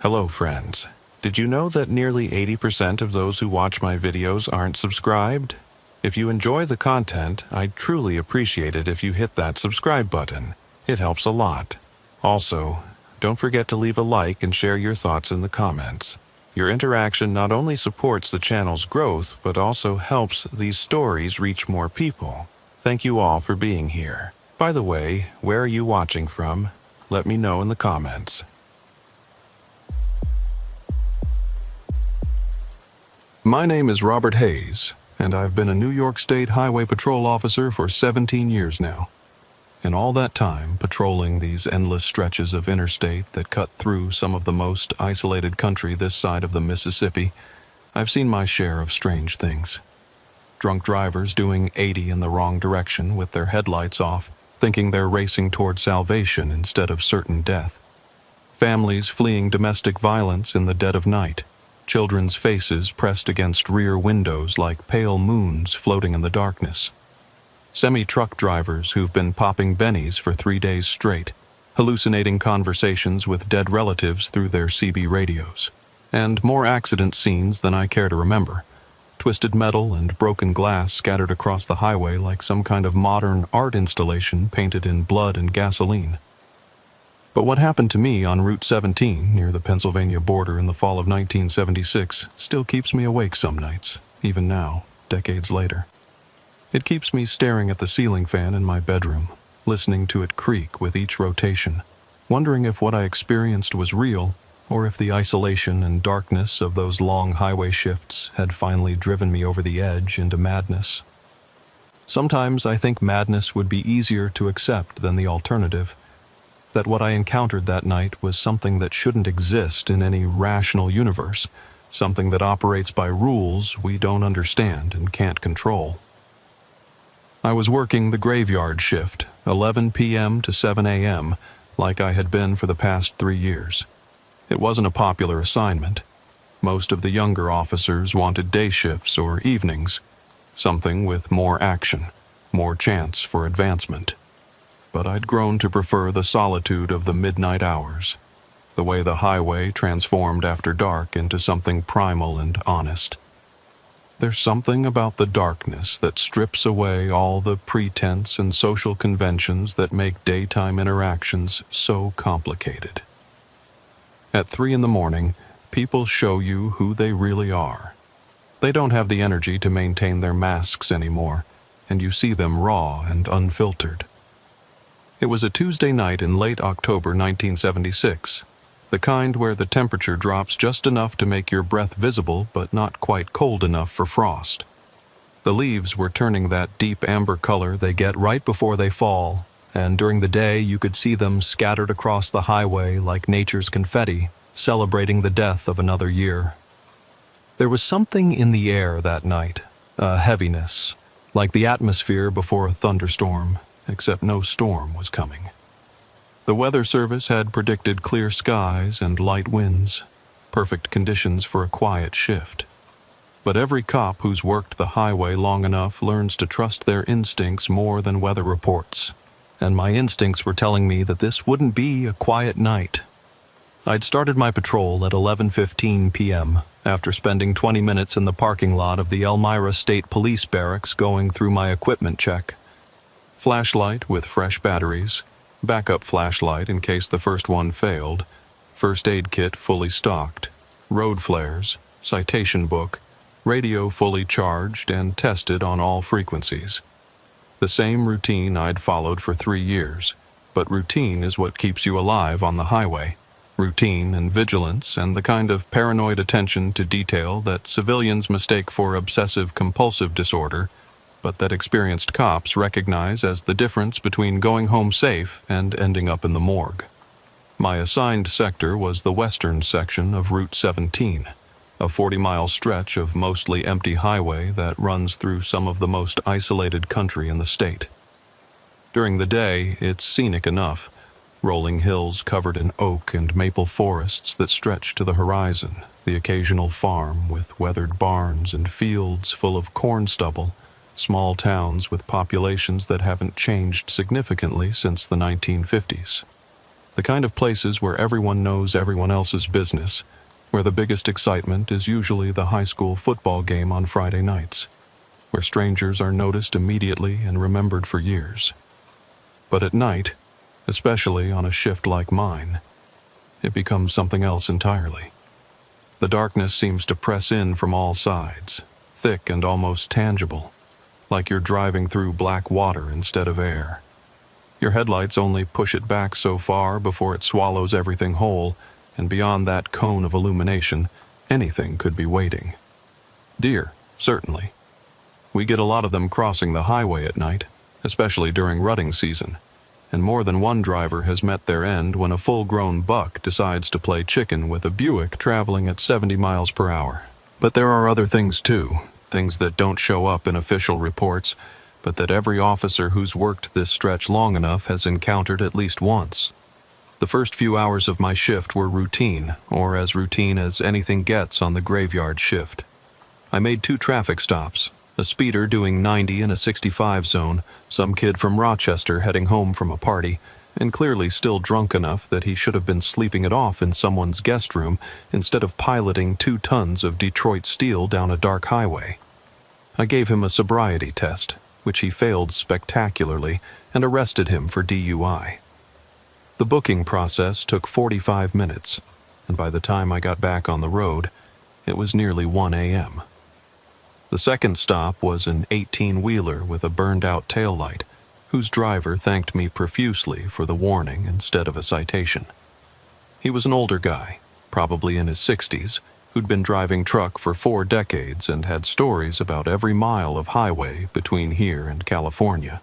Hello, friends. Did you know that nearly 80% of those who watch my videos aren't subscribed? If you enjoy the content, I'd truly appreciate it if you hit that subscribe button. It helps a lot. Also, don't forget to leave a like and share your thoughts in the comments. Your interaction not only supports the channel's growth, but also helps these stories reach more people. Thank you all for being here. By the way, where are you watching from? Let me know in the comments. My name is Robert Hayes, and I've been a New York State Highway Patrol officer for 17 years now. In all that time, patrolling these endless stretches of interstate that cut through some of the most isolated country this side of the Mississippi, I've seen my share of strange things. Drunk drivers doing 80 in the wrong direction with their headlights off, thinking they're racing toward salvation instead of certain death. Families fleeing domestic violence in the dead of night. Children's faces pressed against rear windows like pale moons floating in the darkness. Semi-truck drivers who've been popping bennies for 3 days straight, hallucinating conversations with dead relatives through their CB radios. And more accident scenes than I care to remember. Twisted metal and broken glass scattered across the highway like some kind of modern art installation painted in blood and gasoline. But what happened to me on Route 17 near the Pennsylvania border in the fall of 1976 still keeps me awake some nights, even now, decades later. It keeps me staring at the ceiling fan in my bedroom, listening to it creak with each rotation, wondering if what I experienced was real, or if the isolation and darkness of those long highway shifts had finally driven me over the edge into madness. Sometimes I think madness would be easier to accept than the alternative. That what I encountered that night was something that shouldn't exist in any rational universe, something that operates by rules we don't understand and can't control. I was working the graveyard shift, 11 p.m. to 7 a.m., like I had been for the past 3 years. It wasn't a popular assignment. Most of the younger officers wanted day shifts or evenings, something with more action, more chance for advancement. But I'd grown to prefer the solitude of the midnight hours, the way the highway transformed after dark into something primal and honest. There's something about the darkness that strips away all the pretense and social conventions that make daytime interactions so complicated. At 3 a.m, people show you who they really are. They don't have the energy to maintain their masks anymore, and you see them raw and unfiltered. It was a Tuesday night in late October 1976, the kind where the temperature drops just enough to make your breath visible but not quite cold enough for frost. The leaves were turning that deep amber color they get right before they fall, and during the day you could see them scattered across the highway like nature's confetti, celebrating the death of another year. There was something in the air that night, a heaviness, like the atmosphere before a thunderstorm, except no storm was coming. The weather service had predicted clear skies and light winds, perfect conditions for a quiet shift. But every cop who's worked the highway long enough learns to trust their instincts more than weather reports, and my instincts were telling me that this wouldn't be a quiet night. I'd started my patrol at 11:15 p.m. after spending 20 minutes in the parking lot of the Elmira State Police Barracks going through my equipment check. Flashlight with fresh batteries, backup flashlight in case the first one failed, first aid kit fully stocked, road flares, citation book, radio fully charged and tested on all frequencies. The same routine I'd followed for 3 years, but routine is what keeps you alive on the highway. Routine and vigilance and the kind of paranoid attention to detail that civilians mistake for obsessive-compulsive disorder, but that experienced cops recognize as the difference between going home safe and ending up in the morgue. My assigned sector was the western section of Route 17, a 40-mile stretch of mostly empty highway that runs through some of the most isolated country in the state. During the day, it's scenic enough, rolling hills covered in oak and maple forests that stretch to the horizon, the occasional farm with weathered barns and fields full of corn stubble, small towns with populations that haven't changed significantly since the 1950s. The kind of places where everyone knows everyone else's business, where the biggest excitement is usually the high school football game on Friday nights, where strangers are noticed immediately and remembered for years. But at night, especially on a shift like mine, it becomes something else entirely. The darkness seems to press in from all sides, thick and almost tangible, like you're driving through black water instead of air. Your headlights only push it back so far before it swallows everything whole, and beyond that cone of illumination, anything could be waiting. Deer, certainly. We get a lot of them crossing the highway at night, especially during rutting season, and more than one driver has met their end when a full-grown buck decides to play chicken with a Buick traveling at 70 miles per hour. But there are other things too, things that don't show up in official reports, but that every officer who's worked this stretch long enough has encountered at least once. The first few hours of my shift were routine, or as routine as anything gets on the graveyard shift. I made 2 traffic stops, a speeder doing 90 in a 65 zone, some kid from Rochester heading home from a party, and clearly still drunk enough that he should have been sleeping it off in someone's guest room instead of piloting 2 tons of Detroit steel down a dark highway. I gave him a sobriety test, which he failed spectacularly, and arrested him for DUI. The booking process took 45 minutes, and by the time I got back on the road, it was nearly 1 a.m. The second stop was an 18-wheeler with a burned-out taillight, whose driver thanked me profusely for the warning instead of a citation. He was an older guy, probably in his 60s, who'd been driving truck for 4 decades and had stories about every mile of highway between here and California.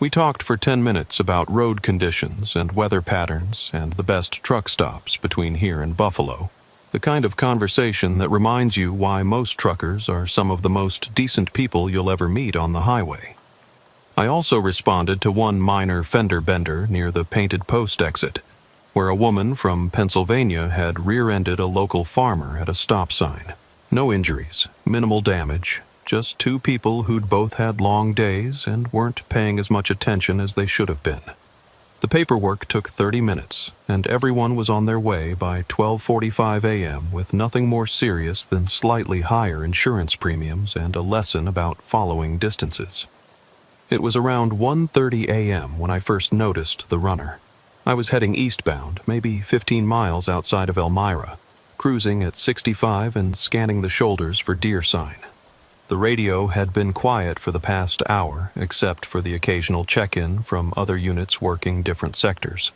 We talked for 10 minutes about road conditions and weather patterns and the best truck stops between here and Buffalo, the kind of conversation that reminds you why most truckers are some of the most decent people you'll ever meet on the highway. I also responded to one minor fender bender near the Painted Post exit, where a woman from Pennsylvania had rear-ended a local farmer at a stop sign. No injuries, minimal damage, just 2 people who'd both had long days and weren't paying as much attention as they should have been. The paperwork took 30 minutes, and everyone was on their way by 12:45 a.m. with nothing more serious than slightly higher insurance premiums and a lesson about following distances. It was around 1:30 a.m. when I first noticed the runner. I was heading eastbound, maybe 15 miles outside of Elmira, cruising at 65 and scanning the shoulders for deer sign. The radio had been quiet for the past hour, except for the occasional check-in from other units working different sectors.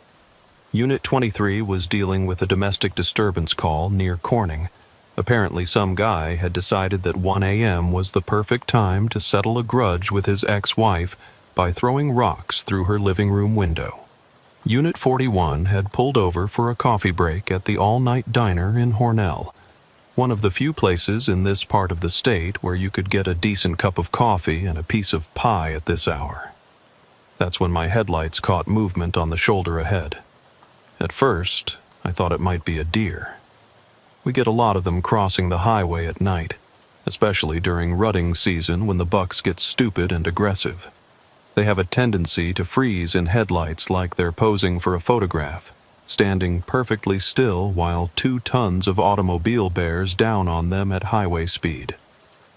Unit 23 was dealing with a domestic disturbance call near Corning. Apparently some guy had decided that 1 a.m. was the perfect time to settle a grudge with his ex-wife by throwing rocks through her living room window. Unit 41 had pulled over for a coffee break at the all-night diner in Hornell, one of the few places in this part of the state where you could get a decent cup of coffee and a piece of pie at this hour. That's when my headlights caught movement on the shoulder ahead. At first, I thought it might be a deer. We get a lot of them crossing the highway at night, especially during rutting season when the bucks get stupid and aggressive. They have a tendency to freeze in headlights like they're posing for a photograph, standing perfectly still while 2 tons of automobile bears down on them at highway speed.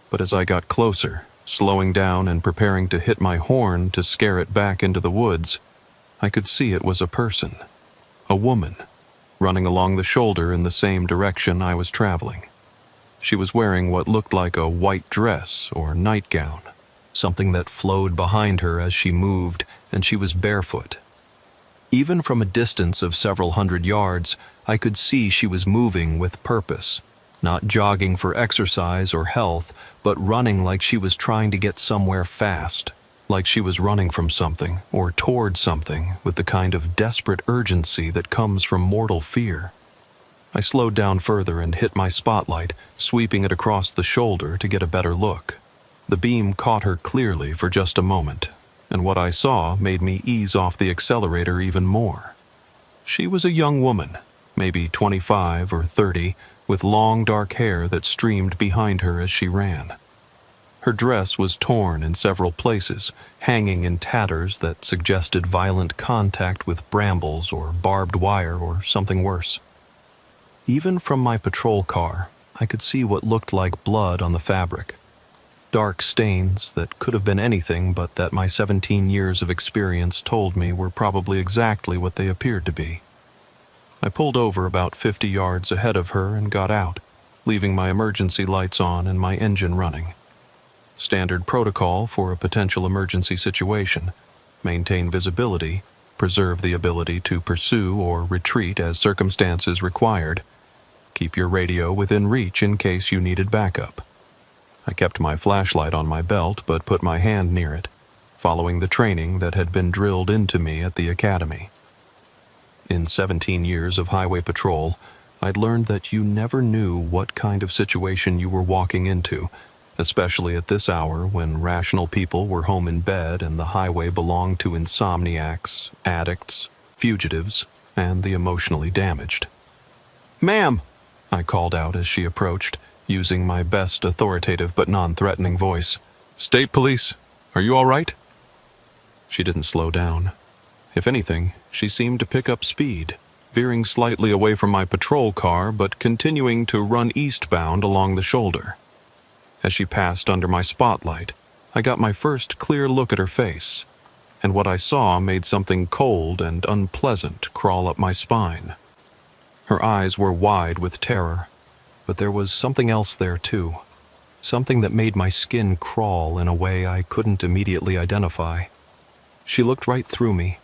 But as I got closer, slowing down and preparing to hit my horn to scare it back into the woods, I could see it was a person, a woman, running along the shoulder in the same direction I was traveling. She was wearing what looked like a white dress or nightgown, something that flowed behind her as she moved, and she was barefoot. Even from a distance of several hundred yards, I could see she was moving with purpose, not jogging for exercise or health, but running like she was trying to get somewhere fast, like she was running from something or toward something with the kind of desperate urgency that comes from mortal fear. I slowed down further and hit my spotlight, sweeping it across the shoulder to get a better look. The beam caught her clearly for just a moment, and what I saw made me ease off the accelerator even more. She was a young woman, maybe 25 or 30, with long dark hair that streamed behind her as she ran. Her dress was torn in several places, hanging in tatters that suggested violent contact with brambles or barbed wire or something worse. Even from my patrol car, I could see what looked like blood on the fabric. Dark stains that could have been anything but that my 17 years of experience told me were probably exactly what they appeared to be. I pulled over about 50 yards ahead of her and got out, leaving my emergency lights on and my engine running. Standard protocol for a potential emergency situation: maintain visibility, preserve the ability to pursue or retreat as circumstances required, keep your radio within reach in case you needed backup. I kept my flashlight on my belt but put my hand near it, following the training that had been drilled into me at the academy. In 17 years of highway patrol, I'd learned that you never knew what kind of situation you were walking into, especially at this hour when rational people were home in bed and the highway belonged to insomniacs, addicts, fugitives, and the emotionally damaged. "Ma'am!" I called out as she approached, using my best authoritative but non-threatening voice. "State Police, are you all right?" She didn't slow down. If anything, she seemed to pick up speed, veering slightly away from my patrol car but continuing to run eastbound along the shoulder. As she passed under my spotlight, I got my first clear look at her face, and what I saw made something cold and unpleasant crawl up my spine. Her eyes were wide with terror, but there was something else there too, something that made my skin crawl in a way I couldn't immediately identify. She looked right through me,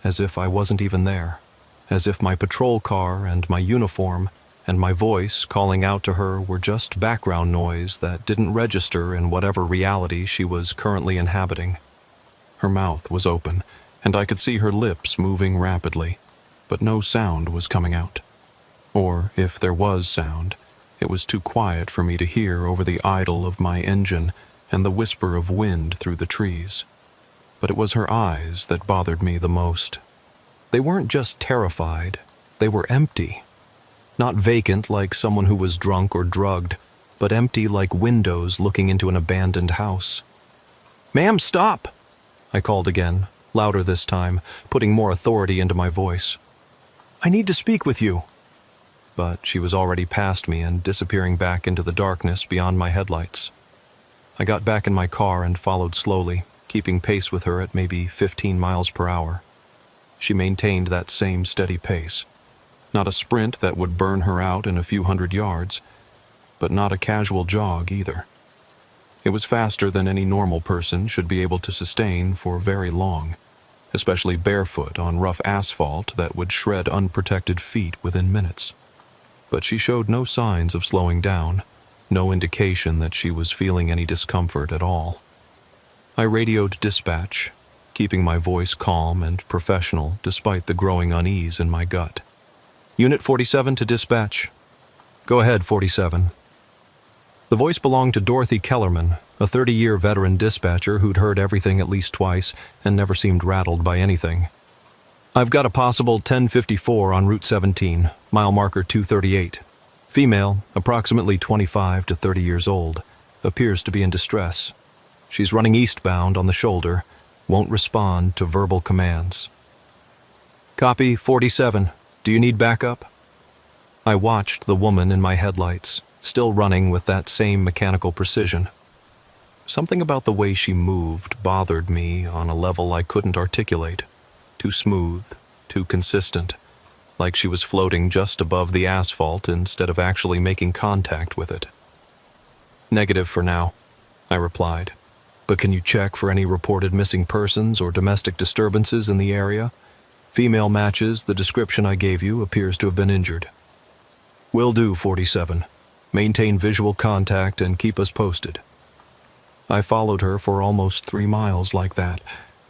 as if I wasn't even there, as if my patrol car and my uniform and my voice calling out to her were just background noise that didn't register in whatever reality she was currently inhabiting. Her mouth was open, and I could see her lips moving rapidly, but no sound was coming out. Or, if there was sound, it was too quiet for me to hear over the idle of my engine and the whisper of wind through the trees. But it was her eyes that bothered me the most. They weren't just terrified, they were empty. Not vacant like someone who was drunk or drugged, but empty like windows looking into an abandoned house. "Ma'am, stop!" I called again, louder this time, putting more authority into my voice. "I need to speak with you." But she was already past me and disappearing back into the darkness beyond my headlights. I got back in my car and followed slowly, keeping pace with her at maybe 15 miles per hour. She maintained that same steady pace. Not a sprint that would burn her out in a few hundred yards, but not a casual jog either. It was faster than any normal person should be able to sustain for very long, especially barefoot on rough asphalt that would shred unprotected feet within minutes. But she showed no signs of slowing down, no indication that she was feeling any discomfort at all. I radioed dispatch, keeping my voice calm and professional despite the growing unease in my gut. "Unit 47 to dispatch." "Go ahead, 47. The voice belonged to Dorothy Kellerman, a 30-year veteran dispatcher who'd heard everything at least twice and never seemed rattled by anything. "I've got a possible 1054 on Route 17, mile marker 238. Female, approximately 25 to 30 years old, appears to be in distress. She's running eastbound on the shoulder, won't respond to verbal commands." "Copy, 47. Do you need backup?" I watched the woman in my headlights, still running with that same mechanical precision. Something about the way she moved bothered me on a level I couldn't articulate. Too smooth, too consistent, like she was floating just above the asphalt instead of actually making contact with it. "Negative for now," I replied. "But can you check for any reported missing persons or domestic disturbances in the area? Female matches the description I gave you, appears to have been injured." "Will do, 47. Maintain visual contact and keep us posted." I followed her for almost 3 miles like that,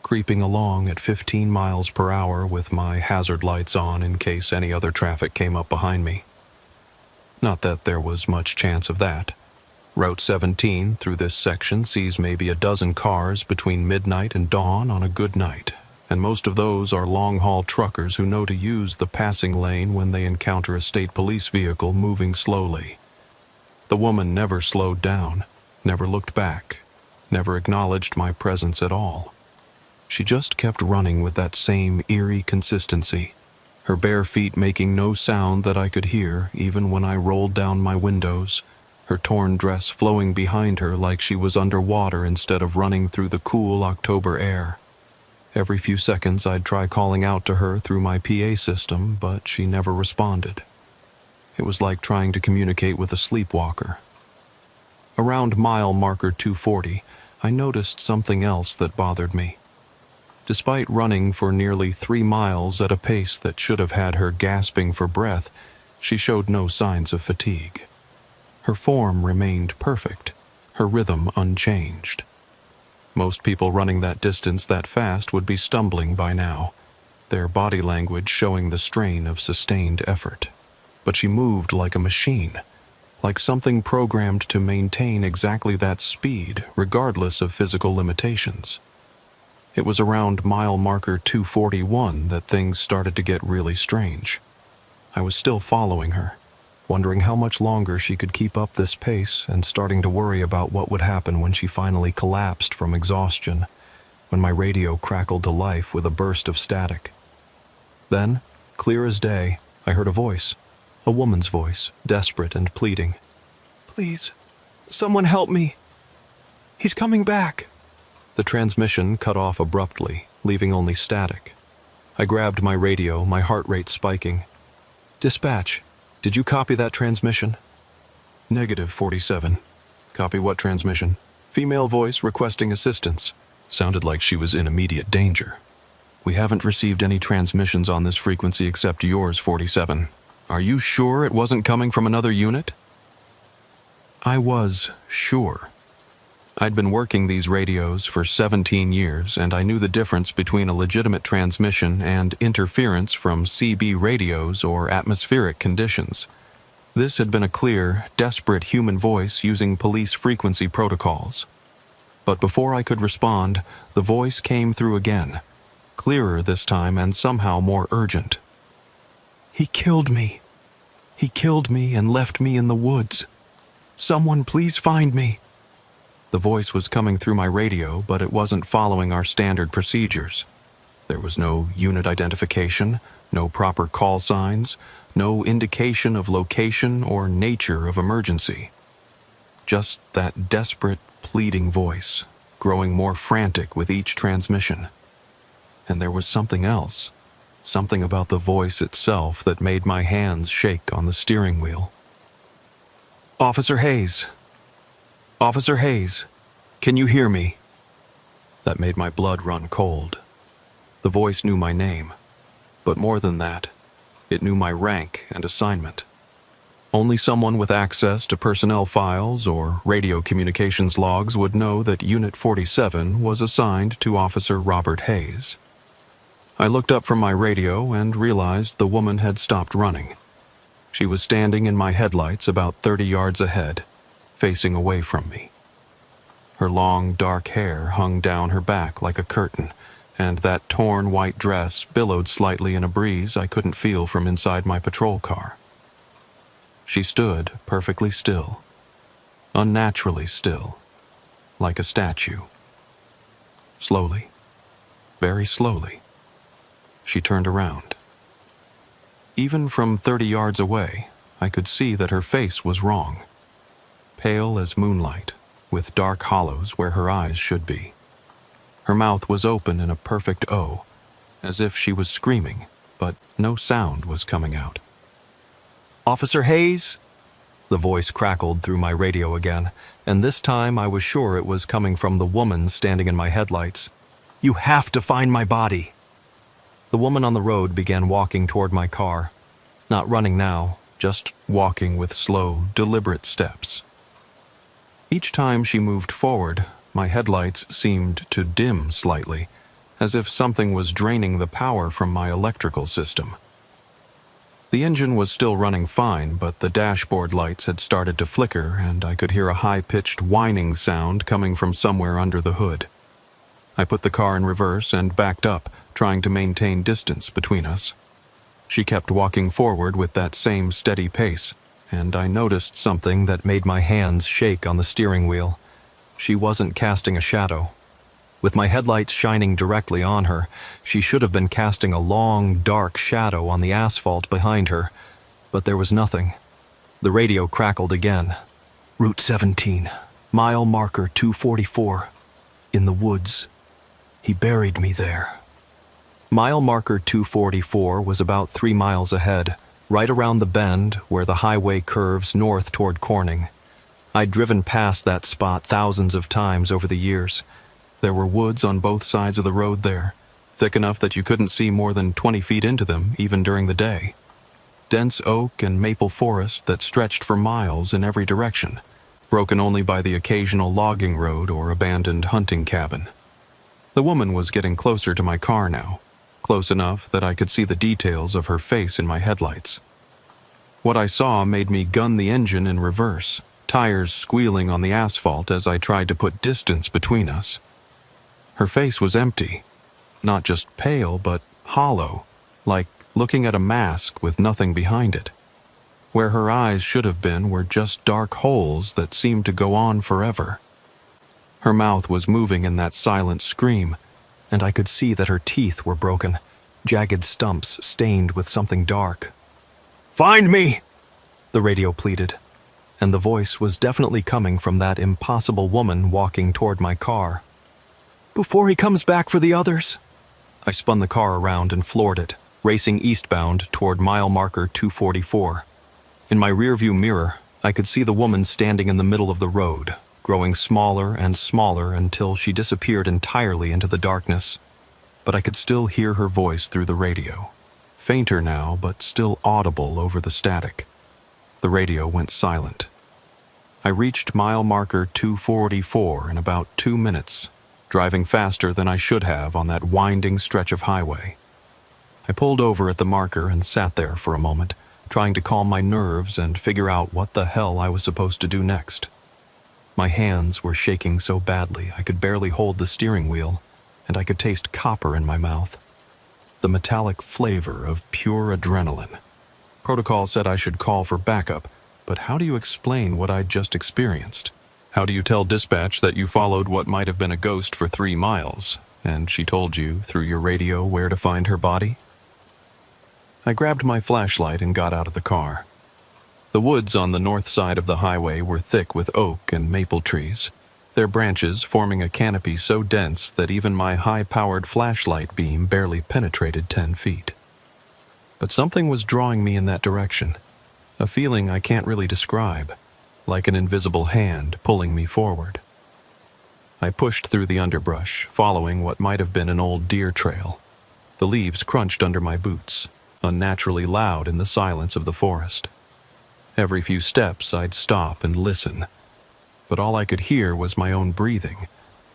creeping along at 15 miles per hour with my hazard lights on in case any other traffic came up behind me. Not that there was much chance of that. Route 17 through this section sees maybe a dozen cars between midnight and dawn on a good night, and most of those are long-haul truckers who know to use the passing lane when they encounter a state police vehicle moving slowly. The woman never slowed down, never looked back, never acknowledged my presence at all. She just kept running with that same eerie consistency, her bare feet making no sound that I could hear even when I rolled down my windows, her torn dress flowing behind her like she was underwater instead of running through the cool October air. Every few seconds I'd try calling out to her through my PA system, but she never responded. It was like trying to communicate with a sleepwalker. Around mile marker 240, I noticed something else that bothered me. Despite running for nearly 3 miles at a pace that should have had her gasping for breath, she showed no signs of fatigue. Her form remained perfect, her rhythm unchanged. Most people running that distance that fast would be stumbling by now, their body language showing the strain of sustained effort. But she moved like a machine, like something programmed to maintain exactly that speed, regardless of physical limitations. It was around mile marker 241 that things started to get really strange. I was still following her, wondering how much longer she could keep up this pace and starting to worry about what would happen when she finally collapsed from exhaustion, when my radio crackled to life with a burst of static. Then, clear as day, I heard a voice, a woman's voice, desperate and pleading. "Please, someone help me. He's coming back." The transmission cut off abruptly, leaving only static. I grabbed my radio, my heart rate spiking. "Dispatch, did you copy that transmission?" "Negative 47. Copy what transmission?" "Female voice requesting assistance." Sounded like she was in immediate danger. "We haven't received any transmissions on this frequency except yours, 47. Are you sure it wasn't coming from another unit?" I was sure. I'd been working these radios for 17 years, and I knew the difference between a legitimate transmission and interference from CB radios or atmospheric conditions. This had been a clear, desperate human voice using police frequency protocols. But before I could respond, the voice came through again, clearer this time and somehow more urgent. "He killed me. He killed me and left me in the woods. Someone please find me." The voice was coming through my radio, but it wasn't following our standard procedures. There was no unit identification, no proper call signs, no indication of location or nature of emergency. Just that desperate, pleading voice, growing more frantic with each transmission. And there was something else, something about the voice itself that made my hands shake on the steering wheel. "Officer Hayes! Officer Hayes, can you hear me?" That made my blood run cold. The voice knew my name, but more than that, it knew my rank and assignment. Only someone with access to personnel files or radio communications logs would know that Unit 47 was assigned to Officer Robert Hayes. I looked up from my radio and realized the woman had stopped running. She was standing in my headlights about 30 yards ahead, facing away from me. Her long, dark hair hung down her back like a curtain, and that torn white dress billowed slightly in a breeze I couldn't feel from inside my patrol car. She stood perfectly still, unnaturally still, like a statue. Slowly, very slowly, she turned around. Even from 30 yards away, I could see that her face was wrong. Pale as moonlight, with dark hollows where her eyes should be. Her mouth was open in a perfect O, as if she was screaming, but no sound was coming out. "Officer Hayes?" The voice crackled through my radio again, and this time I was sure it was coming from the woman standing in my headlights. "You have to find my body." The woman on the road began walking toward my car, not running now, just walking with slow, deliberate steps. Each time she moved forward, my headlights seemed to dim slightly, as if something was draining the power from my electrical system. The engine was still running fine, but the dashboard lights had started to flicker, and I could hear a high-pitched whining sound coming from somewhere under the hood. I put the car in reverse and backed up, trying to maintain distance between us. She kept walking forward with that same steady pace, and I noticed something that made my hands shake on the steering wheel. She wasn't casting a shadow. With my headlights shining directly on her, she should have been casting a long, dark shadow on the asphalt behind her, but there was nothing. The radio crackled again. Route 17, mile marker 244. In the woods. He buried me there. Mile marker 244 was about 3 miles ahead, right around the bend where the highway curves north toward Corning. I'd driven past that spot thousands of times over the years. There were woods on both sides of the road there, thick enough that you couldn't see more than 20 feet into them, even during the day. Dense oak and maple forest that stretched for miles in every direction, broken only by the occasional logging road or abandoned hunting cabin. The woman was getting closer to my car now, close enough that I could see the details of her face in my headlights. What I saw made me gun the engine in reverse, tires squealing on the asphalt as I tried to put distance between us. Her face was empty, not just pale, but hollow, like looking at a mask with nothing behind it. Where her eyes should have been were just dark holes that seemed to go on forever. Her mouth was moving in that silent scream, and I could see that her teeth were broken, jagged stumps stained with something dark. "Find me!" the radio pleaded, and the voice was definitely coming from that impossible woman walking toward my car. "Before he comes back for the others." I spun the car around and floored it, racing eastbound toward mile marker 244. In my rearview mirror, I could see the woman standing in the middle of the road, growing smaller and smaller until she disappeared entirely into the darkness. But I could still hear her voice through the radio, fainter now but still audible over the static. The radio went silent. I reached mile marker 244 in about 2 minutes, driving faster than I should have on that winding stretch of highway. I pulled over at the marker and sat there for a moment, trying to calm my nerves and figure out what the hell I was supposed to do next. My hands were shaking so badly I could barely hold the steering wheel, and I could taste copper in my mouth. The metallic flavor of pure adrenaline. Protocol said I should call for backup, but how do you explain what I'd just experienced? How do you tell dispatch that you followed what might have been a ghost for 3 miles, and she told you through your radio where to find her body? I grabbed my flashlight and got out of the car. The woods on the north side of the highway were thick with oak and maple trees, their branches forming a canopy so dense that even my high-powered flashlight beam barely penetrated 10 feet. But something was drawing me in that direction, a feeling I can't really describe, like an invisible hand pulling me forward. I pushed through the underbrush, following what might have been an old deer trail. The leaves crunched under my boots, unnaturally loud in the silence of the forest. Every few steps I'd stop and listen, but all I could hear was my own breathing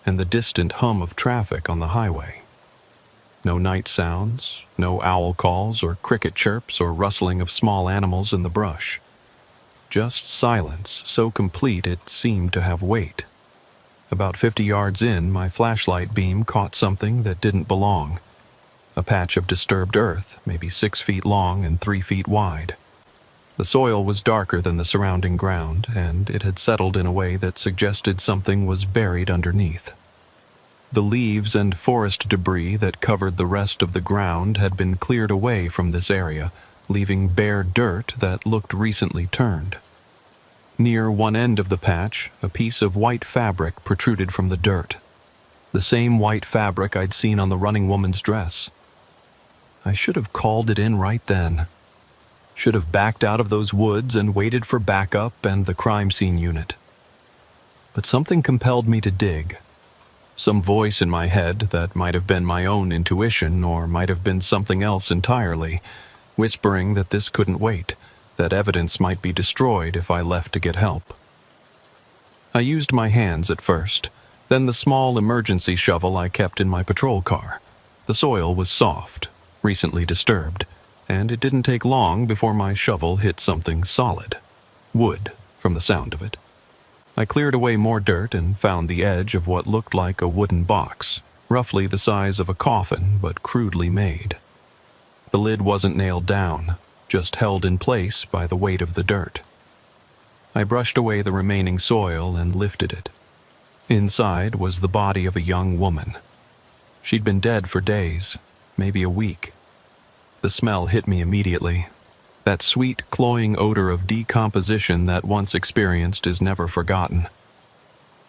and the distant hum of traffic on the highway. No night sounds, no owl calls or cricket chirps or rustling of small animals in the brush. Just silence so complete it seemed to have weight. About 50 yards in, my flashlight beam caught something that didn't belong. A patch of disturbed earth, maybe 6 feet long and 3 feet wide. The soil was darker than the surrounding ground, and it had settled in a way that suggested something was buried underneath. The leaves and forest debris that covered the rest of the ground had been cleared away from this area, leaving bare dirt that looked recently turned. Near one end of the patch, a piece of white fabric protruded from the dirt. The same white fabric I'd seen on the running woman's dress. I should have called it in right then. Should have backed out of those woods and waited for backup and the crime scene unit. But something compelled me to dig. Some voice in my head that might have been my own intuition or might have been something else entirely, whispering that this couldn't wait, that evidence might be destroyed if I left to get help. I used my hands at first, then the small emergency shovel I kept in my patrol car. The soil was soft, recently disturbed, and it didn't take long before my shovel hit something solid. Wood, from the sound of it. I cleared away more dirt and found the edge of what looked like a wooden box, roughly the size of a coffin but crudely made. The lid wasn't nailed down, just held in place by the weight of the dirt. I brushed away the remaining soil and lifted it. Inside was the body of a young woman. She'd been dead for days, maybe a week. The smell hit me immediately. That sweet, cloying odor of decomposition that once experienced is never forgotten.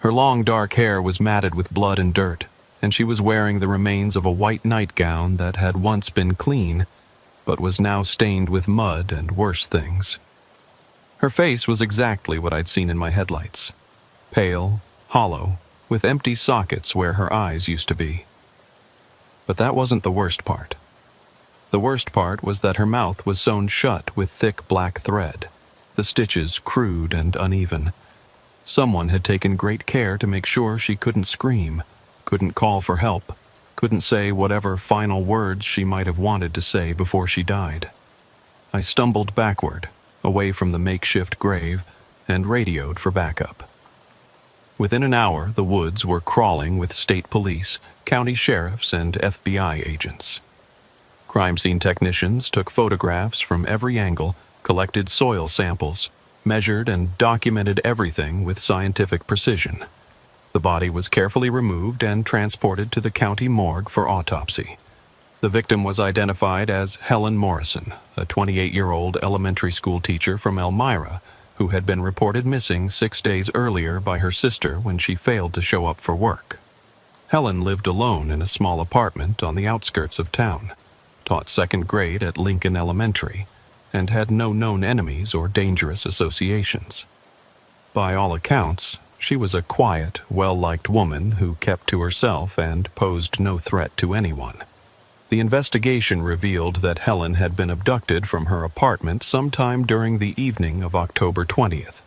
Her long dark hair was matted with blood and dirt, and she was wearing the remains of a white nightgown that had once been clean, but was now stained with mud and worse things. Her face was exactly what I'd seen in my headlights. Pale, hollow, with empty sockets where her eyes used to be. But that wasn't the worst part. The worst part was that her mouth was sewn shut with thick black thread, the stitches crude and uneven. Someone had taken great care to make sure she couldn't scream, couldn't call for help, couldn't say whatever final words she might have wanted to say before she died. I stumbled backward, away from the makeshift grave, and radioed for backup. Within an hour, the woods were crawling with state police, county sheriffs, and FBI agents. Crime scene technicians took photographs from every angle, collected soil samples, measured and documented everything with scientific precision. The body was carefully removed and transported to the county morgue for autopsy. The victim was identified as Helen Morrison, a 28-year-old elementary school teacher from Elmira, who had been reported missing 6 days earlier by her sister when she failed to show up for work. Helen lived alone in a small apartment on the outskirts of town, taught second grade at Lincoln Elementary, and had no known enemies or dangerous associations. By all accounts, she was a quiet, well-liked woman who kept to herself and posed no threat to anyone. The investigation revealed that Helen had been abducted from her apartment sometime during the evening of October 20th.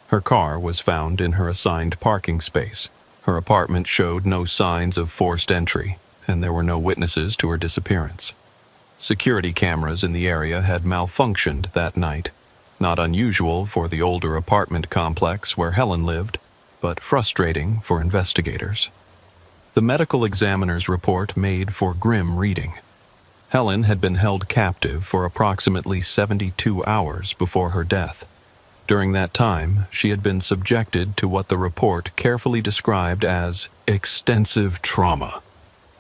Her car was found in her assigned parking space. Her apartment showed no signs of forced entry, and there were no witnesses to her disappearance. Security cameras in the area had malfunctioned that night, not unusual for the older apartment complex where Helen lived, but frustrating for investigators. The medical examiner's report made for grim reading. Helen had been held captive for approximately 72 hours before her death. During that time, she had been subjected to what the report carefully described as extensive trauma.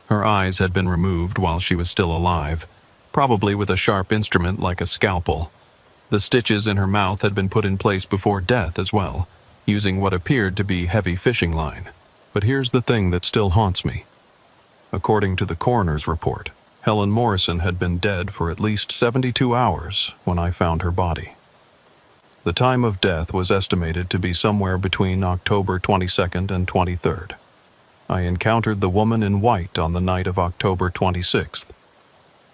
Her eyes had been removed while she was still alive, probably with a sharp instrument like a scalpel. The stitches in her mouth had been put in place before death as well, using what appeared to be heavy fishing line. But here's the thing that still haunts me. According to the coroner's report, Helen Morrison had been dead for at least 72 hours when I found her body. The time of death was estimated to be somewhere between October 22nd and 23rd. I encountered the woman in white on the night of October 26th.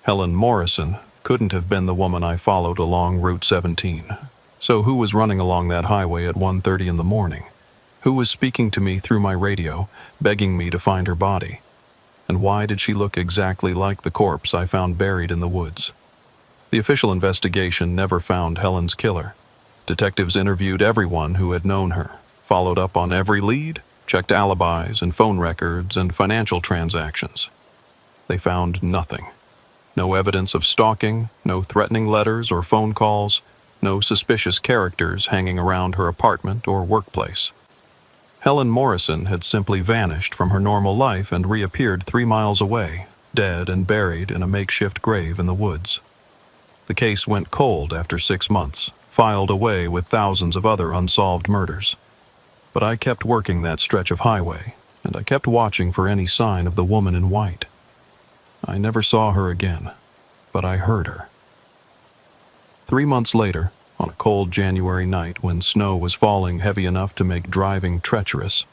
Helen Morrison couldn't have been the woman I followed along Route 17. So who was running along that highway at 1:30 in the morning? Who was speaking to me through my radio, begging me to find her body? And why did she look exactly like the corpse I found buried in the woods? The official investigation never found Helen's killer. Detectives interviewed everyone who had known her, followed up on every lead, checked alibis and phone records and financial transactions. They found nothing. No evidence of stalking, no threatening letters or phone calls, no suspicious characters hanging around her apartment or workplace. Helen Morrison had simply vanished from her normal life and reappeared 3 miles away, dead and buried in a makeshift grave in the woods. The case went cold after 6 months, filed away with thousands of other unsolved murders. But I kept working that stretch of highway, and I kept watching for any sign of the woman in white. I never saw her again, but I heard her. 3 months later, on a cold January night when snow was falling heavy enough to make driving treacherous,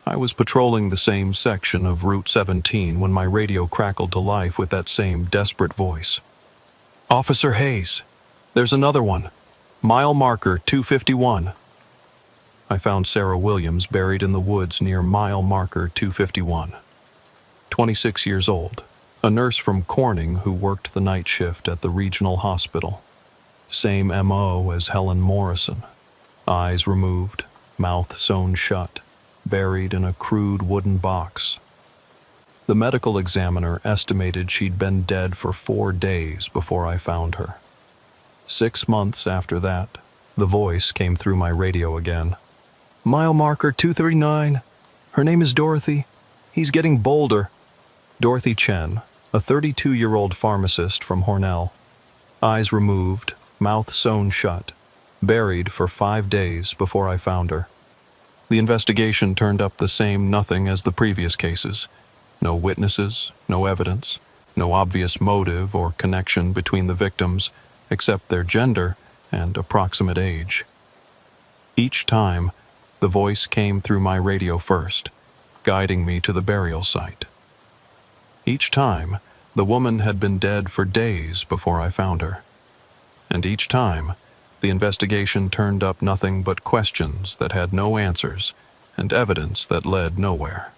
I was patrolling the same section of Route 17 when my radio crackled to life with that same desperate voice. "Officer Hayes, there's another one. Mile marker 251. I found Sarah Williams buried in the woods near mile marker 251. 26 years old, a nurse from Corning who worked the night shift at the regional hospital. Same M.O. as Helen Morrison. Eyes removed, mouth sewn shut, buried in a crude wooden box. The medical examiner estimated she'd been dead for 4 days before I found her. 6 months after that, the voice came through my radio again. "Mile marker 239. Her name is Dorothy. He's getting bolder. Dorothy Chen, a 32-year-old pharmacist from Hornell. Eyes removed, mouth sewn shut, buried for 5 days before I found her. The investigation turned up the same nothing as the previous cases. No witnesses, no evidence, no obvious motive or connection between the victims except their gender and approximate age. Each time, the voice came through my radio first, guiding me to the burial site. Each time, the woman had been dead for days before I found her. And each time, the investigation turned up nothing but questions that had no answers and evidence that led nowhere.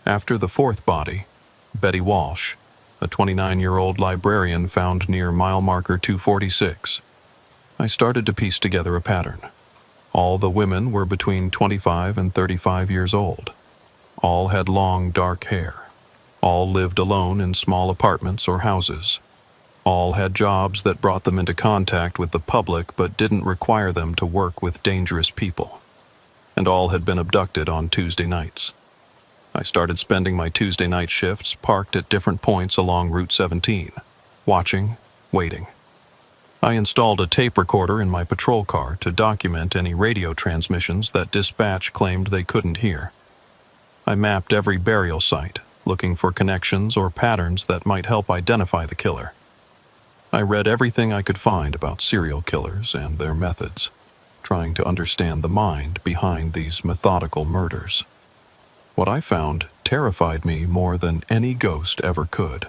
After the fourth body, Betty Walsh, a 29-year-old librarian found near mile marker 246, I started to piece together a pattern. All the women were between 25 and 35 years old. All had long, dark hair. All lived alone in small apartments or houses. All had jobs that brought them into contact with the public but didn't require them to work with dangerous people. And all had been abducted on Tuesday nights. I started spending my Tuesday night shifts parked at different points along Route 17, watching, waiting. I installed a tape recorder in my patrol car to document any radio transmissions that dispatch claimed they couldn't hear. I mapped every burial site, looking for connections or patterns that might help identify the killer. I read everything I could find about serial killers and their methods, trying to understand the mind behind these methodical murders. What I found terrified me more than any ghost ever could.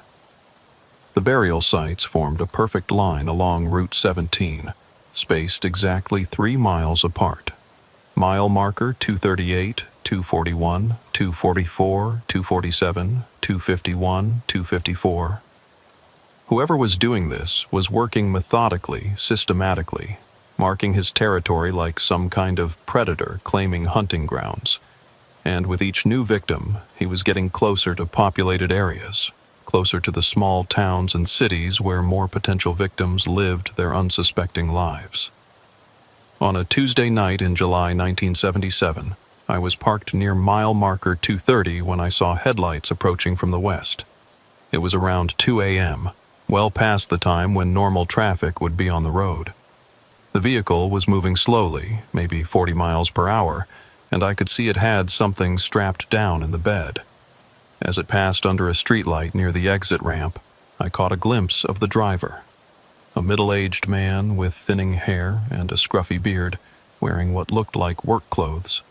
The burial sites formed a perfect line along Route 17, spaced exactly 3 miles apart. Mile marker 238, 241, 244, 247, 251, 254. Whoever was doing this was working methodically, systematically, marking his territory like some kind of predator claiming hunting grounds. And with each new victim, he was getting closer to populated areas, closer to the small towns and cities where more potential victims lived their unsuspecting lives. On a Tuesday night in July 1977, I was parked near mile marker 230 when I saw headlights approaching from the west. It was around 2 a.m., well past the time when normal traffic would be on the road. The vehicle was moving slowly, maybe 40 miles per hour, and I could see it had something strapped down in the bed. As it passed under a streetlight near the exit ramp, I caught a glimpse of the driver. A middle-aged man with thinning hair and a scruffy beard, wearing what looked like work clothes.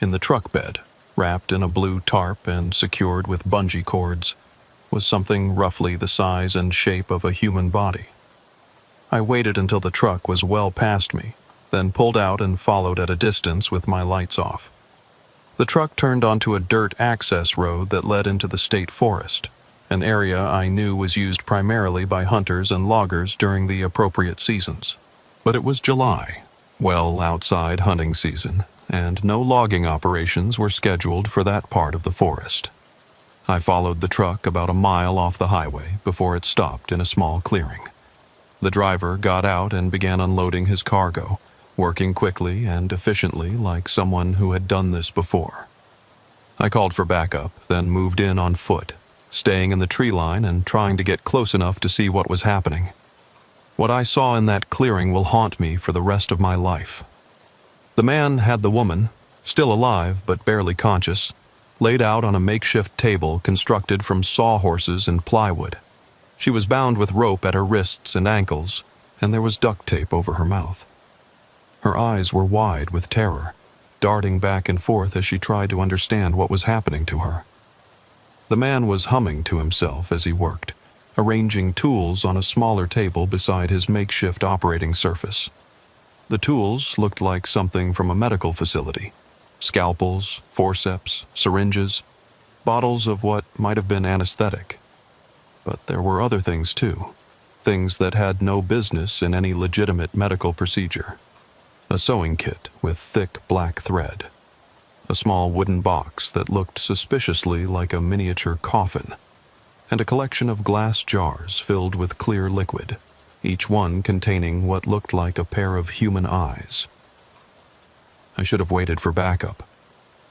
In the truck bed, wrapped in a blue tarp and secured with bungee cords, was something roughly the size and shape of a human body. I waited until the truck was well past me, then pulled out and followed at a distance with my lights off. The truck turned onto a dirt access road that led into the state forest, an area I knew was used primarily by hunters and loggers during the appropriate seasons. But it was July, well outside hunting season, and no logging operations were scheduled for that part of the forest. I followed the truck about a mile off the highway before it stopped in a small clearing. The driver got out and began unloading his cargo, working quickly and efficiently like someone who had done this before. I called for backup, then moved in on foot, staying in the tree line and trying to get close enough to see what was happening. What I saw in that clearing will haunt me for the rest of my life. The man had the woman, still alive but barely conscious, laid out on a makeshift table constructed from sawhorses and plywood. She was bound with rope at her wrists and ankles, and there was duct tape over her mouth. Her eyes were wide with terror, darting back and forth as she tried to understand what was happening to her. The man was humming to himself as he worked, arranging tools on a smaller table beside his makeshift operating surface. The tools looked like something from a medical facility: scalpels, forceps, syringes, bottles of what might have been anesthetic. But there were other things too, things that had no business in any legitimate medical procedure. A sewing kit with thick black thread. A small wooden box that looked suspiciously like a miniature coffin. And a collection of glass jars filled with clear liquid, each one containing what looked like a pair of human eyes. I should have waited for backup.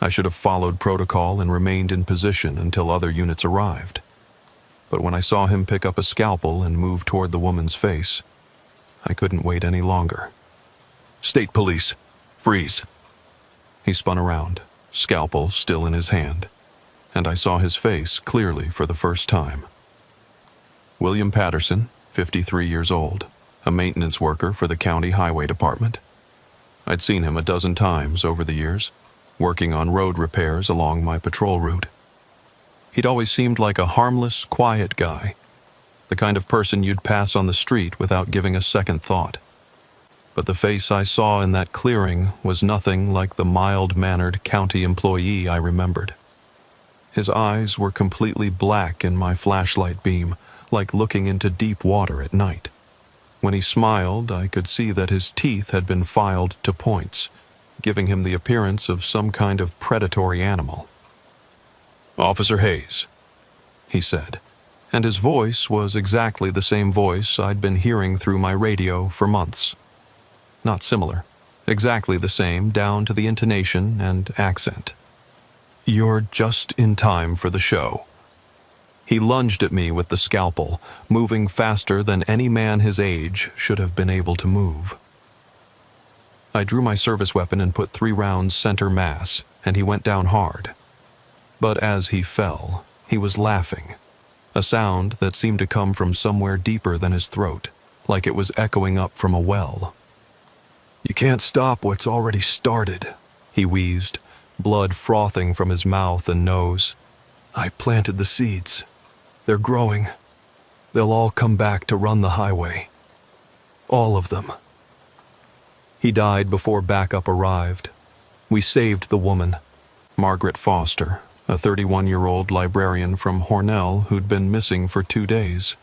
I should have followed protocol and remained in position until other units arrived. But when I saw him pick up a scalpel and move toward the woman's face, I couldn't wait any longer. "State police, freeze." He spun around, scalpel still in his hand, and I saw his face clearly for the first time. William Patterson, 53 years old, a maintenance worker for the county highway department. I'd seen him a dozen times over the years, working on road repairs along my patrol route. He'd always seemed like a harmless, quiet guy, the kind of person you'd pass on the street without giving a second thought. But the face I saw in that clearing was nothing like the mild-mannered county employee I remembered. His eyes were completely black in my flashlight beam, like looking into deep water at night. When he smiled, I could see that his teeth had been filed to points, giving him the appearance of some kind of predatory animal. "Officer Hayes," he said, and his voice was exactly the same voice I'd been hearing through my radio for months. Not similar, exactly the same down to the intonation and accent. "You're just in time for the show." He lunged at me with the scalpel, moving faster than any man his age should have been able to move. I drew my service weapon and put 3 rounds center mass, and he went down hard. But as he fell, he was laughing, a sound that seemed to come from somewhere deeper than his throat, like it was echoing up from a well. "You can't stop what's already started," he wheezed, blood frothing from his mouth and nose. "I planted the seeds. They're growing. They'll all come back to run the highway. All of them." He died before backup arrived. We saved the woman, Margaret Foster, a 31-year-old librarian from Hornell who'd been missing for 2 days.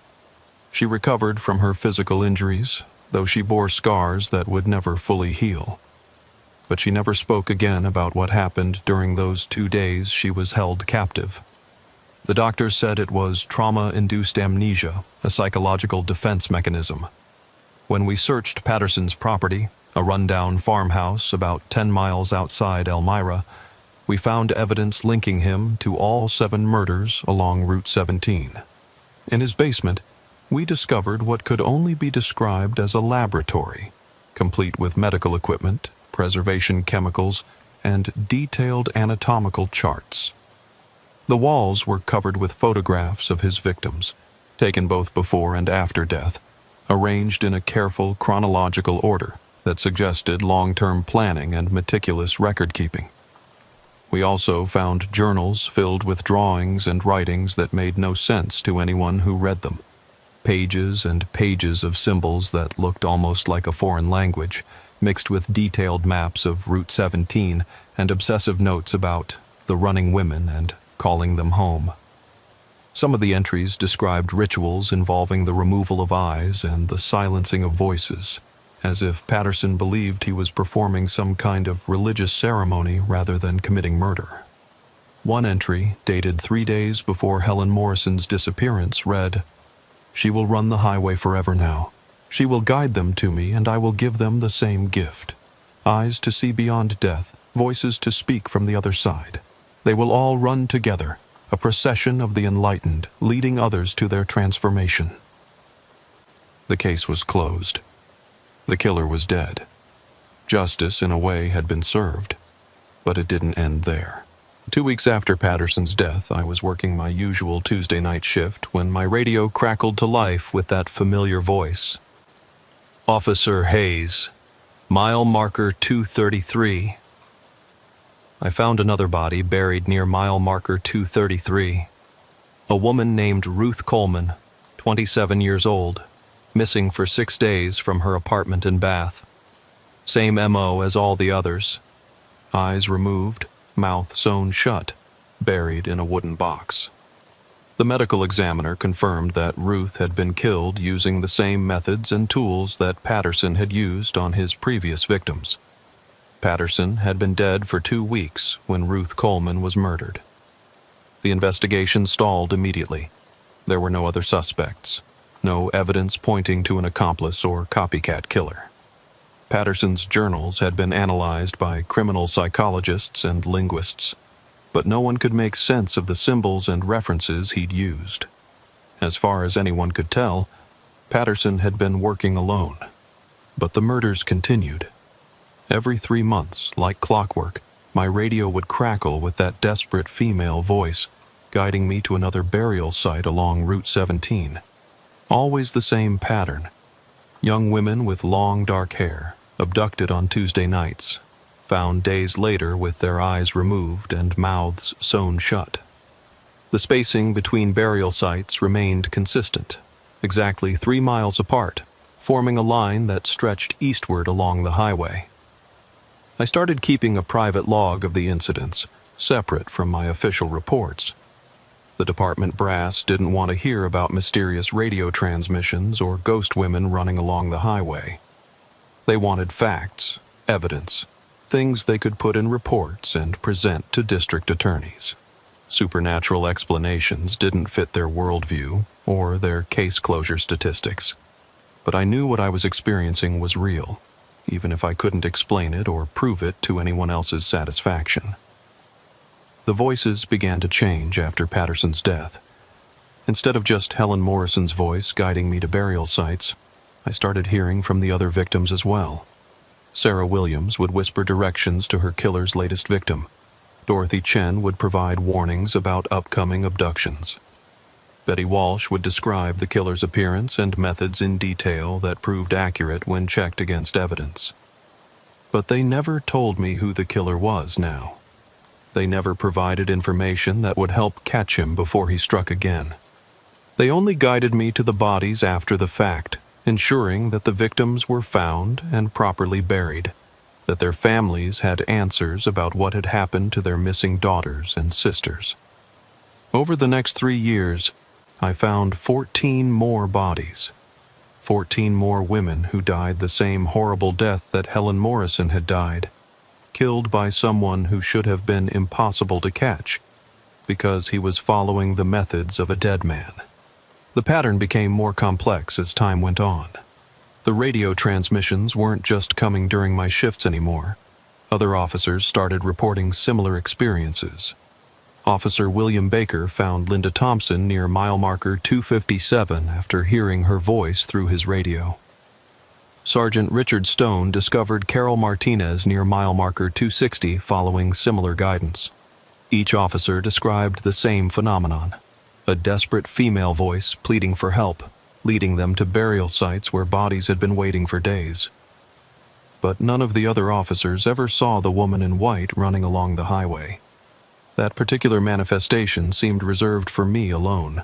She recovered from her physical injuries, though she bore scars that would never fully heal. But she never spoke again about what happened during those 2 days she was held captive. The doctor said it was trauma-induced amnesia, a psychological defense mechanism. When we searched Patterson's property, a rundown farmhouse about 10 miles outside Elmira, we found evidence linking him to all 7 murders along Route 17. In his basement, we discovered what could only be described as a laboratory, complete with medical equipment, preservation chemicals, and detailed anatomical charts. The walls were covered with photographs of his victims, taken both before and after death, arranged in a careful chronological order that suggested long-term planning and meticulous record-keeping. We also found journals filled with drawings and writings that made no sense to anyone who read them. Pages and pages of symbols that looked almost like a foreign language, mixed with detailed maps of Route 17 and obsessive notes about the running women and calling them home. Some of the entries described rituals involving the removal of eyes and the silencing of voices, as if Patterson believed he was performing some kind of religious ceremony rather than committing murder. One entry, dated 3 days before Helen Morrison's disappearance, read, "She will run the highway forever now. She will guide them to me, and I will give them the same gift. Eyes to see beyond death, voices to speak from the other side. They will all run together, a procession of the enlightened, leading others to their transformation." The case was closed. The killer was dead. Justice, in a way, had been served, but it didn't end there. 2 weeks after Patterson's death, I was working my usual Tuesday night shift when my radio crackled to life with that familiar voice. "Officer Hayes, mile marker 233. I found another body buried near mile marker 233. A woman named Ruth Coleman, 27 years old, missing for 6 days from her apartment in Bath. Same MO as all the others. Eyes removed, mouth sewn shut, buried in a wooden box. The medical examiner confirmed that Ruth had been killed using the same methods and tools that Patterson had used on his previous victims. Patterson had been dead for 2 weeks when Ruth Coleman was murdered. The investigation stalled immediately. There were no other suspects, no evidence pointing to an accomplice or copycat killer. Patterson's journals had been analyzed by criminal psychologists and linguists, but no one could make sense of the symbols and references he'd used. As far as anyone could tell, Patterson had been working alone. But the murders continued. Every 3 months, like clockwork, my radio would crackle with that desperate female voice, guiding me to another burial site along Route 17. Always the same pattern. Young women with long dark hair, abducted on Tuesday nights, found days later with their eyes removed and mouths sewn shut. The spacing between burial sites remained consistent, exactly 3 miles apart, forming a line that stretched eastward along the highway. I started keeping a private log of the incidents, separate from my official reports. The department brass didn't want to hear about mysterious radio transmissions or ghost women running along the highway. They wanted facts, evidence, things they could put in reports and present to district attorneys. Supernatural explanations didn't fit their worldview or their case closure statistics. But I knew what I was experiencing was real, even if I couldn't explain it or prove it to anyone else's satisfaction. The voices began to change after Patterson's death. Instead of just Helen Morrison's voice guiding me to burial sites, I started hearing from the other victims as well. Sarah Williams would whisper directions to her killer's latest victim. Dorothy Chen would provide warnings about upcoming abductions. Betty Walsh would describe the killer's appearance and methods in detail that proved accurate when checked against evidence. But they never told me who the killer was now. They never provided information that would help catch him before he struck again. They only guided me to the bodies after the fact, ensuring that the victims were found and properly buried, that their families had answers about what had happened to their missing daughters and sisters. Over the next 3 years, I found 14 more bodies, 14 more women who died the same horrible death that Helen Morrison had died, killed by someone who should have been impossible to catch, because he was following the methods of a dead man. The pattern became more complex as time went on. The radio transmissions weren't just coming during my shifts anymore. Other officers started reporting similar experiences. Officer William Baker found Linda Thompson near mile marker 257 after hearing her voice through his radio. Sergeant Richard Stone discovered Carol Martinez near mile marker 260 following similar guidance. Each officer described the same phenomenon: a desperate female voice pleading for help, leading them to burial sites where bodies had been waiting for days. But none of the other officers ever saw the woman in white running along the highway. That particular manifestation seemed reserved for me alone,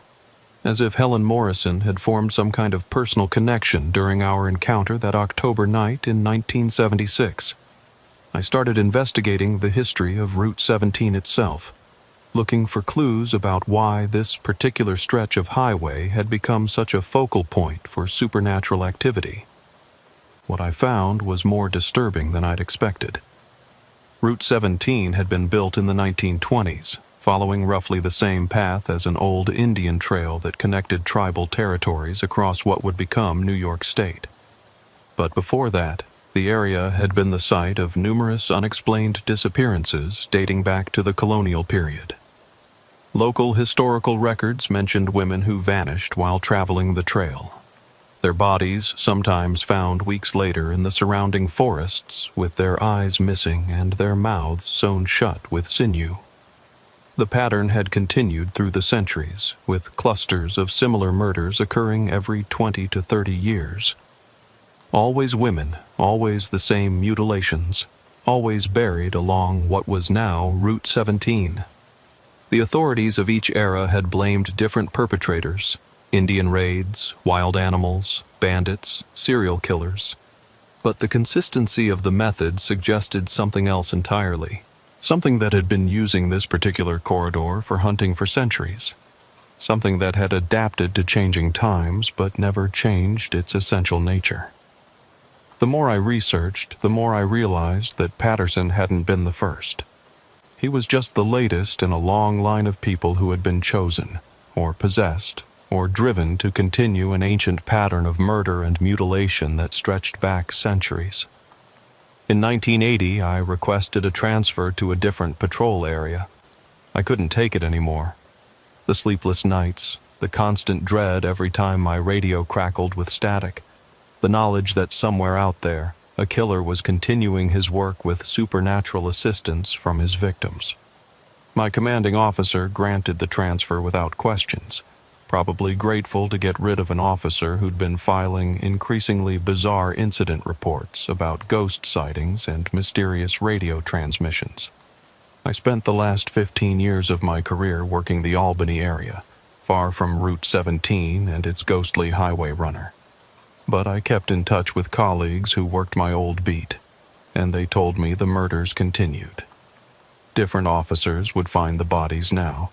as if Helen Morrison had formed some kind of personal connection during our encounter that October night in 1976. I started investigating the history of Route 17 itself, looking for clues about why this particular stretch of highway had become such a focal point for supernatural activity. What I found was more disturbing than I'd expected. Route 17 had been built in the 1920s, following roughly the same path as an old Indian trail that connected tribal territories across what would become New York State. But before that, the area had been the site of numerous unexplained disappearances dating back to the colonial period. Local historical records mentioned women who vanished while traveling the trail. Their bodies sometimes found weeks later in the surrounding forests with their eyes missing and their mouths sewn shut with sinew. The pattern had continued through the centuries, with clusters of similar murders occurring every 20 to 30 years. Always women, always the same mutilations, always buried along what was now Route 17. The authorities of each era had blamed different perpetrators: Indian raids, wild animals, bandits, serial killers. But the consistency of the method suggested something else entirely, something that had been using this particular corridor for hunting for centuries, something that had adapted to changing times but never changed its essential nature. The more I researched, the more I realized that Patterson hadn't been the first. He was just the latest in a long line of people who had been chosen, or possessed, or driven to continue an ancient pattern of murder and mutilation that stretched back centuries. In 1980, I requested a transfer to a different patrol area. I couldn't take it anymore. The sleepless nights, the constant dread every time my radio crackled with static, the knowledge that somewhere out there, a killer was continuing his work with supernatural assistance from his victims. My commanding officer granted the transfer without questions, probably grateful to get rid of an officer who'd been filing increasingly bizarre incident reports about ghost sightings and mysterious radio transmissions. I spent the last 15 years of my career working the Albany area, far from Route 17 and its ghostly highway runner. But I kept in touch with colleagues who worked my old beat, and they told me the murders continued. Different officers would find the bodies now,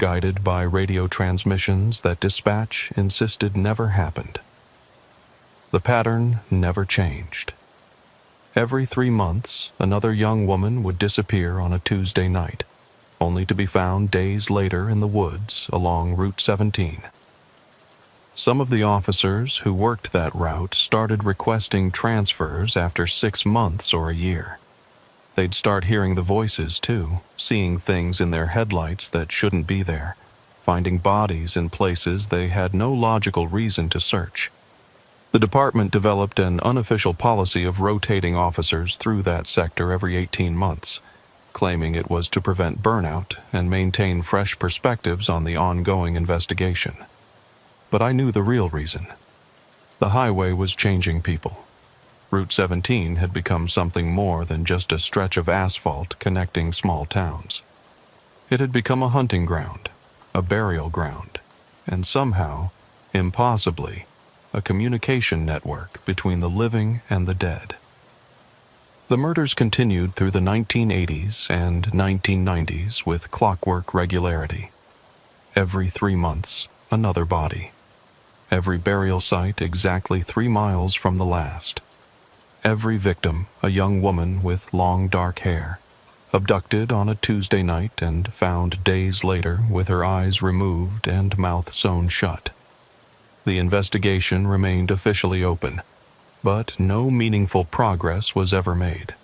guided by radio transmissions that dispatch insisted never happened. The pattern never changed. Every 3 months, another young woman would disappear on a Tuesday night, only to be found days later in the woods along Route 17. Some of the officers who worked that route started requesting transfers after 6 months or a year. They'd start hearing the voices, too, seeing things in their headlights that shouldn't be there, finding bodies in places they had no logical reason to search. The department developed an unofficial policy of rotating officers through that sector every 18 months, claiming it was to prevent burnout and maintain fresh perspectives on the ongoing investigation. But I knew the real reason. The highway was changing people. Route 17 had become something more than just a stretch of asphalt connecting small towns. It had become a hunting ground, a burial ground, and somehow, impossibly, a communication network between the living and the dead. The murders continued through the 1980s and 1990s with clockwork regularity. Every 3 months, another body. Every burial site exactly 3 miles from the last. Every victim, a young woman with long dark hair, abducted on a Tuesday night and found days later with her eyes removed and mouth sewn shut. The investigation remained officially open, but no meaningful progress was ever made.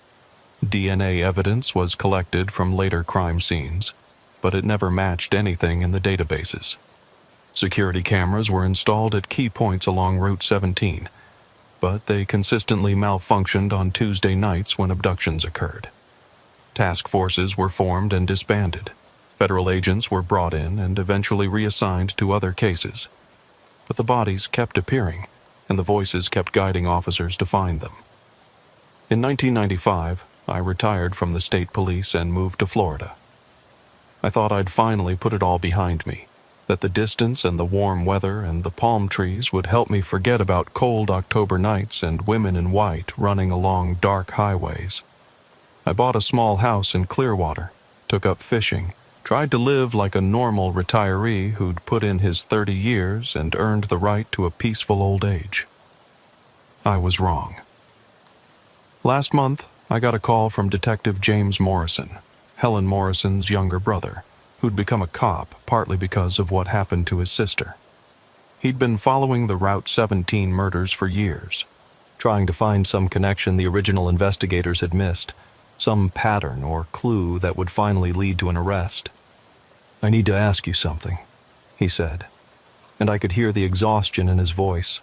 DNA evidence was collected from later crime scenes, but it never matched anything in the databases. Security cameras were installed at key points along Route 17, but they consistently malfunctioned on Tuesday nights when abductions occurred. Task forces were formed and disbanded. Federal agents were brought in and eventually reassigned to other cases. But the bodies kept appearing, and the voices kept guiding officers to find them. In 1995, I retired from the state police and moved to Florida. I thought I'd finally put it all behind me, that the distance and the warm weather and the palm trees would help me forget about cold October nights and women in white running along dark highways. I bought a small house in Clearwater, took up fishing, tried to live like a normal retiree who'd put in his 30 years and earned the right to a peaceful old age. I was wrong. Last month, I got a call from Detective James Morrison, Helen Morrison's younger brother, who'd become a cop partly because of what happened to his sister. He'd been following the Route 17 murders for years, trying to find some connection the original investigators had missed, some pattern or clue that would finally lead to an arrest. "I need to ask you something," he said, and I could hear the exhaustion in his voice,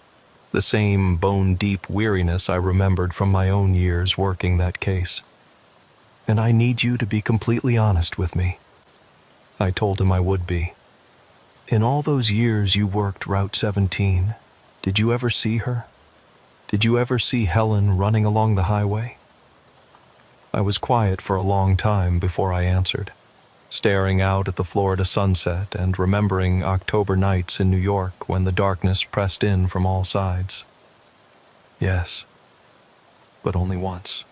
the same bone-deep weariness I remembered from my own years working that case. "And I need you to be completely honest with me." I told him I would be. "In all those years you worked Route 17, did you ever see her? Did you ever see Helen running along the highway?" I was quiet for a long time before I answered, staring out at the Florida sunset and remembering October nights in New York when the darkness pressed in from all sides. "Yes, but only once.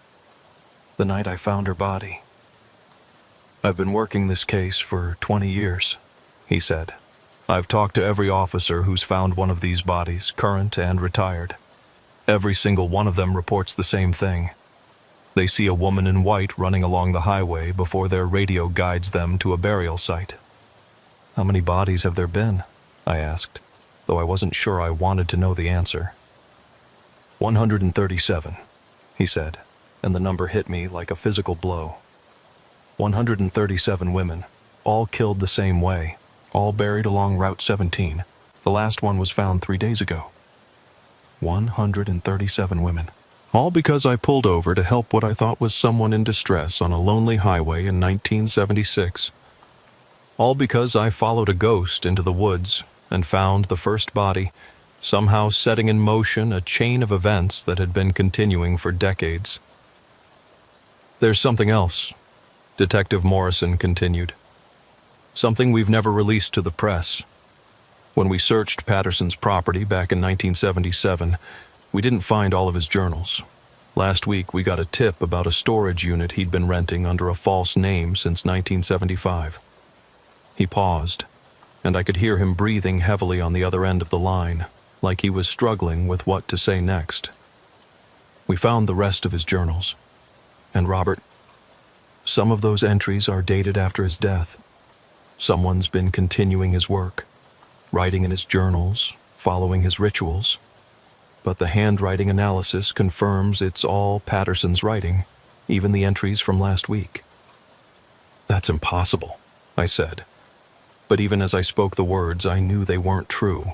The night I found her body." "I've been working this case for 20 years, he said. "I've talked to every officer who's found one of these bodies, current and retired. Every single one of them reports the same thing. They see a woman in white running along the highway before their radio guides them to a burial site." "How many bodies have there been?" I asked, though I wasn't sure I wanted to know the answer. 137, he said, and the number hit me like a physical blow. 137 women, all killed the same way, all buried along Route 17. The last one was found 3 days ago. 137 women. All because I pulled over to help what I thought was someone in distress on a lonely highway in 1976. All because I followed a ghost into the woods and found the first body, somehow setting in motion a chain of events that had been continuing for decades. There's something else, Detective Morrison continued. Something we've never released to the press. When we searched Patterson's property back in 1977, we didn't find all of his journals. Last week, we got a tip about a storage unit he'd been renting under a false name since 1975. He paused, and I could hear him breathing heavily on the other end of the line, like he was struggling with what to say next. We found the rest of his journals. And Robert, some of those entries are dated after his death. Someone's been continuing his work, writing in his journals, following his rituals. But the handwriting analysis confirms it's all Patterson's writing, even the entries from last week. That's impossible, I said. But even as I spoke the words, I knew they weren't true.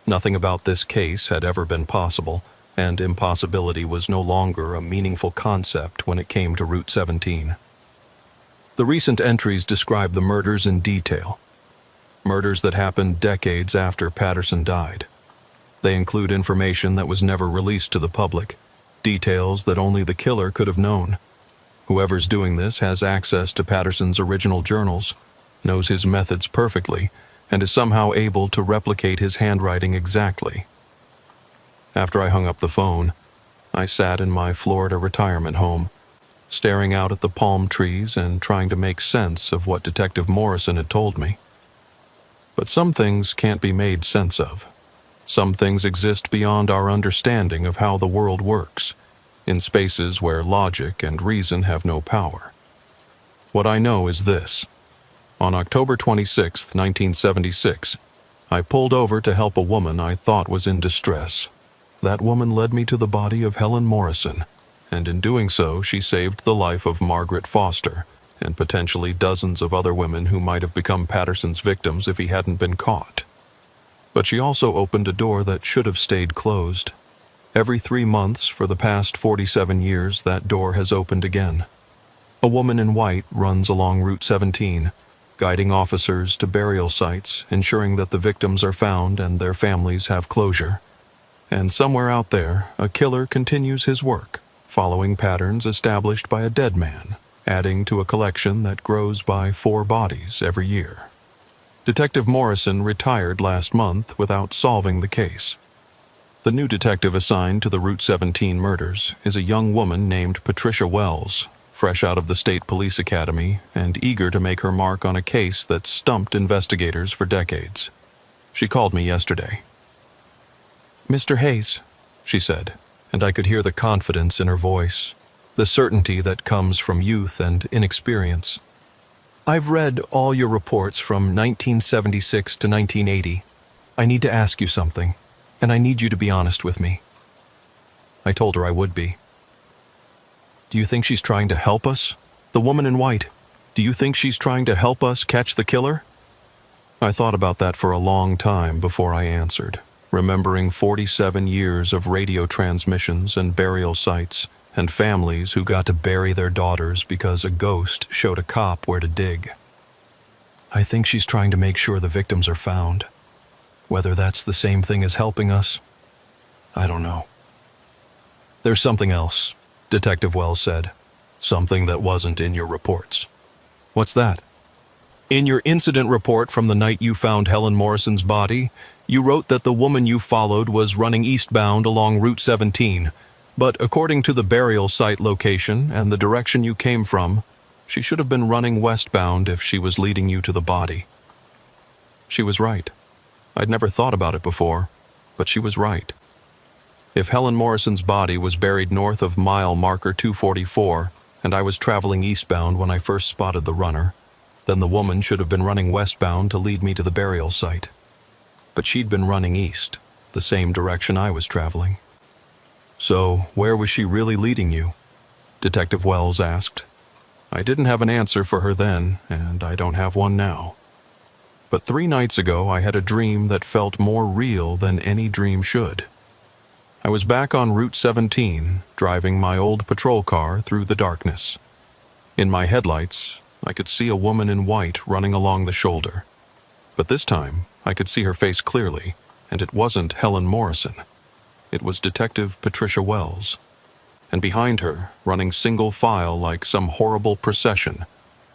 Nothing about this case had ever been possible, and impossibility was no longer a meaningful concept when it came to Route 17. The recent entries describe the murders in detail. Murders that happened decades after Patterson died. They include information that was never released to the public, details that only the killer could have known. Whoever's doing this has access to Patterson's original journals, knows his methods perfectly, and is somehow able to replicate his handwriting exactly. After I hung up the phone, I sat in my Florida retirement home, staring out at the palm trees and trying to make sense of what Detective Morrison had told me. But some things can't be made sense of. Some things exist beyond our understanding of how the world works, in spaces where logic and reason have no power. What I know is this. On October 26, 1976, I pulled over to help a woman I thought was in distress. That woman led me to the body of Helen Morrison, and in doing so, she saved the life of Margaret Foster and potentially dozens of other women who might have become Patterson's victims if he hadn't been caught. But she also opened a door that should have stayed closed. Every 3 months for the past 47 years, that door has opened again. A woman in white runs along Route 17, guiding officers to burial sites, ensuring that the victims are found and their families have closure. And somewhere out there, a killer continues his work, following patterns established by a dead man, adding to a collection that grows by 4 bodies every year. Detective Morrison retired last month without solving the case. The new detective assigned to the Route 17 murders is a young woman named Patricia Wells, fresh out of the State Police Academy and eager to make her mark on a case that stumped investigators for decades. She called me yesterday. "Mr. Hayes," she said, and I could hear the confidence in her voice, the certainty that comes from youth and inexperience. "I've read all your reports from 1976 to 1980. I need to ask you something, and I need you to be honest with me." I told her I would be. "Do you think she's trying to help us? The woman in white, do you think she's trying to help us catch the killer?" I thought about that for a long time before I answered, remembering 47 years of radio transmissions and burial sites, and families who got to bury their daughters because a ghost showed a cop where to dig. "I think she's trying to make sure the victims are found. Whether that's the same thing as helping us, I don't know." "There's something else," Detective Wells said. "Something that wasn't in your reports." "What's that?" "In your incident report from the night you found Helen Morrison's body, you wrote that the woman you followed was running eastbound along Route 17, but according to the burial site location and the direction you came from, she should have been running westbound if she was leading you to the body." She was right. I'd never thought about it before, but she was right. If Helen Morrison's body was buried north of mile marker 244, and I was traveling eastbound when I first spotted the runner, then the woman should have been running westbound to lead me to the burial site. But she'd been running east, the same direction I was traveling. So, where was she really leading you? Detective Wells asked. I didn't have an answer for her then, and I don't have one now. But 3 nights ago, I had a dream that felt more real than any dream should. I was back on Route 17, driving my old patrol car through the darkness. In my headlights, I could see a woman in white running along the shoulder. But this time, I could see her face clearly, and it wasn't Helen Morrison. It was Detective Patricia Wells. And behind her, running single file like some horrible procession,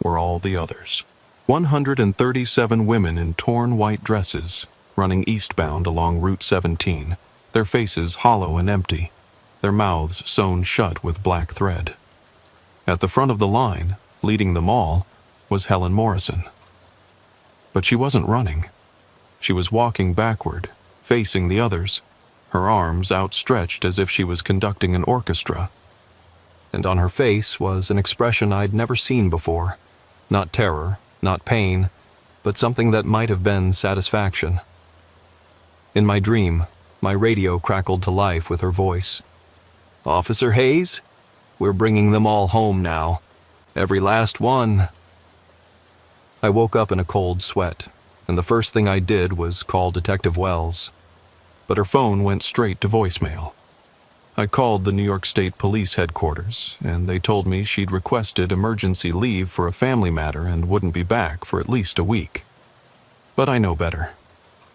were all the others. 137 women in torn white dresses, running eastbound along Route 17, their faces hollow and empty, their mouths sewn shut with black thread. At the front of the line, leading them all, was Helen Morrison. But she wasn't running. She was walking backward, facing the others, her arms outstretched as if she was conducting an orchestra. And on her face was an expression I'd never seen before. Not terror, not pain, but something that might have been satisfaction. In my dream, my radio crackled to life with her voice. "Officer Hayes, we're bringing them all home now. Every last one." I woke up in a cold sweat, and the first thing I did was call Detective Wells. But her phone went straight to voicemail. I called the New York State Police headquarters, and they told me she'd requested emergency leave for a family matter and wouldn't be back for at least a week. But I know better.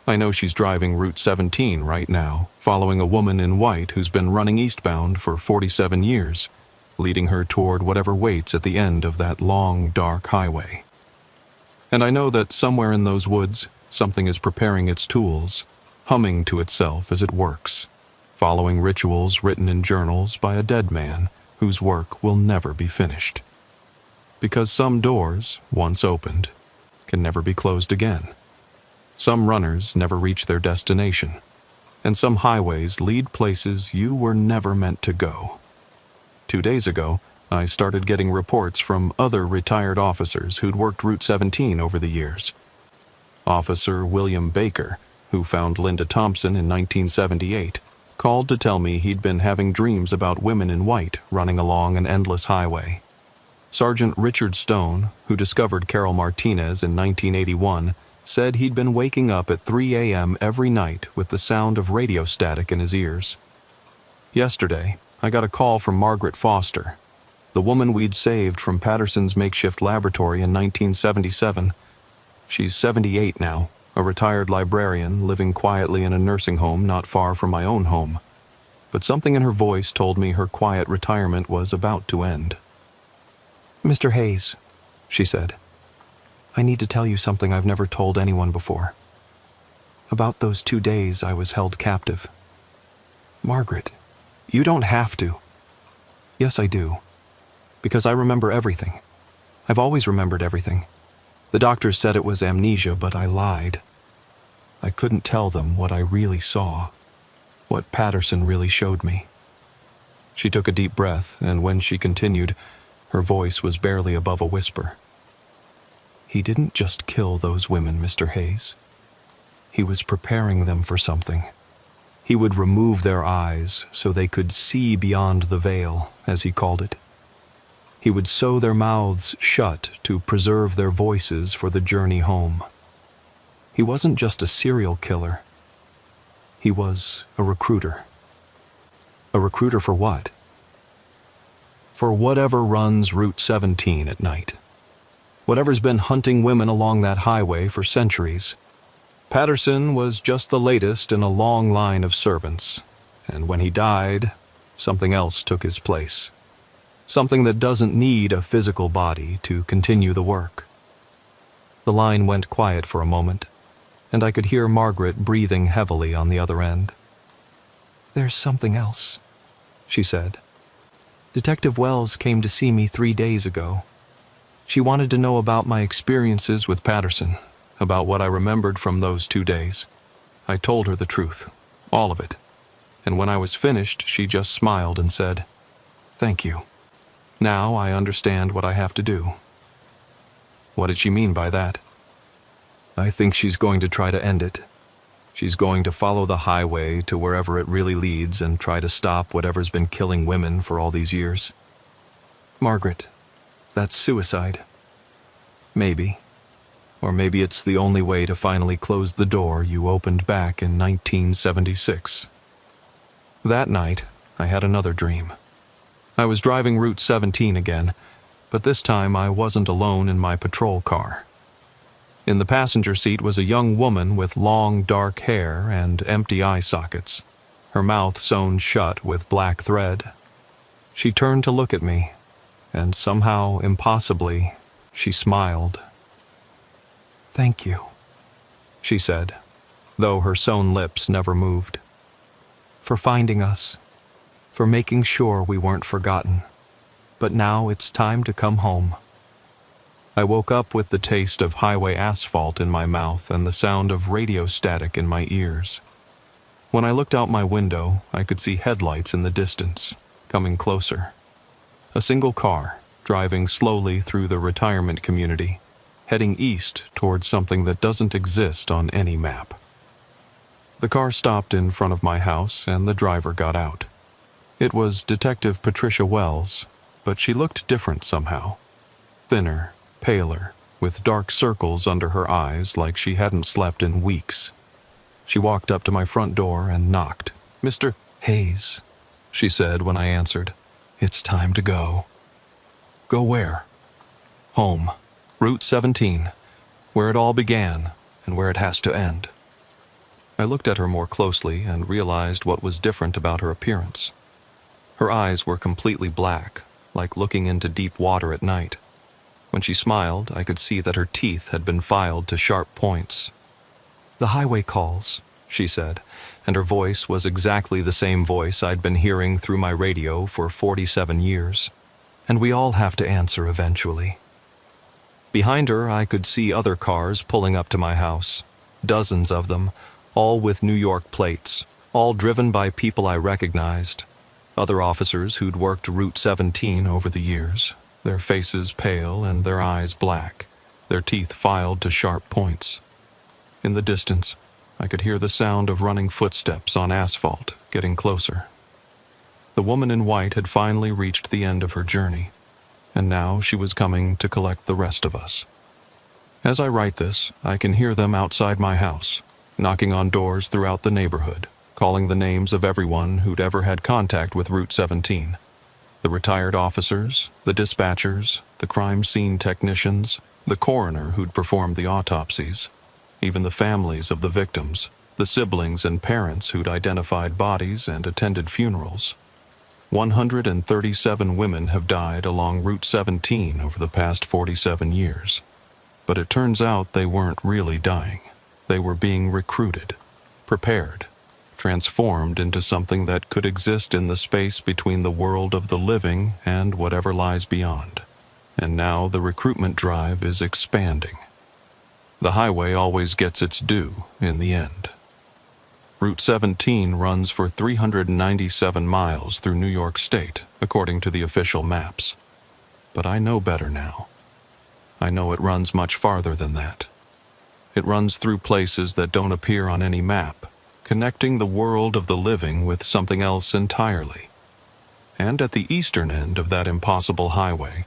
I know she's driving Route 17 right now, following a woman in white who's been running eastbound for 47 years, leading her toward whatever waits at the end of that long, dark highway. And I know that somewhere in those woods, something is preparing its tools, humming to itself as it works, following rituals written in journals by a dead man whose work will never be finished. Because some doors, once opened, can never be closed again. Some runners never reach their destination, and some highways lead places you were never meant to go. 2 days ago, I started getting reports from other retired officers who'd worked Route 17 over the years. Officer William Baker, who found Linda Thompson in 1978, called to tell me he'd been having dreams about women in white running along an endless highway. Sergeant Richard Stone, who discovered Carol Martinez in 1981, said he'd been waking up at 3 a.m. every night with the sound of radio static in his ears. Yesterday, I got a call from Margaret Foster, the woman we'd saved from Patterson's makeshift laboratory in 1977. She's 78 now, a retired librarian living quietly in a nursing home not far from my own home. But something in her voice told me her quiet retirement was about to end. "Mr. Hayes," she said, "I need to tell you something I've never told anyone before. About those 2 days I was held captive." "Margaret, you don't have to." "Yes, I do. Because I remember everything. I've always remembered everything. The doctors said it was amnesia, but I lied. I couldn't tell them what I really saw, what Patterson really showed me." She took a deep breath, and when she continued, her voice was barely above a whisper. "He didn't just kill those women, Mr. Hayes. He was preparing them for something. He would remove their eyes so they could see beyond the veil, as he called it. He would sew their mouths shut to preserve their voices for the journey home. He wasn't just a serial killer. He was a recruiter." "A recruiter for what?" "For whatever runs Route 17 at night. Whatever's been hunting women along that highway for centuries. Patterson was just the latest in a long line of servants, and when he died, something else took his place. Something that doesn't need a physical body to continue the work." The line went quiet for a moment, and I could hear Margaret breathing heavily on the other end. "There's something else," she said. "Detective Wells came to see me 3 days ago. She wanted to know about my experiences with Patterson, about what I remembered from those 2 days. I told her the truth, all of it, and when I was finished, she just smiled and said, 'Thank you. Now I understand what I have to do.'" "What did she mean by that?" "I think she's going to try to end it. She's going to follow the highway to wherever it really leads and try to stop whatever's been killing women for all these years. Margaret, that's suicide. Maybe. Or maybe it's the only way to finally close the door you opened back in 1976. That night, I had another dream. I was driving Route 17 again, but this time I wasn't alone in my patrol car. In the passenger seat was a young woman with long, dark hair and empty eye sockets, her mouth sewn shut with black thread. She turned to look at me, and somehow, impossibly, she smiled. "Thank you," she said, though her sewn lips never moved. "For finding us, for making sure we weren't forgotten. But now it's time to come home." I woke up with the taste of highway asphalt in my mouth and the sound of radio static in my ears. When I looked out my window, I could see headlights in the distance, coming closer. A single car, driving slowly through the retirement community, heading east towards something that doesn't exist on any map. The car stopped in front of my house and the driver got out. It was Detective Patricia Wells, but she looked different somehow. Thinner, paler, with dark circles under her eyes like she hadn't slept in weeks. She walked up to my front door and knocked. "Mr. Hayes," she said when I answered. "It's time to go." "Go where?" "Home. Route 17, where it all began and where it has to end." I looked at her more closely and realized what was different about her appearance. Her eyes were completely black, like looking into deep water at night. When she smiled, I could see that her teeth had been filed to sharp points. "The highway calls," she said, and her voice was exactly the same voice I'd been hearing through my radio for 47 years. "And we all have to answer eventually." Behind her, I could see other cars pulling up to my house, dozens of them, all with New York plates, all driven by people I recognized, other officers who'd worked Route 17 over the years, their faces pale and their eyes black, their teeth filed to sharp points. In the distance, I could hear the sound of running footsteps on asphalt, getting closer. The woman in white had finally reached the end of her journey, and now she was coming to collect the rest of us. As I write this, I can hear them outside my house, knocking on doors throughout the neighborhood, calling the names of everyone who'd ever had contact with Route 17. The retired officers, the dispatchers, the crime scene technicians, the coroner who'd performed the autopsies, even the families of the victims, the siblings and parents who'd identified bodies and attended funerals. 137 women have died along Route 17 over the past 47 years. But it turns out they weren't really dying. They were being recruited, prepared, transformed into something that could exist in the space between the world of the living and whatever lies beyond. And now the recruitment drive is expanding. The highway always gets its due in the end. Route 17 runs for 397 miles through New York State, according to the official maps. But I know better now. I know it runs much farther than that. It runs through places that don't appear on any map, connecting the world of the living with something else entirely. And at the eastern end of that impossible highway,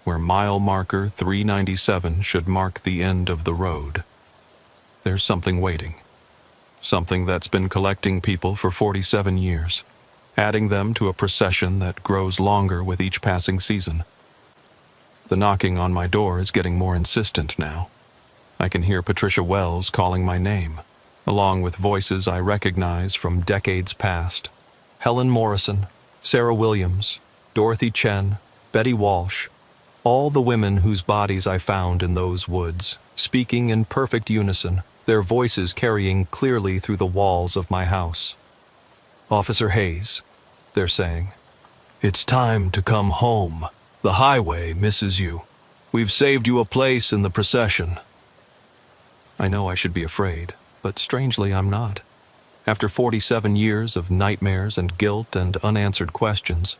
where mile marker 397 should mark the end of the road, there's something waiting. Something that's been collecting people for 47 years, adding them to a procession that grows longer with each passing season. The knocking on my door is getting more insistent now. I can hear Patricia Wells calling my name, along with voices I recognize from decades past. Helen Morrison, Sarah Williams, Dorothy Chen, Betty Walsh, all the women whose bodies I found in those woods, speaking in perfect unison, their voices carrying clearly through the walls of my house. "Officer Hayes," they're saying, "it's time to come home. The highway misses you. We've saved you a place in the procession." I know I should be afraid, but strangely I'm not. After 47 years of nightmares and guilt and unanswered questions,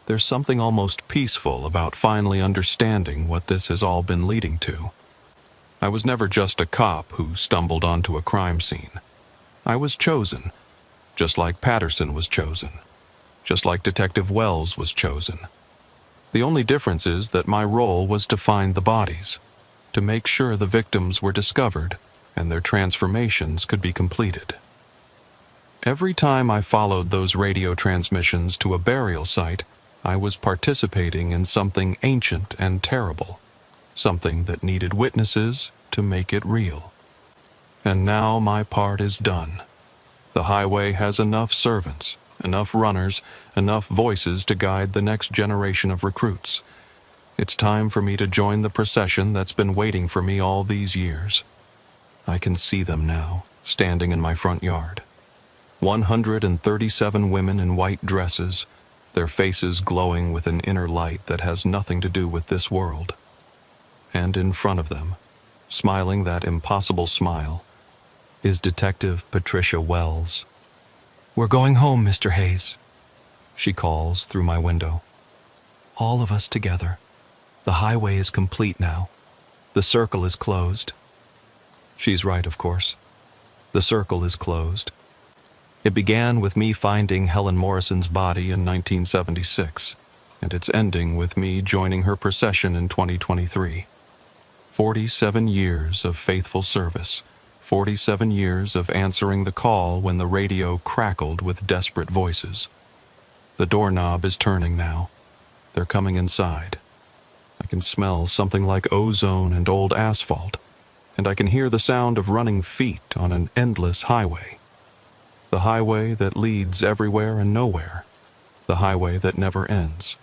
there's something almost peaceful about finally understanding what this has all been leading to. I was never just a cop who stumbled onto a crime scene. I was chosen, just like Patterson was chosen, just like Detective Wells was chosen. The only difference is that my role was to find the bodies, to make sure the victims were discovered and their transformations could be completed. Every time I followed those radio transmissions to a burial site, I was participating in something ancient and terrible, something that needed witnesses to make it real. And now my part is done. The highway has enough servants, enough runners, enough voices to guide the next generation of recruits. It's time for me to join the procession that's been waiting for me all these years. I can see them now, standing in my front yard. 137 women in white dresses, their faces glowing with an inner light that has nothing to do with this world. And in front of them, smiling that impossible smile, is Detective Patricia Wells. "We're going home, Mr. Hayes," she calls through my window. "All of us together. The highway is complete now. The circle is closed." She's right, of course. The circle is closed. It began with me finding Helen Morrison's body in 1976, and it's ending with me joining her procession in 2023. 47 years of faithful service, 47 years of answering the call when the radio crackled with desperate voices. The doorknob is turning now. They're coming inside. I can smell something like ozone and old asphalt, and I can hear the sound of running feet on an endless highway. The highway that leads everywhere and nowhere. The highway that never ends.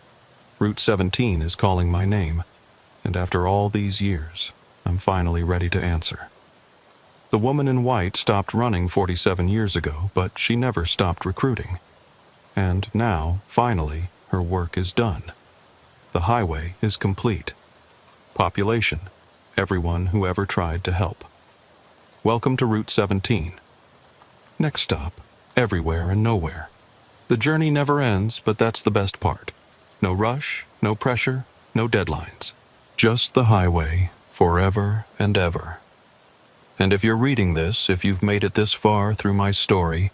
Route 17 is calling my name, and after all these years, I'm finally ready to answer. The woman in white stopped running 47 years ago, but she never stopped recruiting. And now, finally, her work is done. The highway is complete. Population, everyone who ever tried to help. Welcome to Route 17. Next stop, everywhere and nowhere. The journey never ends, but that's the best part. No rush, no pressure, no deadlines. Just the highway, forever and ever. And if you're reading this, if you've made it this far through my story,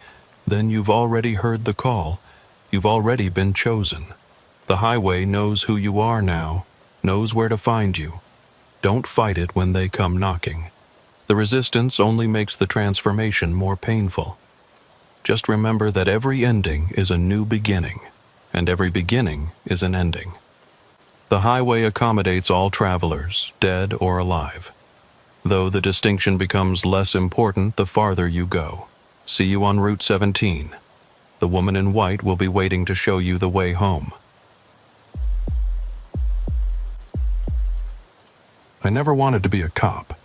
then you've already heard the call. You've already been chosen. The highway knows who you are now, knows where to find you. Don't fight it when they come knocking. The resistance only makes the transformation more painful. Just remember that every ending is a new beginning, and every beginning is an ending. The highway accommodates all travelers, dead or alive. Though the distinction becomes less important the farther you go. See you on Route 17. The woman in white will be waiting to show you the way home. I never wanted to be a cop.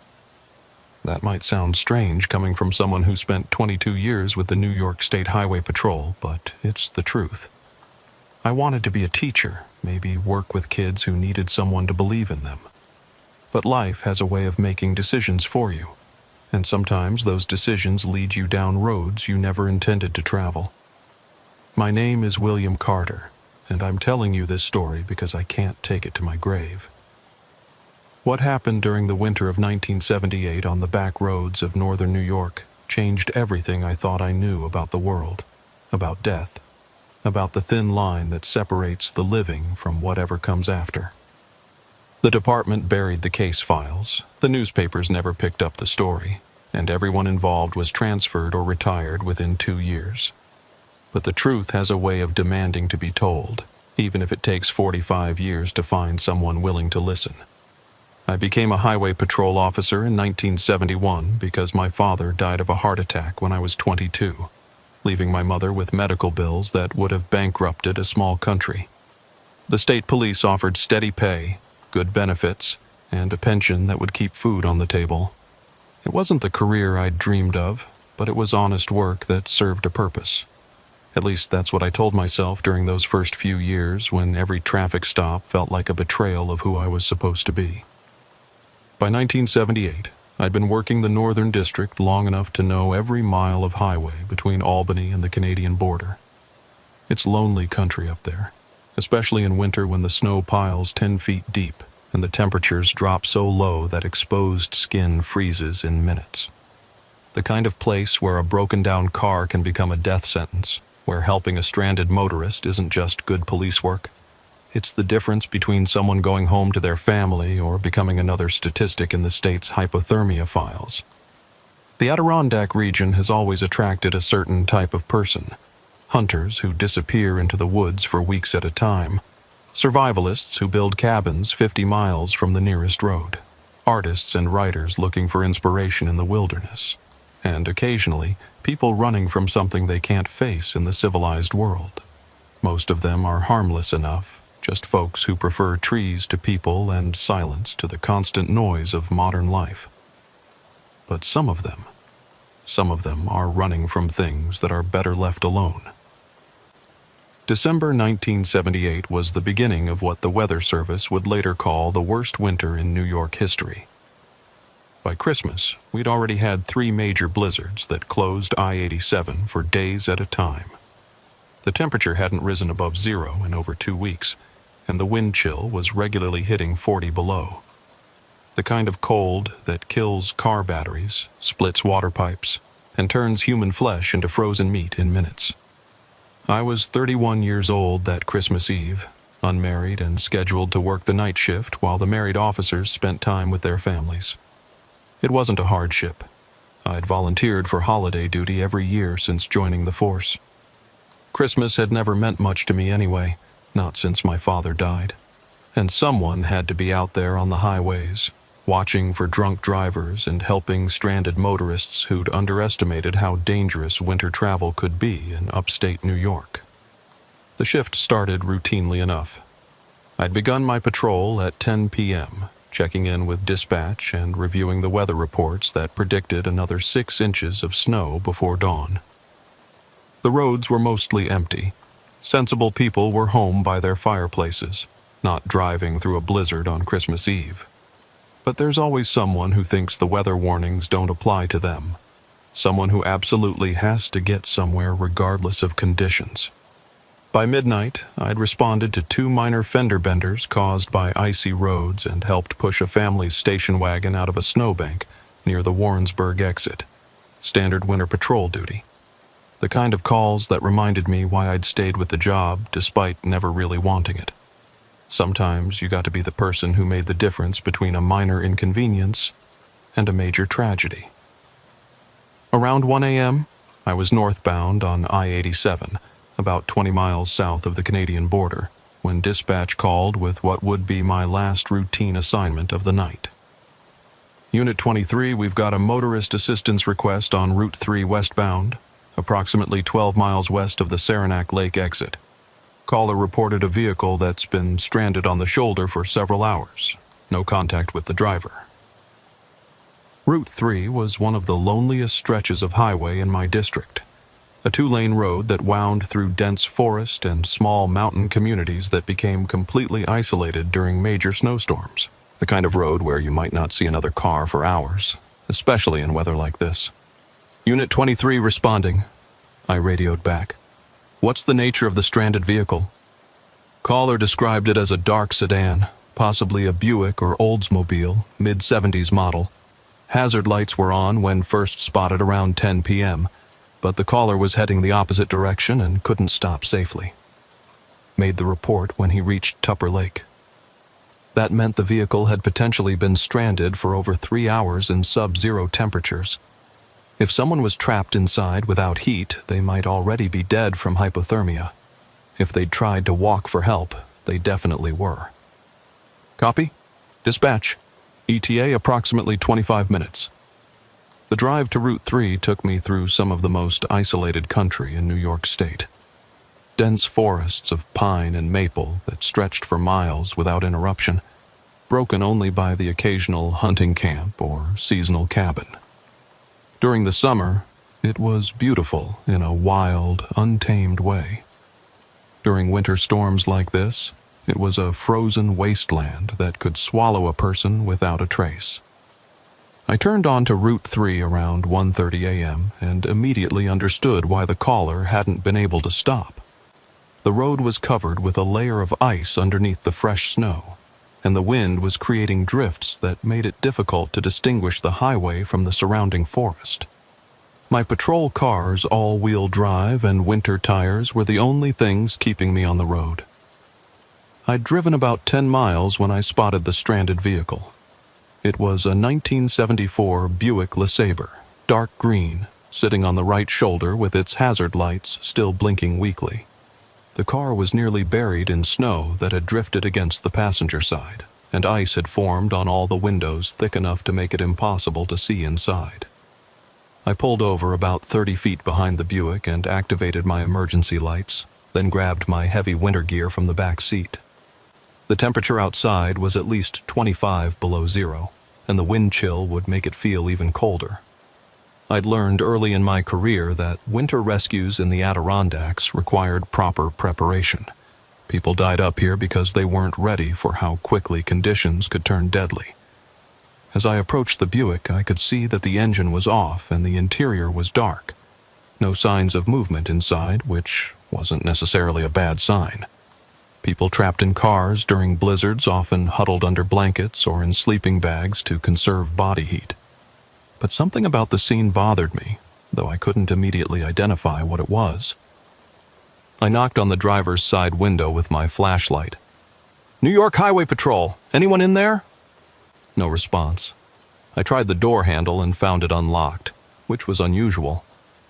That might sound strange coming from someone who spent 22 years with the New York State Highway Patrol, but it's the truth. I wanted to be a teacher, maybe work with kids who needed someone to believe in them. But life has a way of making decisions for you, and sometimes those decisions lead you down roads you never intended to travel. My name is William Carter, and I'm telling you this story because I can't take it to my grave. What happened during the winter of 1978 on the back roads of northern New York changed everything I thought I knew about the world, about death, about the thin line that separates the living from whatever comes after. The department buried the case files, the newspapers never picked up the story, and everyone involved was transferred or retired within 2 years. But the truth has a way of demanding to be told, even if it takes 45 years to find someone willing to listen. I became a highway patrol officer in 1971 because my father died of a heart attack when I was 22, leaving my mother with medical bills that would have bankrupted a small country. The state police offered steady pay, good benefits, and a pension that would keep food on the table. It wasn't the career I'd dreamed of, but it was honest work that served a purpose. At least that's what I told myself during those first few years when every traffic stop felt like a betrayal of who I was supposed to be. By 1978, I'd been working the Northern District long enough to know every mile of highway between Albany and the Canadian border. It's lonely country up there, especially in winter when the snow piles 10 feet deep and the temperatures drop so low that exposed skin freezes in minutes. The kind of place where a broken-down car can become a death sentence, where helping a stranded motorist isn't just good police work. It's the difference between someone going home to their family or becoming another statistic in the state's hypothermia files. The Adirondack region has always attracted a certain type of person: hunters who disappear into the woods for weeks at a time, survivalists who build cabins 50 miles from the nearest road, artists and writers looking for inspiration in the wilderness, and occasionally people running from something they can't face in the civilized world. Most of them are harmless enough, just folks who prefer trees to people and silence to the constant noise of modern life. But some of them are running from things that are better left alone. December 1978 was the beginning of what the Weather Service would later call the worst winter in New York history. By Christmas, we'd already had 3 major blizzards that closed I-87 for days at a time. The temperature hadn't risen above zero in over 2 weeks, and the wind chill was regularly hitting 40 below. The kind of cold that kills car batteries, splits water pipes, and turns human flesh into frozen meat in minutes. I was 31 years old that Christmas Eve, unmarried and scheduled to work the night shift while the married officers spent time with their families. It wasn't a hardship. I'd volunteered for holiday duty every year since joining the force. Christmas had never meant much to me anyway, not since my father died. And someone had to be out there on the highways, watching for drunk drivers and helping stranded motorists who'd underestimated how dangerous winter travel could be in upstate New York. The shift started routinely enough. I'd begun my patrol at 10 p.m., checking in with dispatch and reviewing the weather reports that predicted another 6 inches of snow before dawn. The roads were mostly empty. Sensible people were home by their fireplaces, not driving through a blizzard on Christmas Eve. But there's always someone who thinks the weather warnings don't apply to them. Someone who absolutely has to get somewhere regardless of conditions. By midnight, I'd responded to 2 minor fender benders caused by icy roads and helped push a family's station wagon out of a snowbank near the Warrensburg exit. Standard winter patrol duty. The kind of calls that reminded me why I'd stayed with the job despite never really wanting it. Sometimes you got to be the person who made the difference between a minor inconvenience and a major tragedy. Around 1 a.m., I was northbound on I-87, about 20 miles south of the Canadian border, when dispatch called with what would be my last routine assignment of the night. Unit 23, we've got a motorist assistance request on Route 3 westbound, approximately 12 miles west of the Saranac Lake exit. Caller reported a vehicle that's been stranded on the shoulder for several hours. No contact with the driver. Route 3 was one of the loneliest stretches of highway in my district. A 2-lane road that wound through dense forest and small mountain communities that became completely isolated during major snowstorms. The kind of road where you might not see another car for hours, especially in weather like this. Unit 23 responding. I radioed back. What's the nature of the stranded vehicle? Caller described it as a dark sedan, possibly a Buick or Oldsmobile, mid-70s model. Hazard lights were on when first spotted around 10 p.m., but the caller was heading the opposite direction and couldn't stop safely. Made the report when he reached Tupper Lake. That meant the vehicle had potentially been stranded for over 3 hours in sub-zero temperatures. If someone was trapped inside without heat, they might already be dead from hypothermia. If they'd tried to walk for help, they definitely were. Copy? Dispatch. ETA approximately 25 minutes. The drive to Route 3 took me through some of the most isolated country in New York State. Dense forests of pine and maple that stretched for miles without interruption, broken only by the occasional hunting camp or seasonal cabin. During the summer, it was beautiful in a wild, untamed way. During winter storms like this, it was a frozen wasteland that could swallow a person without a trace. I turned onto Route 3 around 1:30 a.m. and immediately understood why the caller hadn't been able to stop. The road was covered with a layer of ice underneath the fresh snow, and the wind was creating drifts that made it difficult to distinguish the highway from the surrounding forest. My patrol car's all-wheel drive and winter tires were the only things keeping me on the road. I'd driven about 10 miles when I spotted the stranded vehicle. It was a 1974 Buick LeSabre, dark green, sitting on the right shoulder with its hazard lights still blinking weakly. The car was nearly buried in snow that had drifted against the passenger side, and ice had formed on all the windows thick enough to make it impossible to see inside. I pulled over about 30 feet behind the Buick and activated my emergency lights, then grabbed my heavy winter gear from the back seat. The temperature outside was at least 25 below zero, and the wind chill would make it feel even colder. I'd learned early in my career that winter rescues in the Adirondacks required proper preparation. People died up here because they weren't ready for how quickly conditions could turn deadly. As I approached the Buick, I could see that the engine was off and the interior was dark. No signs of movement inside, which wasn't necessarily a bad sign. People trapped in cars during blizzards often huddled under blankets or in sleeping bags to conserve body heat. But something about the scene bothered me, though I couldn't immediately identify what it was. I knocked on the driver's side window with my flashlight. "New York Highway Patrol, anyone in there?" No response. I tried the door handle and found it unlocked, which was unusual.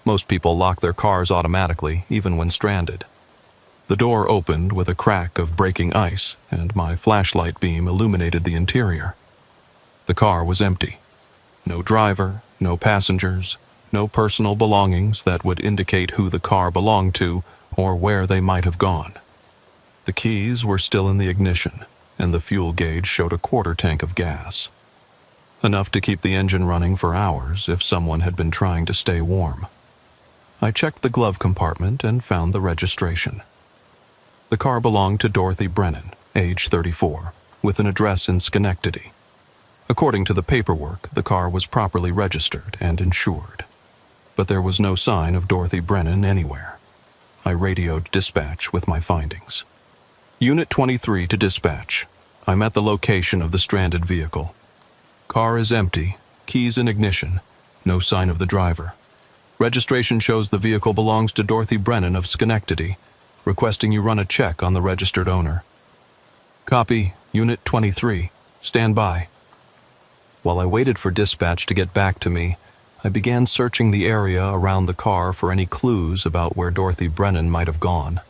Most people lock their cars automatically, even when stranded. The door opened with a crack of breaking ice, and my flashlight beam illuminated the interior. The car was empty. No driver, no passengers, no personal belongings that would indicate who the car belonged to or where they might have gone. The keys were still in the ignition, and the fuel gauge showed a quarter tank of gas. Enough to keep the engine running for hours if someone had been trying to stay warm. I checked the glove compartment and found the registration. The car belonged to Dorothy Brennan, age 34, with an address in Schenectady. According to the paperwork, the car was properly registered and insured. But there was no sign of Dorothy Brennan anywhere. I radioed dispatch with my findings. Unit 23 to dispatch. I'm at the location of the stranded vehicle. Car is empty, keys in ignition, no sign of the driver. Registration shows the vehicle belongs to Dorothy Brennan of Schenectady, requesting you run a check on the registered owner. Copy, Unit 23. Stand by. While I waited for dispatch to get back to me, I began searching the area around the car for any clues about where Dorothy Brennan might have gone.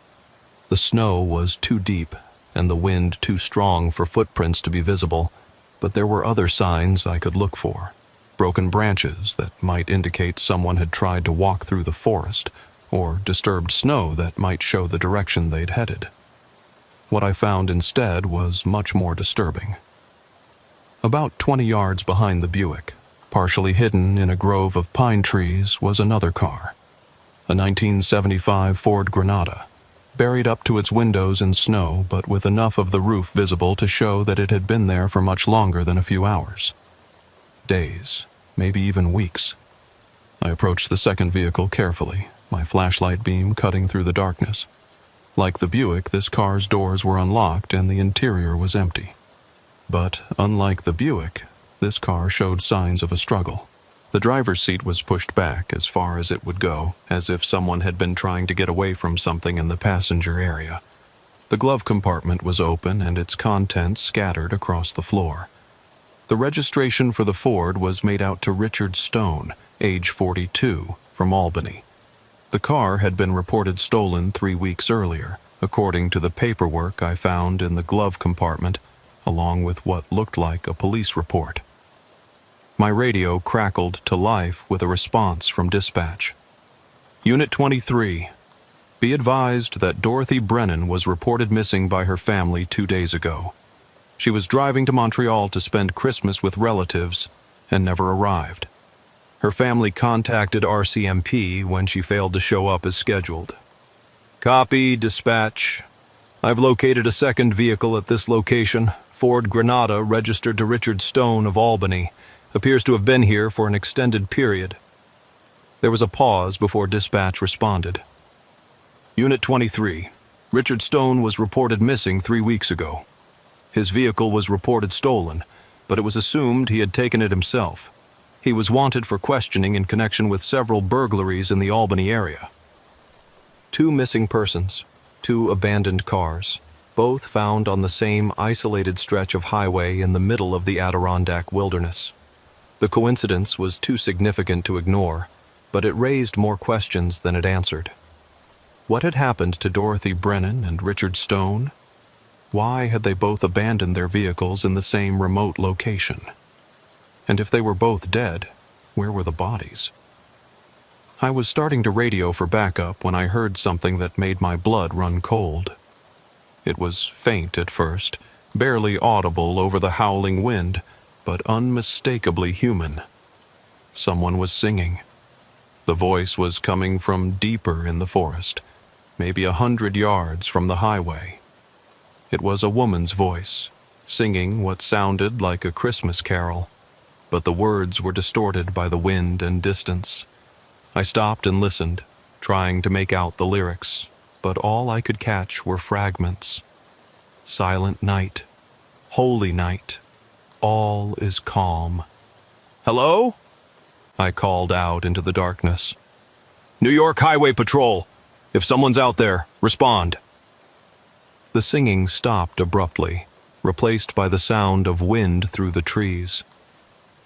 The snow was too deep and the wind too strong for footprints to be visible, but there were other signs I could look for. Broken branches that might indicate someone had tried to walk through the forest, or disturbed snow that might show the direction they'd headed. What I found instead was much more disturbing. About 20 yards behind the Buick, partially hidden in a grove of pine trees, was another car. A 1975 Ford Granada, buried up to its windows in snow but with enough of the roof visible to show that it had been there for much longer than a few hours. Days, maybe even weeks. I approached the second vehicle carefully, my flashlight beam cutting through the darkness. Like the Buick, this car's doors were unlocked and the interior was empty. But, unlike the Buick, this car showed signs of a struggle. The driver's seat was pushed back as far as it would go, as if someone had been trying to get away from something in the passenger area. The glove compartment was open and its contents scattered across the floor. The registration for the Ford was made out to Richard Stone, age 42, from Albany. The car had been reported stolen 3 weeks earlier, according to the paperwork I found in the glove compartment, along with what looked like a police report. My radio crackled to life with a response from dispatch. Unit 23. Be advised that Dorothy Brennan was reported missing by her family 2 days ago. She was driving to Montreal to spend Christmas with relatives and never arrived. Her family contacted RCMP when she failed to show up as scheduled. Copy, dispatch. I've located a second vehicle at this location, Ford Granada, registered to Richard Stone of Albany. Appears to have been here for an extended period. There was a pause before dispatch responded. Unit 23. Richard Stone was reported missing 3 weeks ago. His vehicle was reported stolen, but it was assumed he had taken it himself. He was wanted for questioning in connection with several burglaries in the Albany area. 2 missing persons, 2 abandoned cars, both found on the same isolated stretch of highway in the middle of the Adirondack wilderness. The coincidence was too significant to ignore, but it raised more questions than it answered. What had happened to Dorothy Brennan and Richard Stone? Why had they both abandoned their vehicles in the same remote location? And if they were both dead, where were the bodies? I was starting to radio for backup when I heard something that made my blood run cold. It was faint at first, barely audible over the howling wind, but unmistakably human. Someone was singing. The voice was coming from deeper in the forest, maybe 100 yards from the highway. It was a woman's voice, singing what sounded like a Christmas carol, but the words were distorted by the wind and distance. I stopped and listened, trying to make out the lyrics, but all I could catch were fragments. Silent night, holy night, all is calm. "Hello?" I called out into the darkness. "New York Highway Patrol! If someone's out there, respond." The singing stopped abruptly, replaced by the sound of wind through the trees.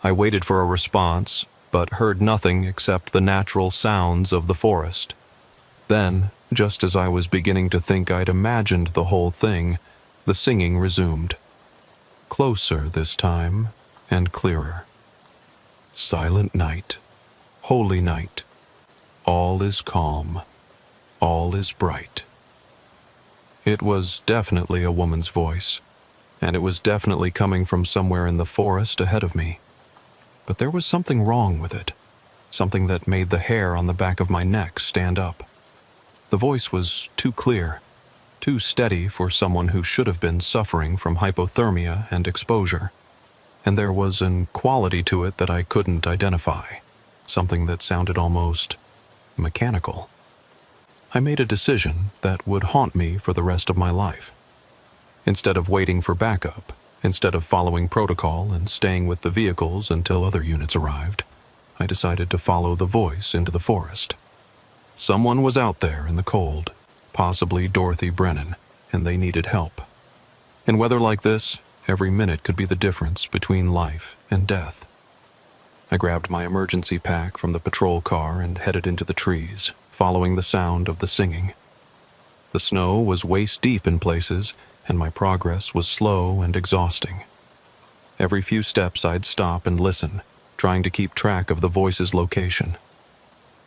I waited for a response, but heard nothing except the natural sounds of the forest. Then, just as I was beginning to think I'd imagined the whole thing, the singing resumed. Closer this time, and clearer. Silent night, holy night, all is calm, all is bright. It was definitely a woman's voice, and it was definitely coming from somewhere in the forest ahead of me. But there was something wrong with it, something that made the hair on the back of my neck stand up. The voice was too clear, too steady for someone who should have been suffering from hypothermia and exposure. And there was an quality to it that I couldn't identify, something that sounded almost mechanical. I made a decision that would haunt me for the rest of my life. Instead of waiting for backup, instead of following protocol and staying with the vehicles until other units arrived, I decided to follow the voice into the forest. Someone was out there in the cold, possibly Dorothy Brennan, and they needed help. In weather like this, every minute could be the difference between life and death. I grabbed my emergency pack from the patrol car and headed into the trees, following the sound of the singing. The snow was waist-deep in places, and my progress was slow and exhausting. Every few steps I'd stop and listen, trying to keep track of the voice's location.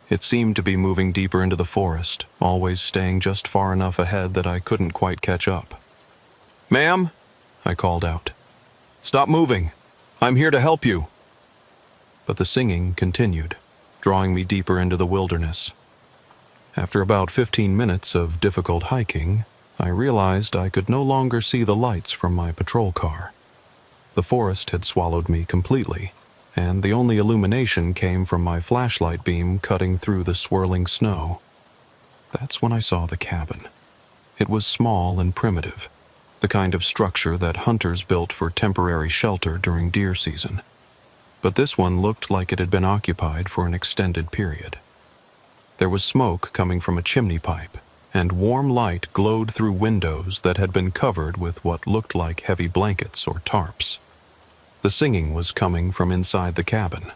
It seemed to be moving deeper into the forest, always staying just far enough ahead that I couldn't quite catch up. "Ma'am," I called out. "Stop moving. I'm here to help you." But the singing continued, drawing me deeper into the wilderness. After about 15 minutes of difficult hiking, I realized I could no longer see the lights from my patrol car. The forest had swallowed me completely, and the only illumination came from my flashlight beam cutting through the swirling snow. That's when I saw the cabin. It was small and primitive, the kind of structure that hunters built for temporary shelter during deer season. But this one looked like it had been occupied for an extended period. There was smoke coming from a chimney pipe, and warm light glowed through windows that had been covered with what looked like heavy blankets or tarps. The singing was coming from inside the cabin.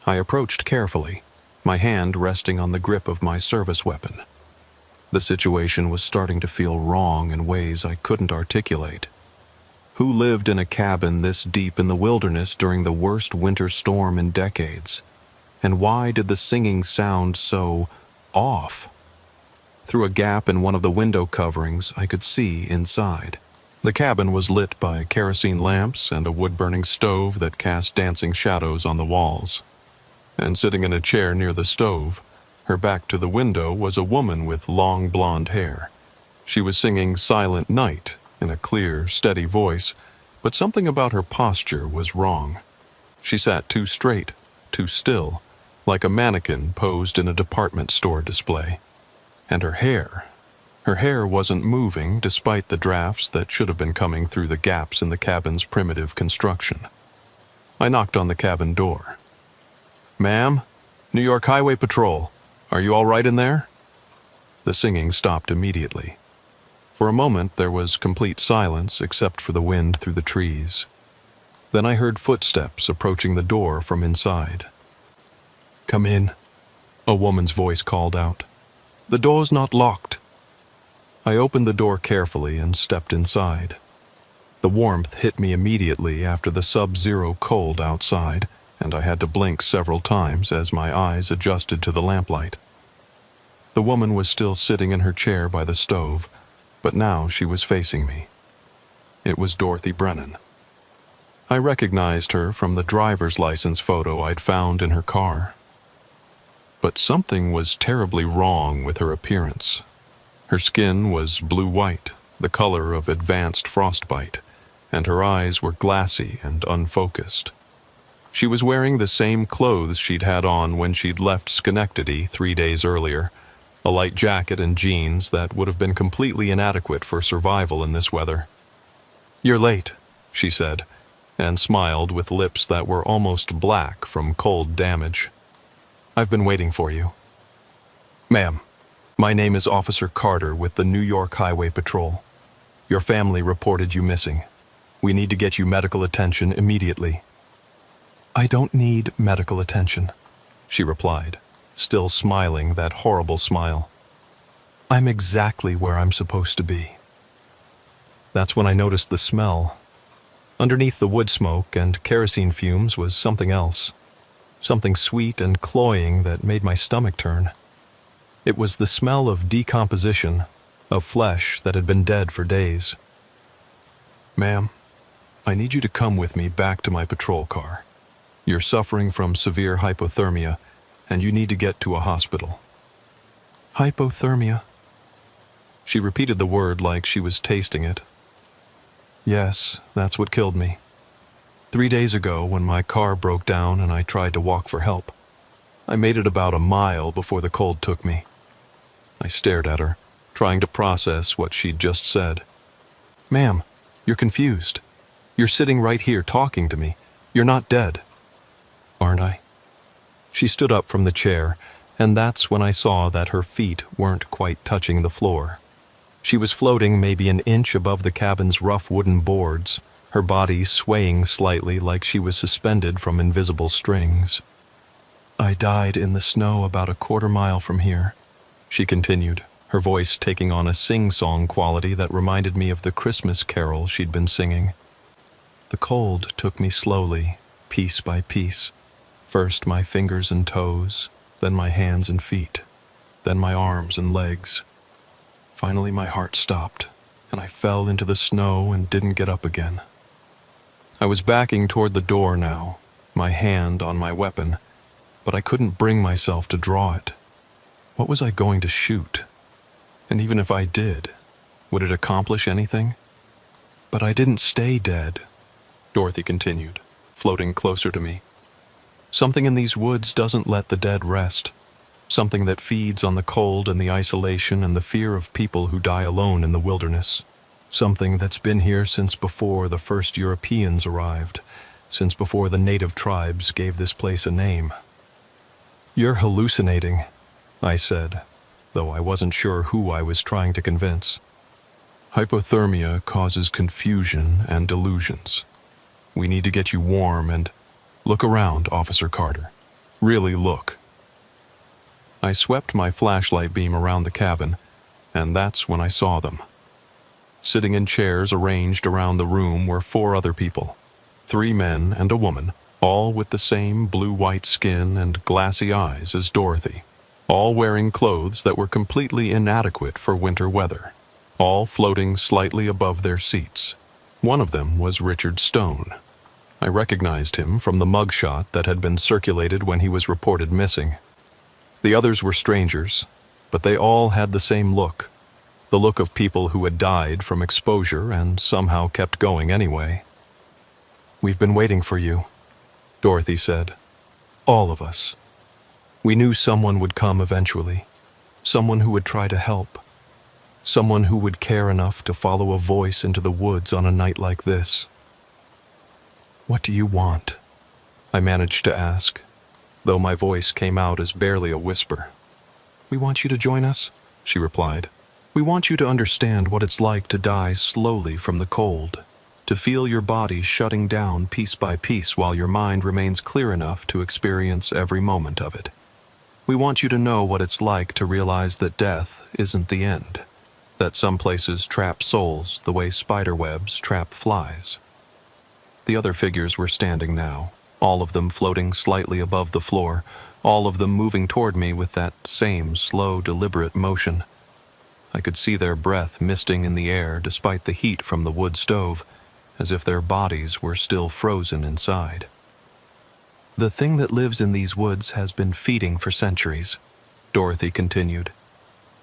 I approached carefully, my hand resting on the grip of my service weapon. The situation was starting to feel wrong in ways I couldn't articulate. Who lived in a cabin this deep in the wilderness during the worst winter storm in decades? And why did the singing sound so off? Through a gap in one of the window coverings, I could see inside. The cabin was lit by kerosene lamps and a wood-burning stove that cast dancing shadows on the walls. And sitting in a chair near the stove, her back to the window, was a woman with long blonde hair. She was singing Silent Night in a clear, steady voice, but something about her posture was wrong. She sat too straight, too still, like a mannequin posed in a department store display. And her hair wasn't moving despite the drafts that should have been coming through the gaps in the cabin's primitive construction. I knocked on the cabin door. "Ma'am, New York Highway Patrol, are you all right in there?" The singing stopped immediately. For a moment there was complete silence except for the wind through the trees. Then I heard footsteps approaching the door from inside. "Come in," a woman's voice called out. "The door's not locked." I opened the door carefully and stepped inside. The warmth hit me immediately after the sub-zero cold outside, and I had to blink several times as my eyes adjusted to the lamplight. The woman was still sitting in her chair by the stove, but now she was facing me. It was Dorothy Brennan. I recognized her from the driver's license photo I'd found in her car. But something was terribly wrong with her appearance. Her skin was blue-white, the color of advanced frostbite, and her eyes were glassy and unfocused. She was wearing the same clothes she'd had on when she'd left Schenectady 3 days earlier, a light jacket and jeans that would have been completely inadequate for survival in this weather. "You're late," she said, and smiled with lips that were almost black from cold damage. "I've been waiting for you." "Ma'am, my name is Officer Carter with the New York Highway Patrol. Your family reported you missing. We need to get you medical attention immediately." "I don't need medical attention," she replied, still smiling that horrible smile. "I'm exactly where I'm supposed to be." That's when I noticed the smell. Underneath the wood smoke and kerosene fumes was something else. Something sweet and cloying that made my stomach turn. It was the smell of decomposition, of flesh that had been dead for days. "Ma'am, I need you to come with me back to my patrol car. You're suffering from severe hypothermia, and you need to get to a hospital." "Hypothermia?" She repeated the word like she was tasting it. "Yes, that's what killed me. 3 days ago, when my car broke down and I tried to walk for help, I made it about a mile before the cold took me." I stared at her, trying to process what she'd just said. "Ma'am, you're confused. You're sitting right here talking to me. You're not dead." "Aren't I?" She stood up from the chair, and that's when I saw that her feet weren't quite touching the floor. She was floating maybe an inch above the cabin's rough wooden boards, her body swaying slightly like she was suspended from invisible strings. "I died in the snow about a quarter-mile from here," she continued, her voice taking on a sing-song quality that reminded me of the Christmas carol she'd been singing. "The cold took me slowly, piece by piece. First my fingers and toes, then my hands and feet, then my arms and legs. Finally my heart stopped, and I fell into the snow and didn't get up again." I was backing toward the door now, my hand on my weapon, but I couldn't bring myself to draw it. What was I going to shoot? And even if I did, would it accomplish anything? "But I didn't stay dead," Dorothy continued, floating closer to me. "Something in these woods doesn't let the dead rest. Something that feeds on the cold and the isolation and the fear of people who die alone in the wilderness. Something that's been here since before the first Europeans arrived, since before the native tribes gave this place a name." "You're hallucinating," I said, though I wasn't sure who I was trying to convince. "Hypothermia causes confusion and delusions. We need to get you warm and... Look around, Officer Carter. Really look." I swept my flashlight beam around the cabin, and that's when I saw them. Sitting in chairs arranged around the room were 4 other people, 3 men and a woman, all with the same blue-white skin and glassy eyes as Dorothy, all wearing clothes that were completely inadequate for winter weather, all floating slightly above their seats. One of them was Richard Stone. I recognized him from the mugshot that had been circulated when he was reported missing. The others were strangers, but they all had the same look, the look of people who had died from exposure and somehow kept going anyway. "We've been waiting for you," Dorothy said. "All of us. We knew someone would come eventually, someone who would try to help, someone who would care enough to follow a voice into the woods on a night like this." "What do you want?" I managed to ask, though my voice came out as barely a whisper. "We want you to join us," she replied. We want you to understand what it's like to die slowly from the cold, to feel your body shutting down piece by piece while your mind remains clear enough to experience every moment of it. We want you to know what it's like to realize that death isn't the end, that some places trap souls the way spider webs trap flies. The other figures were standing now, all of them floating slightly above the floor, all of them moving toward me with that same slow, deliberate motion. I could see their breath misting in the air despite the heat from the wood stove, as if their bodies were still frozen inside. The thing that lives in these woods has been feeding for centuries, Dorothy continued.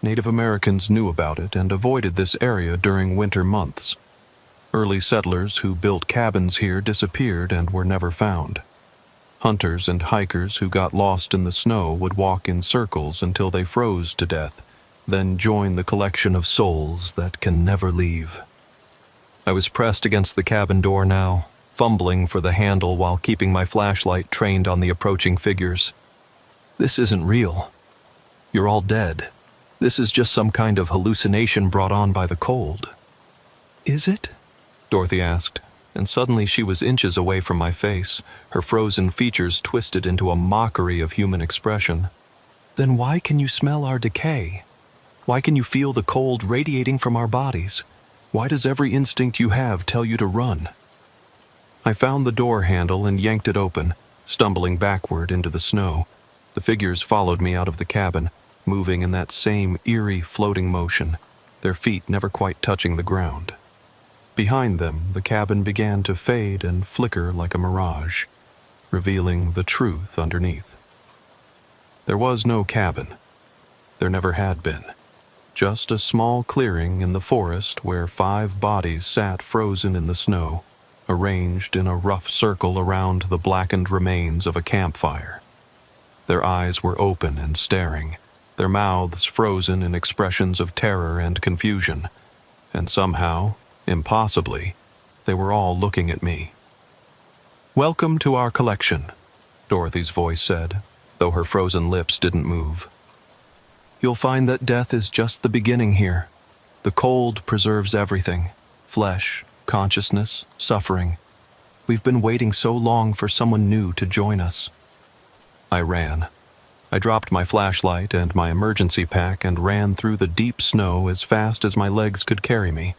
Native Americans knew about it and avoided this area during winter months. Early settlers who built cabins here disappeared and were never found. Hunters and hikers who got lost in the snow would walk in circles until they froze to death, then join the collection of souls that can never leave. I was pressed against the cabin door now, fumbling for the handle while keeping my flashlight trained on the approaching figures. This isn't real. You're all dead. This is just some kind of hallucination brought on by the cold. Is it? Dorothy asked, and suddenly she was inches away from my face, her frozen features twisted into a mockery of human expression. Then why can you smell our decay? Why can you feel the cold radiating from our bodies? Why does every instinct you have tell you to run? I found the door handle and yanked it open, stumbling backward into the snow. The figures followed me out of the cabin, moving in that same eerie floating motion, their feet never quite touching the ground. Behind them, the cabin began to fade and flicker like a mirage, revealing the truth underneath. There was no cabin. There never had been. Just a small clearing in the forest where 5 bodies sat frozen in the snow, arranged in a rough circle around the blackened remains of a campfire. Their eyes were open and staring, their mouths frozen in expressions of terror and confusion, and somehow, impossibly, they were all looking at me. "Welcome to our collection," Dorothy's voice said, though her frozen lips didn't move. "You'll find that death is just the beginning here. The cold preserves everything: flesh, consciousness, suffering. We've been waiting so long for someone new to join us." I ran. I dropped my flashlight and my emergency pack and ran through the deep snow as fast as my legs could carry me,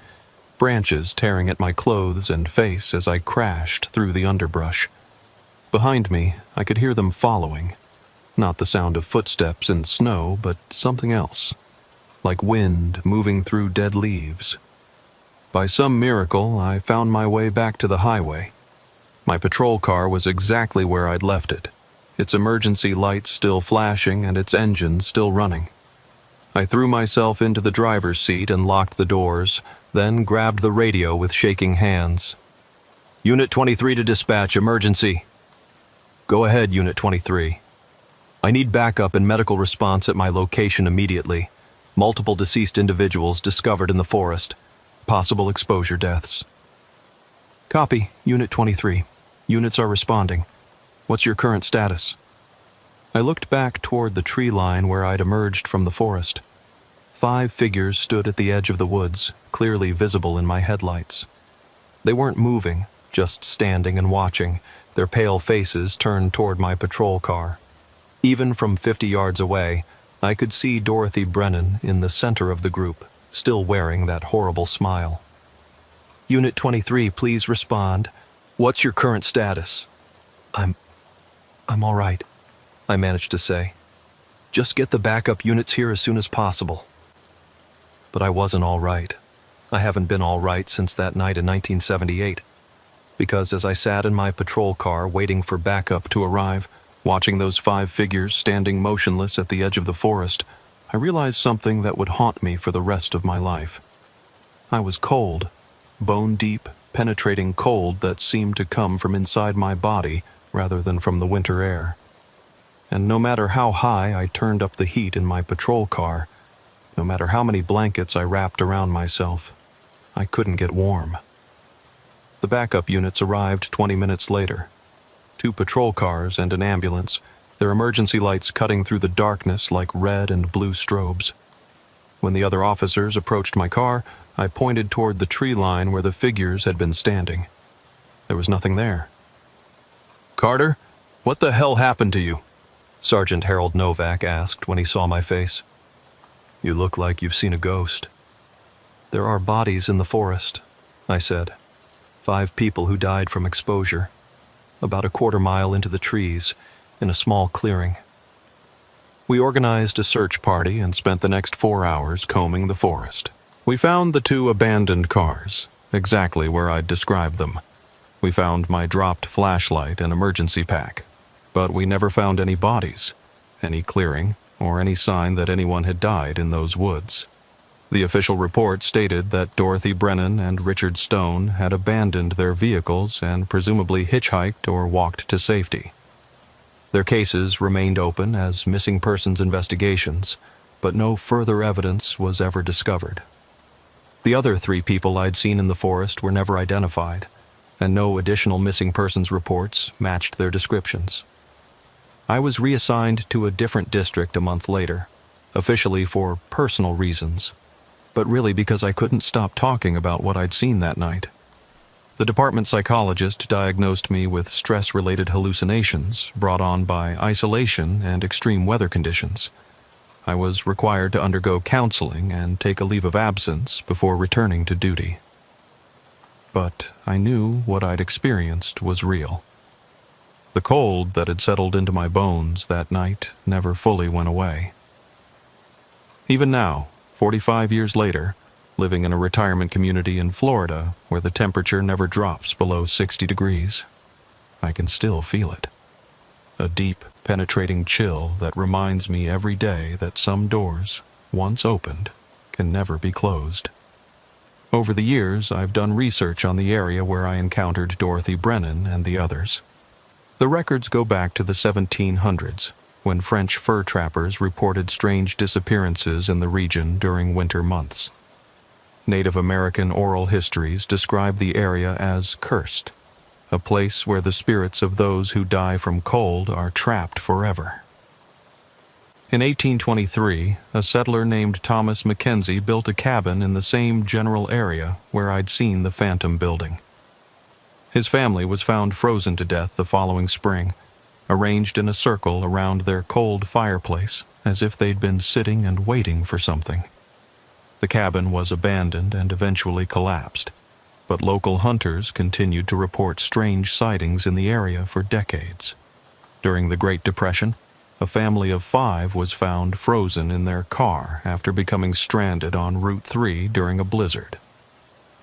branches tearing at my clothes and face as I crashed through the underbrush. Behind me, I could hear them following. Not the sound of footsteps in snow, but something else, like wind moving through dead leaves. By some miracle, I found my way back to the highway. My patrol car was exactly where I'd left it, its emergency lights still flashing and its engine still running. I threw myself into the driver's seat and locked the doors, then grabbed the radio with shaking hands. "Unit 23 to dispatch, emergency." "Go ahead, Unit 23. I need backup and medical response at my location immediately. Multiple deceased individuals discovered in the forest. Possible exposure deaths." "Copy, Unit 23. Units are responding. What's your current status?" I looked back toward the tree line where I'd emerged from the forest. 5 figures stood at the edge of the woods, clearly visible in my headlights. They weren't moving, just standing and watching, their pale faces turned toward my patrol car. Even from 50 yards away, I could see Dorothy Brennan in the center of the group, still wearing that horrible smile. "Unit 23, please respond. What's your current status?" I'm all right," I managed to say. "Just get the backup units here as soon as possible." But I wasn't all right. I haven't been all right since that night in 1978. Because as I sat in my patrol car waiting for backup to arrive, watching those 5 figures standing motionless at the edge of the forest, I realized something that would haunt me for the rest of my life. I was cold, bone-deep, penetrating cold that seemed to come from inside my body rather than from the winter air. And no matter how high I turned up the heat in my patrol car, no matter how many blankets I wrapped around myself, I couldn't get warm. The backup units arrived 20 minutes later. 2 patrol cars and an ambulance, their emergency lights cutting through the darkness like red and blue strobes. When the other officers approached my car, I pointed toward the tree line where the figures had been standing. There was nothing there. "Carter, what the hell happened to you?" Sergeant Harold Novak asked when he saw my face. "You look like you've seen a ghost." "There are bodies in the forest," I said. 5 people who died from exposure, about a quarter-mile into the trees, in a small clearing. We organized a search party and spent the next 4 hours combing the forest. We found the 2 abandoned cars, exactly where I'd described them. We found my dropped flashlight and emergency pack, but we never found any bodies, any clearing, or any sign that anyone had died in those woods. The official report stated that Dorothy Brennan and Richard Stone had abandoned their vehicles and presumably hitchhiked or walked to safety. Their cases remained open as missing persons investigations, but no further evidence was ever discovered. The other 3 people I'd seen in the forest were never identified, and no additional missing persons reports matched their descriptions. I was reassigned to a different district a month later, officially for personal reasons, but really because I couldn't stop talking about what I'd seen that night. The department psychologist diagnosed me with stress-related hallucinations brought on by isolation and extreme weather conditions. I was required to undergo counseling and take a leave of absence before returning to duty. But I knew what I'd experienced was real. The cold that had settled into my bones that night never fully went away. Even now, 45 years later, living in a retirement community in Florida where the temperature never drops below 60 degrees, I can still feel it. A deep, penetrating chill that reminds me every day that some doors, once opened, can never be closed. Over the years, I've done research on the area where I encountered Dorothy Brennan and the others. The records go back to the 1700s, when French fur trappers reported strange disappearances in the region during winter months. Native American oral histories describe the area as cursed, a place where the spirits of those who die from cold are trapped forever. In 1823, a settler named Thomas Mackenzie built a cabin in the same general area where I'd seen the Phantom building. His family was found frozen to death the following spring, arranged in a circle around their cold fireplace, as if they'd been sitting and waiting for something. The cabin was abandoned and eventually collapsed, but local hunters continued to report strange sightings in the area for decades. During the Great Depression, a family of 5 was found frozen in their car after becoming stranded on Route 3 during a blizzard.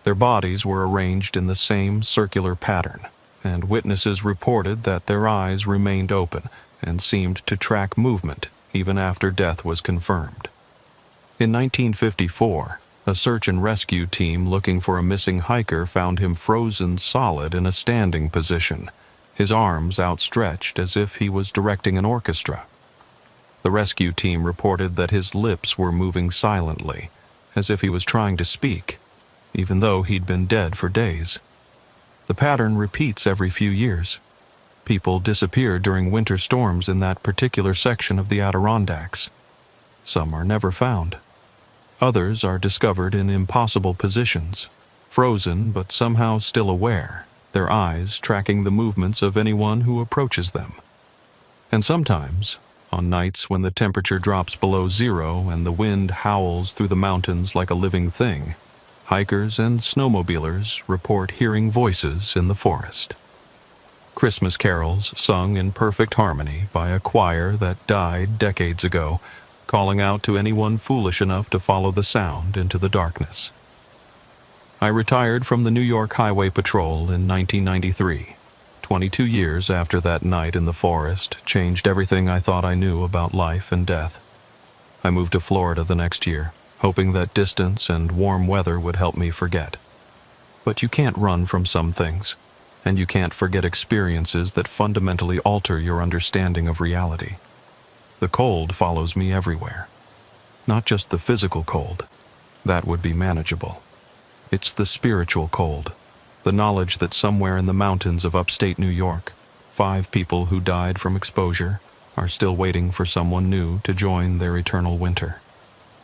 Their bodies were arranged in the same circular pattern, and witnesses reported that their eyes remained open and seemed to track movement even after death was confirmed. In 1954, a search and rescue team looking for a missing hiker found him frozen solid in a standing position, his arms outstretched as if he was directing an orchestra. The rescue team reported that his lips were moving silently, as if he was trying to speak, even though he'd been dead for days. The pattern repeats every few years. People disappear during winter storms in that particular section of the Adirondacks. Some are never found. Others are discovered in impossible positions, frozen but somehow still aware, their eyes tracking the movements of anyone who approaches them. And sometimes, on nights when the temperature drops below 0 and the wind howls through the mountains like a living thing, hikers and snowmobilers report hearing voices in the forest. Christmas carols sung in perfect harmony by a choir that died decades ago, calling out to anyone foolish enough to follow the sound into the darkness. I retired from the New York Highway Patrol in 1993. 22 years after that night in the forest changed everything I thought I knew about life and death. I moved to Florida the next year, hoping that distance and warm weather would help me forget. But you can't run from some things, and you can't forget experiences that fundamentally alter your understanding of reality. The cold follows me everywhere. Not just the physical cold. That would be manageable. It's the spiritual cold, the knowledge that somewhere in the mountains of upstate New York, 5 people who died from exposure are still waiting for someone new to join their eternal winter.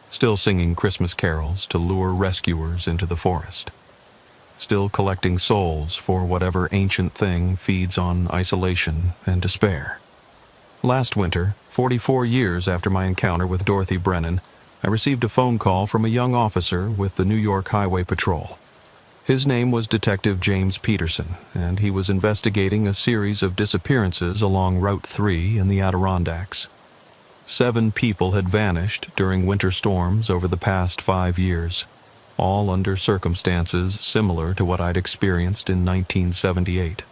still singing Christmas carols to lure rescuers into the forest, still collecting souls for whatever ancient thing feeds on isolation and despair. Last winter, 44 years after my encounter with Dorothy Brennan, I received a phone call from a young officer with the New York Highway Patrol. His name was Detective James Peterson, and he was investigating a series of disappearances along Route 3 in the Adirondacks. 7 people had vanished during winter storms over the past 5 years, all under circumstances similar to what I'd experienced in 1978.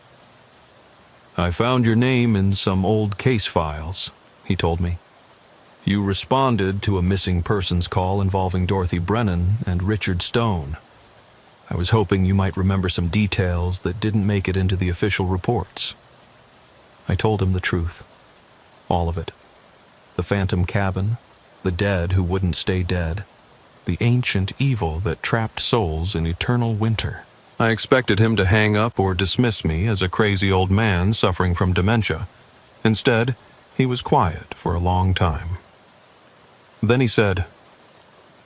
"I found your name in some old case files," he told me. "You responded to a missing persons call involving Dorothy Brennan and Richard Stone. I was hoping you might remember some details that didn't make it into the official reports." I told him the truth. All of it. The phantom cabin, the dead who wouldn't stay dead, the ancient evil that trapped souls in eternal winter. I expected him to hang up or dismiss me as a crazy old man suffering from dementia. Instead, he was quiet for a long time. Then he said,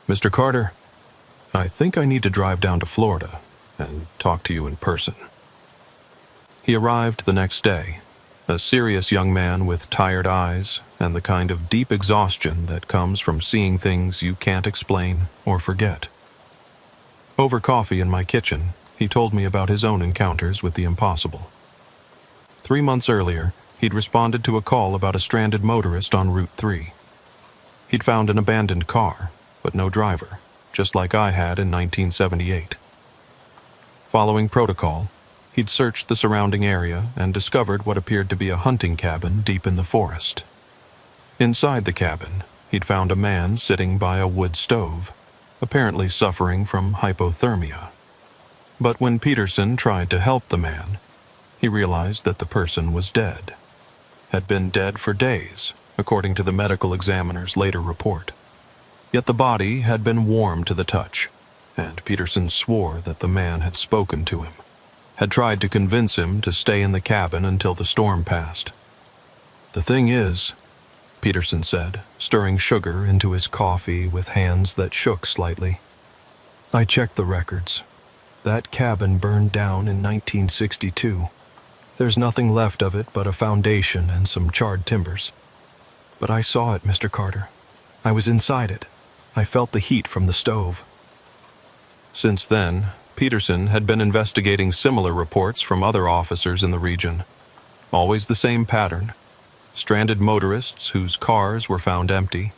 "Mr. Carter, I think I need to drive down to Florida and talk to you in person." He arrived the next day, a serious young man with tired eyes and the kind of deep exhaustion that comes from seeing things you can't explain or forget. Over coffee in my kitchen, he told me about his own encounters with the impossible. 3 months earlier, he'd responded to a call about a stranded motorist on Route 3. He'd found an abandoned car, but no driver, just like I had in 1978. Following protocol, he'd searched the surrounding area and discovered what appeared to be a hunting cabin deep in the forest. Inside the cabin, he'd found a man sitting by a wood stove, apparently suffering from hypothermia. But when Peterson tried to help the man, he realized that the person was dead. Had been dead for days, according to the medical examiner's later report. Yet the body had been warm to the touch, and Peterson swore that the man had spoken to him, had tried to convince him to stay in the cabin until the storm passed. "The thing is," Peterson said, stirring sugar into his coffee with hands that shook slightly, "I checked the records. That cabin burned down in 1962. There's nothing left of it but a foundation and some charred timbers. But I saw it, Mr. Carter. I was inside it. I felt the heat from the stove." Since then, Peterson had been investigating similar reports from other officers in the region. Always the same pattern: stranded motorists whose cars were found empty,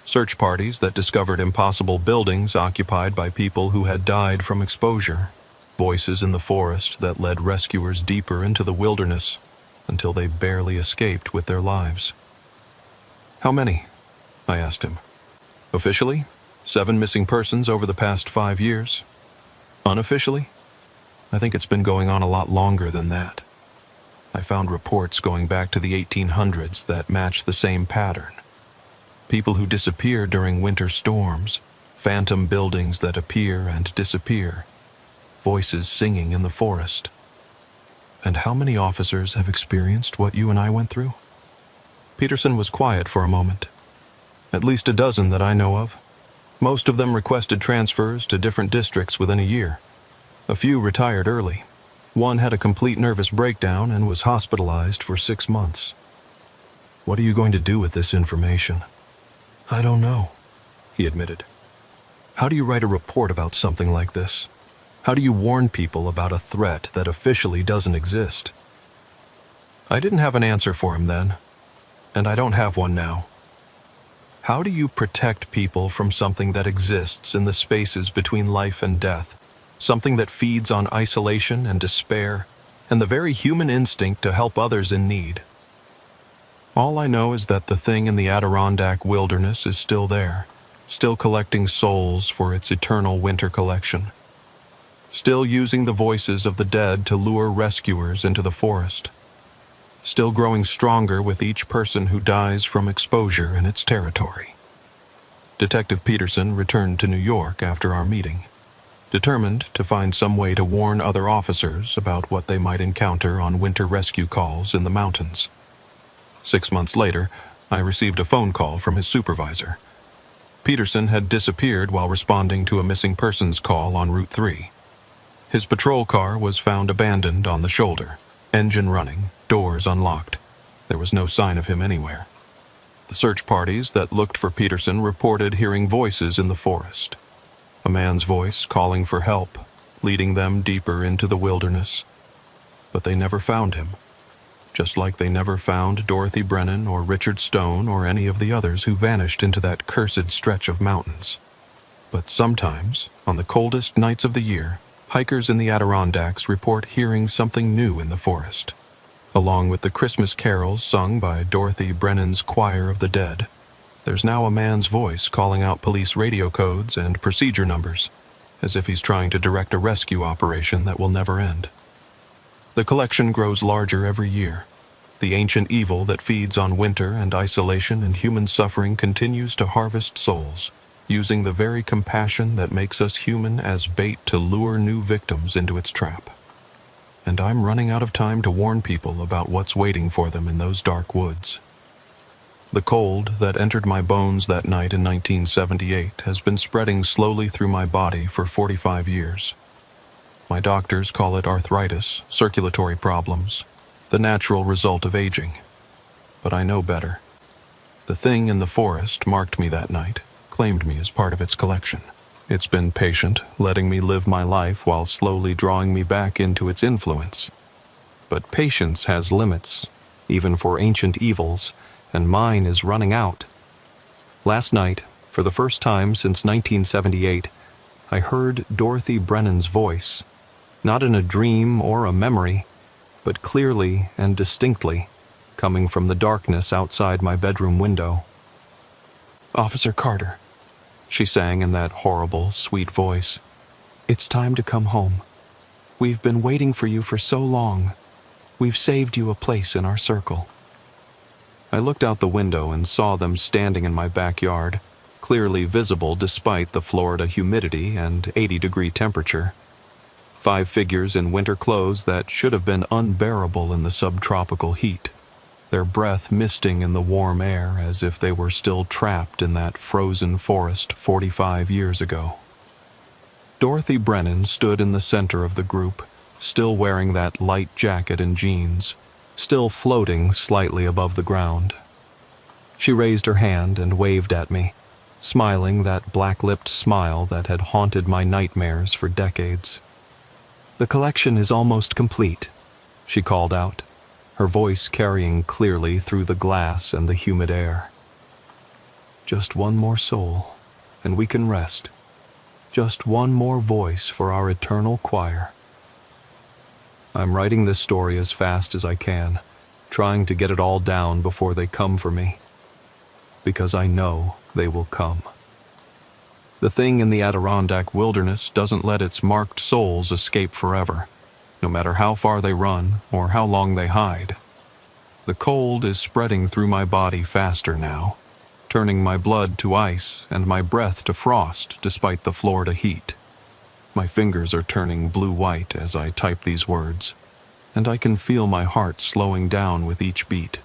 search parties that discovered impossible buildings occupied by people who had died from exposure, voices in the forest that led rescuers deeper into the wilderness until they barely escaped with their lives. "How many?" I asked him. "Officially, 7 missing persons over the past 5 years. Unofficially, I think it's been going on a lot longer than that. I found reports going back to the 1800s that match the same pattern. People who disappear during winter storms, phantom buildings that appear and disappear, voices singing in the forest." "And how many officers have experienced what you and I went through?" Peterson was quiet for a moment. "At least a dozen that I know of. Most of them requested transfers to different districts within a year. A few retired early. One had a complete nervous breakdown and was hospitalized for 6 months." "What are you going to do with this information?" "I don't know," he admitted. "How do you write a report about something like this? How do you warn people about a threat that officially doesn't exist?" I didn't have an answer for him then, and I don't have one now. How do you protect people from something that exists in the spaces between life and death, something that feeds on isolation and despair, and the very human instinct to help others in need? All I know is that the thing in the Adirondack wilderness is still there, still collecting souls for its eternal winter collection, still using the voices of the dead to lure rescuers into the forest, still growing stronger with each person who dies from exposure in its territory. Detective Peterson returned to New York after our meeting, determined to find some way to warn other officers about what they might encounter on winter rescue calls in the mountains. 6 months later, I received a phone call from his supervisor. Peterson had disappeared while responding to a missing persons call on Route 3. His patrol car was found abandoned on the shoulder, engine running, doors unlocked. There was no sign of him anywhere. The search parties that looked for Peterson reported hearing voices in the forest. A man's voice calling for help, leading them deeper into the wilderness. But they never found him, just like they never found Dorothy Brennan or Richard Stone or any of the others who vanished into that cursed stretch of mountains. But sometimes, on the coldest nights of the year, hikers in the Adirondacks report hearing something new in the forest. Along with the Christmas carols sung by Dorothy Brennan's Choir of the Dead, there's now a man's voice calling out police radio codes and procedure numbers, as if he's trying to direct a rescue operation that will never end. The collection grows larger every year. The ancient evil that feeds on winter and isolation and human suffering continues to harvest souls, using the very compassion that makes us human as bait to lure new victims into its trap. And I'm running out of time to warn people about what's waiting for them in those dark woods. The cold that entered my bones that night in 1978 has been spreading slowly through my body for 45 years. My doctors call it arthritis, circulatory problems, the natural result of aging. But I know better. The thing in the forest marked me that night, claimed me as part of its collection. It's been patient, letting me live my life while slowly drawing me back into its influence. But patience has limits, even for ancient evils, and mine is running out. Last night, for the first time since 1978, I heard Dorothy Brennan's voice, not in a dream or a memory, but clearly and distinctly, coming from the darkness outside my bedroom window. "Officer Carter," she sang in that horrible, sweet voice, "it's time to come home. We've been waiting for you for so long. We've saved you a place in our circle." I looked out the window and saw them standing in my backyard, clearly visible despite the Florida humidity and 80-degree temperature. 5 figures in winter clothes that should have been unbearable in the subtropical heat, their breath misting in the warm air as if they were still trapped in that frozen forest 45 years ago. Dorothy Brennan stood in the center of the group, still wearing that light jacket and jeans, still floating slightly above the ground. She raised her hand and waved at me, smiling that black-lipped smile that had haunted my nightmares for decades. "The collection is almost complete," she called out, her voice carrying clearly through the glass and the humid air. "Just one more soul, and we can rest. Just one more voice for our eternal choir." I'm writing this story as fast as I can, trying to get it all down before they come for me. Because I know they will come. The thing in the Adirondack wilderness doesn't let its marked souls escape forever, no matter how far they run or how long they hide. The cold is spreading through my body faster now, turning my blood to ice and my breath to frost despite the Florida heat. My fingers are turning blue-white as I type these words, and I can feel my heart slowing down with each beat.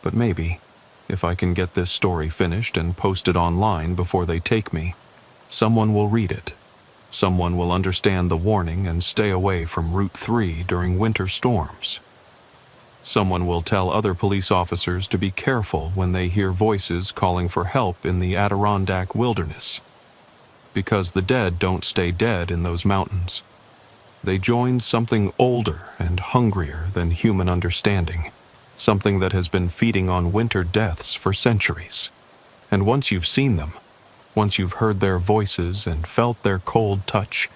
But maybe, if I can get this story finished and posted online before they take me, someone will read it. Someone will understand the warning and stay away from Route 3 during winter storms. Someone will tell other police officers to be careful when they hear voices calling for help in the Adirondack wilderness. Because the dead don't stay dead in those mountains. They join something older and hungrier than human understanding, something that has been feeding on winter deaths for centuries. And once you've seen them, once you've heard their voices and felt their cold touch,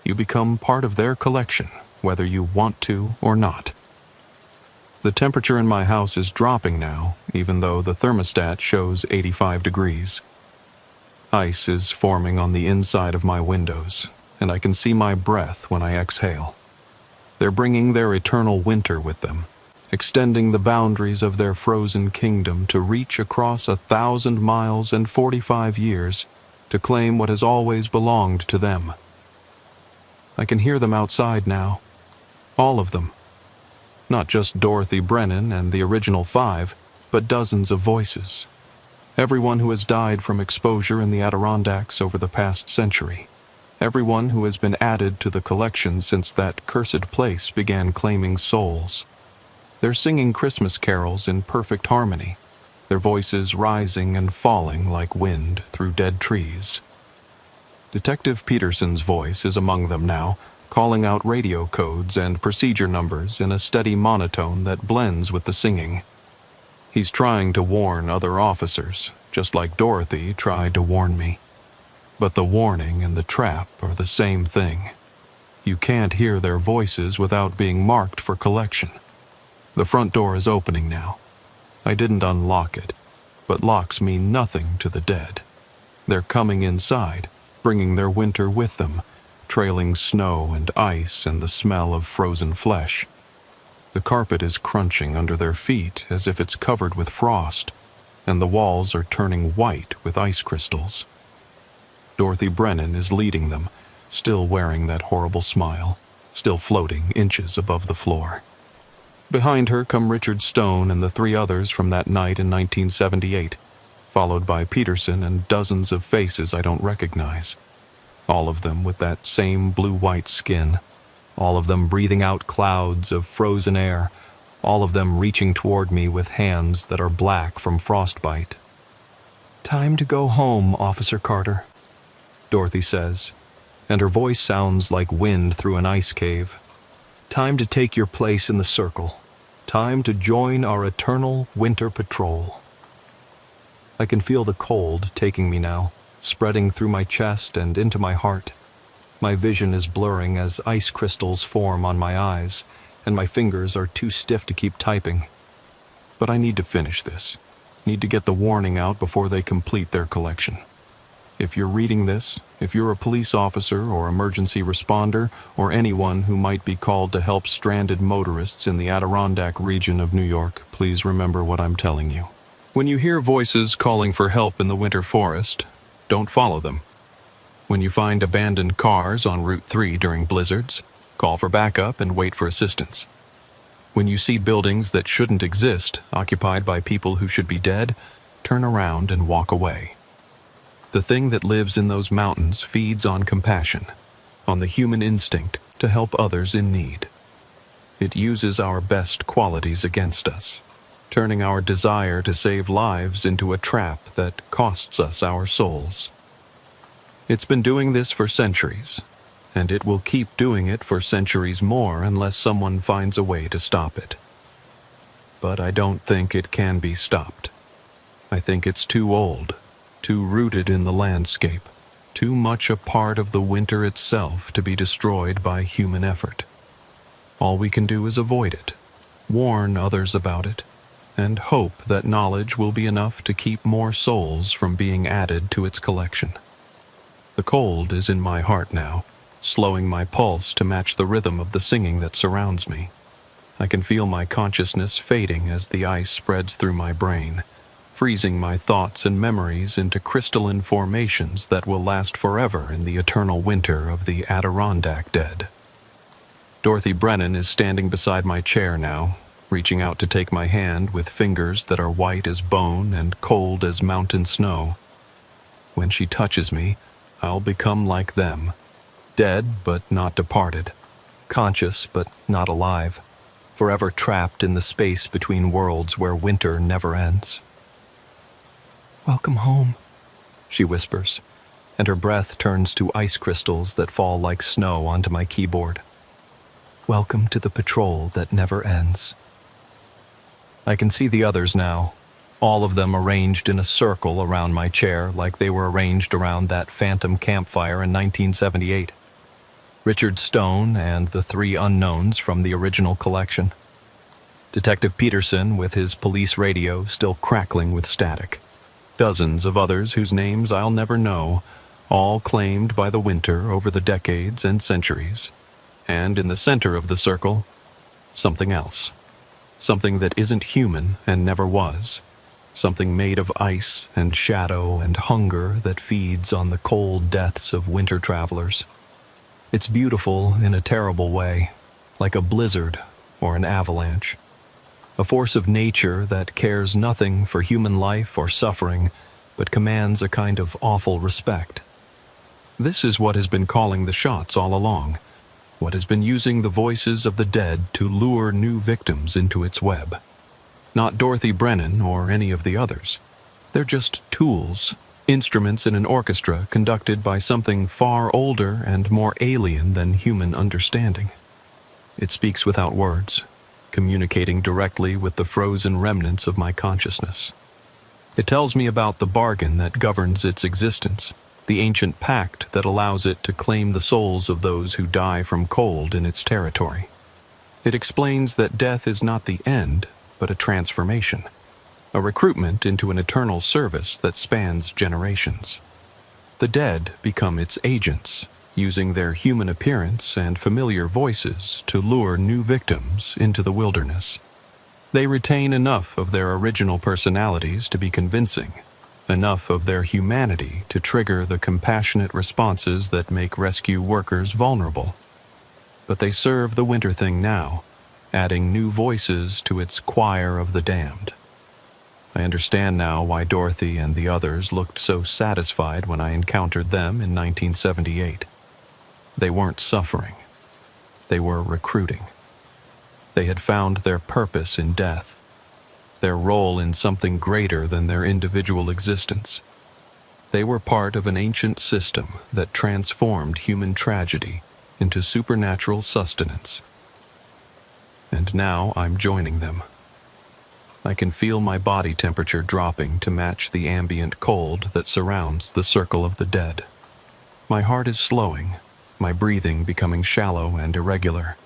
you become part of their collection, whether you want to or not. The temperature in my house is dropping now, even though the thermostat shows 85 degrees. Ice is forming on the inside of my windows, and I can see my breath when I exhale. They're bringing their eternal winter with them, extending the boundaries of their frozen kingdom to reach across 1,000 miles and 45 years to claim what has always belonged to them. I can hear them outside now, all of them. Not just Dorothy Brennan and the original 5, but dozens of voices. Everyone who has died from exposure in the Adirondacks over the past century. Everyone who has been added to the collection since that cursed place began claiming souls. They're singing Christmas carols in perfect harmony, their voices rising and falling like wind through dead trees. Detective Peterson's voice is among them now, calling out radio codes and procedure numbers in a steady monotone that blends with the singing. He's trying to warn other officers, just like Dorothy tried to warn me. But the warning and the trap are the same thing. You can't hear their voices without being marked for collection. The front door is opening now. I didn't unlock it, but locks mean nothing to the dead. They're coming inside, bringing their winter with them, trailing snow and ice and the smell of frozen flesh. The carpet is crunching under their feet as if it's covered with frost, and the walls are turning white with ice crystals. Dorothy Brennan is leading them, still wearing that horrible smile, still floating inches above the floor. Behind her come Richard Stone and the three others from that night in 1978, followed by Peterson and dozens of faces I don't recognize. All of them with that same blue-white skin, all of them breathing out clouds of frozen air, all of them reaching toward me with hands that are black from frostbite. "Time to go home, Officer Carter," Dorothy says, and her voice sounds like wind through an ice cave. "Time to take your place in the circle. Time to join our eternal winter patrol." I can feel the cold taking me now, spreading through my chest and into my heart. My vision is blurring as ice crystals form on my eyes, and my fingers are too stiff to keep typing. But I need to finish this. Need to get the warning out before they complete their collection. If you're reading this, if you're a police officer or emergency responder or anyone who might be called to help stranded motorists in the Adirondack region of New York, please remember what I'm telling you. When you hear voices calling for help in the winter forest, don't follow them. When you find abandoned cars on Route 3 during blizzards, call for backup and wait for assistance. When you see buildings that shouldn't exist occupied by people who should be dead, turn around and walk away. The thing that lives in those mountains feeds on compassion, on the human instinct to help others in need. It uses our best qualities against us, turning our desire to save lives into a trap that costs us our souls. It's been doing this for centuries, and it will keep doing it for centuries more unless someone finds a way to stop it. But I don't think it can be stopped. I think it's too old, too rooted in the landscape, too much a part of the winter itself to be destroyed by human effort. All we can do is avoid it, warn others about it, and hope that knowledge will be enough to keep more souls from being added to its collection. The cold is in my heart now, slowing my pulse to match the rhythm of the singing that surrounds me. I can feel my consciousness fading as the ice spreads through my brain, freezing my thoughts and memories into crystalline formations that will last forever in the eternal winter of the Adirondack dead. Dorothy Brennan is standing beside my chair now, reaching out to take my hand with fingers that are white as bone and cold as mountain snow. When she touches me, I'll become like them, dead but not departed, conscious but not alive, forever trapped in the space between worlds where winter never ends. "Welcome home," she whispers, and her breath turns to ice crystals that fall like snow onto my keyboard. "Welcome to the patrol that never ends." I can see the others now, all of them arranged in a circle around my chair like they were arranged around that phantom campfire in 1978. Richard Stone and the three unknowns from the original collection. Detective Peterson with his police radio still crackling with static. Dozens of others whose names I'll never know, all claimed by the winter over the decades and centuries. And in the center of the circle, something else. Something that isn't human and never was. Something made of ice and shadow and hunger that feeds on the cold deaths of winter travelers. It's beautiful in a terrible way, like a blizzard or an avalanche. a force of nature that cares nothing for human life or suffering, but commands a kind of awful respect. This is what has been calling the shots all along, what has been using the voices of the dead to lure new victims into its web. Not Dorothy Brennan or any of the others. They're just tools, instruments in an orchestra conducted by something far older and more alien than human understanding. It speaks without words, communicating directly with the frozen remnants of my consciousness. It tells me about the bargain that governs its existence, the ancient pact that allows it to claim the souls of those who die from cold in its territory. It explains that death is not the end, but a transformation, a recruitment into an eternal service that spans generations. The dead become its agents, using their human appearance and familiar voices to lure new victims into the wilderness. They retain enough of their original personalities to be convincing, enough of their humanity to trigger the compassionate responses that make rescue workers vulnerable. But they serve the winter thing now, adding new voices to its choir of the damned. I understand now why Dorothy and the others looked so satisfied when I encountered them in 1978. They weren't suffering. They were recruiting. They had found their purpose in death, their role in something greater than their individual existence. They were part of an ancient system that transformed human tragedy into supernatural sustenance. And now I'm joining them. I can feel my body temperature dropping to match the ambient cold that surrounds the circle of the dead. My heart is slowing, my breathing becoming shallow and irregular,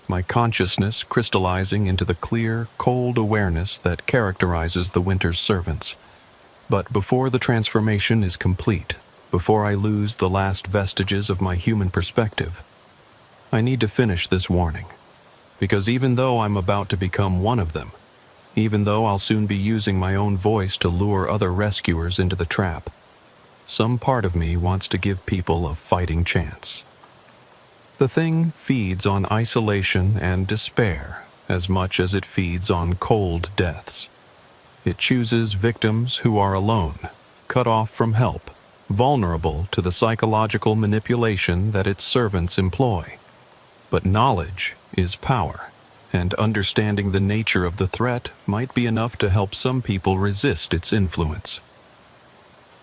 my consciousness crystallizing into the clear, cold awareness that characterizes the winter's servants. But before the transformation is complete, before I lose the last vestiges of my human perspective, I need to finish this warning. Because even though I'm about to become one of them, even though I'll soon be using my own voice to lure other rescuers into the trap, some part of me wants to give people a fighting chance. The thing feeds on isolation and despair as much as it feeds on cold deaths. It chooses victims who are alone, cut off from help, vulnerable to the psychological manipulation that its servants employ. But knowledge is power, and understanding the nature of the threat might be enough to help some people resist its influence.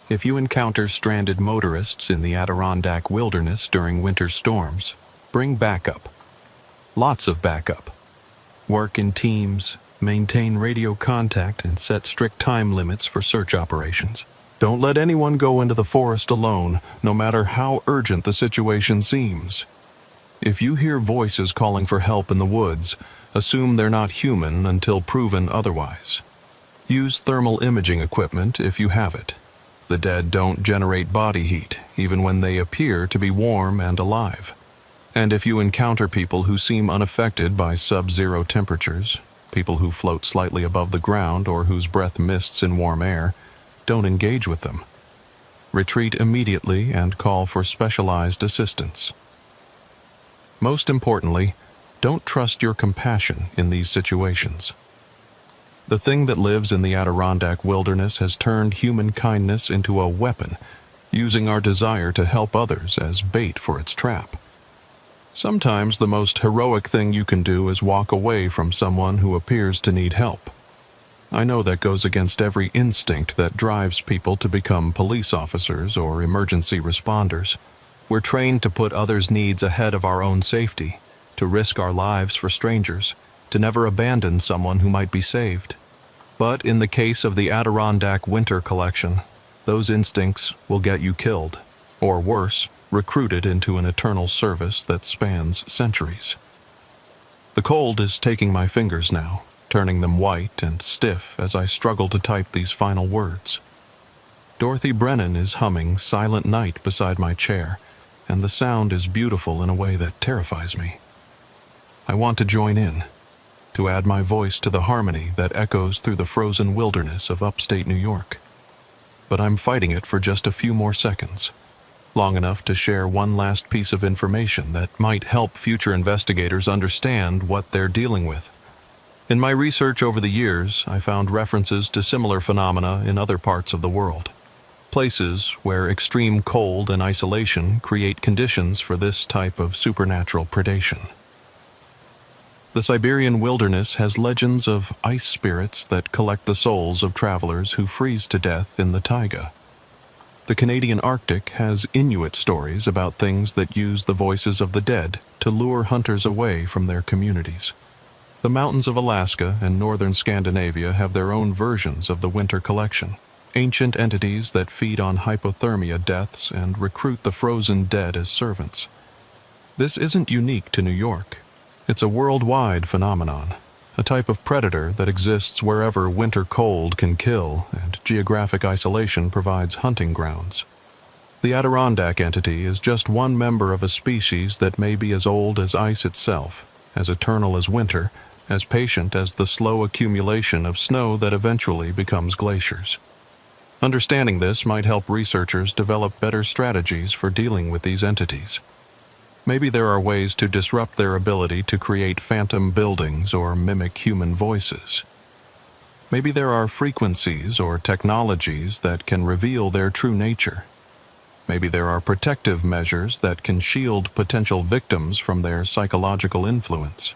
If you encounter stranded motorists in the Adirondack wilderness during winter storms, bring backup. Lots of backup. Work in teams, maintain radio contact, and set strict time limits for search operations. Don't let anyone go into the forest alone, no matter how urgent the situation seems. If you hear voices calling for help in the woods, assume they're not human until proven otherwise. Use thermal imaging equipment if you have it. The dead don't generate body heat, even when they appear to be warm and alive. And if you encounter people who seem unaffected by sub-zero temperatures, people who float slightly above the ground or whose breath mists in warm air, don't engage with them. Retreat immediately and call for specialized assistance. Most importantly, don't trust your compassion in these situations. The thing that lives in the Adirondack wilderness has turned human kindness into a weapon, using our desire to help others as bait for its trap. Sometimes the most heroic thing you can do is walk away from someone who appears to need help. I know that goes against every instinct that drives people to become police officers or emergency responders. We're trained to put others' needs ahead of our own safety, to risk our lives for strangers, to never abandon someone who might be saved. But in the case of the Adirondack Winter Collection, those instincts will get you killed, or worse, recruited into an eternal service that spans centuries. The cold is taking my fingers now, turning them white and stiff as I struggle to type these final words. Dorothy Brennan is humming Silent Night beside my chair, and the sound is beautiful in a way that terrifies me. I want to join in, to add my voice to the harmony that echoes through the frozen wilderness of upstate New York. But I'm fighting it for just a few more seconds, long enough to share one last piece of information that might help future investigators understand what they're dealing with. In my research over the years, I found references to similar phenomena in other parts of the world. Places where extreme cold and isolation create conditions for this type of supernatural predation. The Siberian wilderness has legends of ice spirits that collect the souls of travelers who freeze to death in the taiga. The Canadian Arctic has Inuit stories about things that use the voices of the dead to lure hunters away from their communities. The mountains of Alaska and northern Scandinavia have their own versions of the winter collection, ancient entities that feed on hypothermia deaths and recruit the frozen dead as servants. This isn't unique to New York. It's a worldwide phenomenon, a type of predator that exists wherever winter cold can kill and geographic isolation provides hunting grounds. The Adirondack entity is just one member of a species that may be as old as ice itself, as eternal as winter, as patient as the slow accumulation of snow that eventually becomes glaciers. Understanding this might help researchers develop better strategies for dealing with these entities. Maybe there are ways to disrupt their ability to create phantom buildings or mimic human voices. Maybe there are frequencies or technologies that can reveal their true nature. Maybe there are protective measures that can shield potential victims from their psychological influence.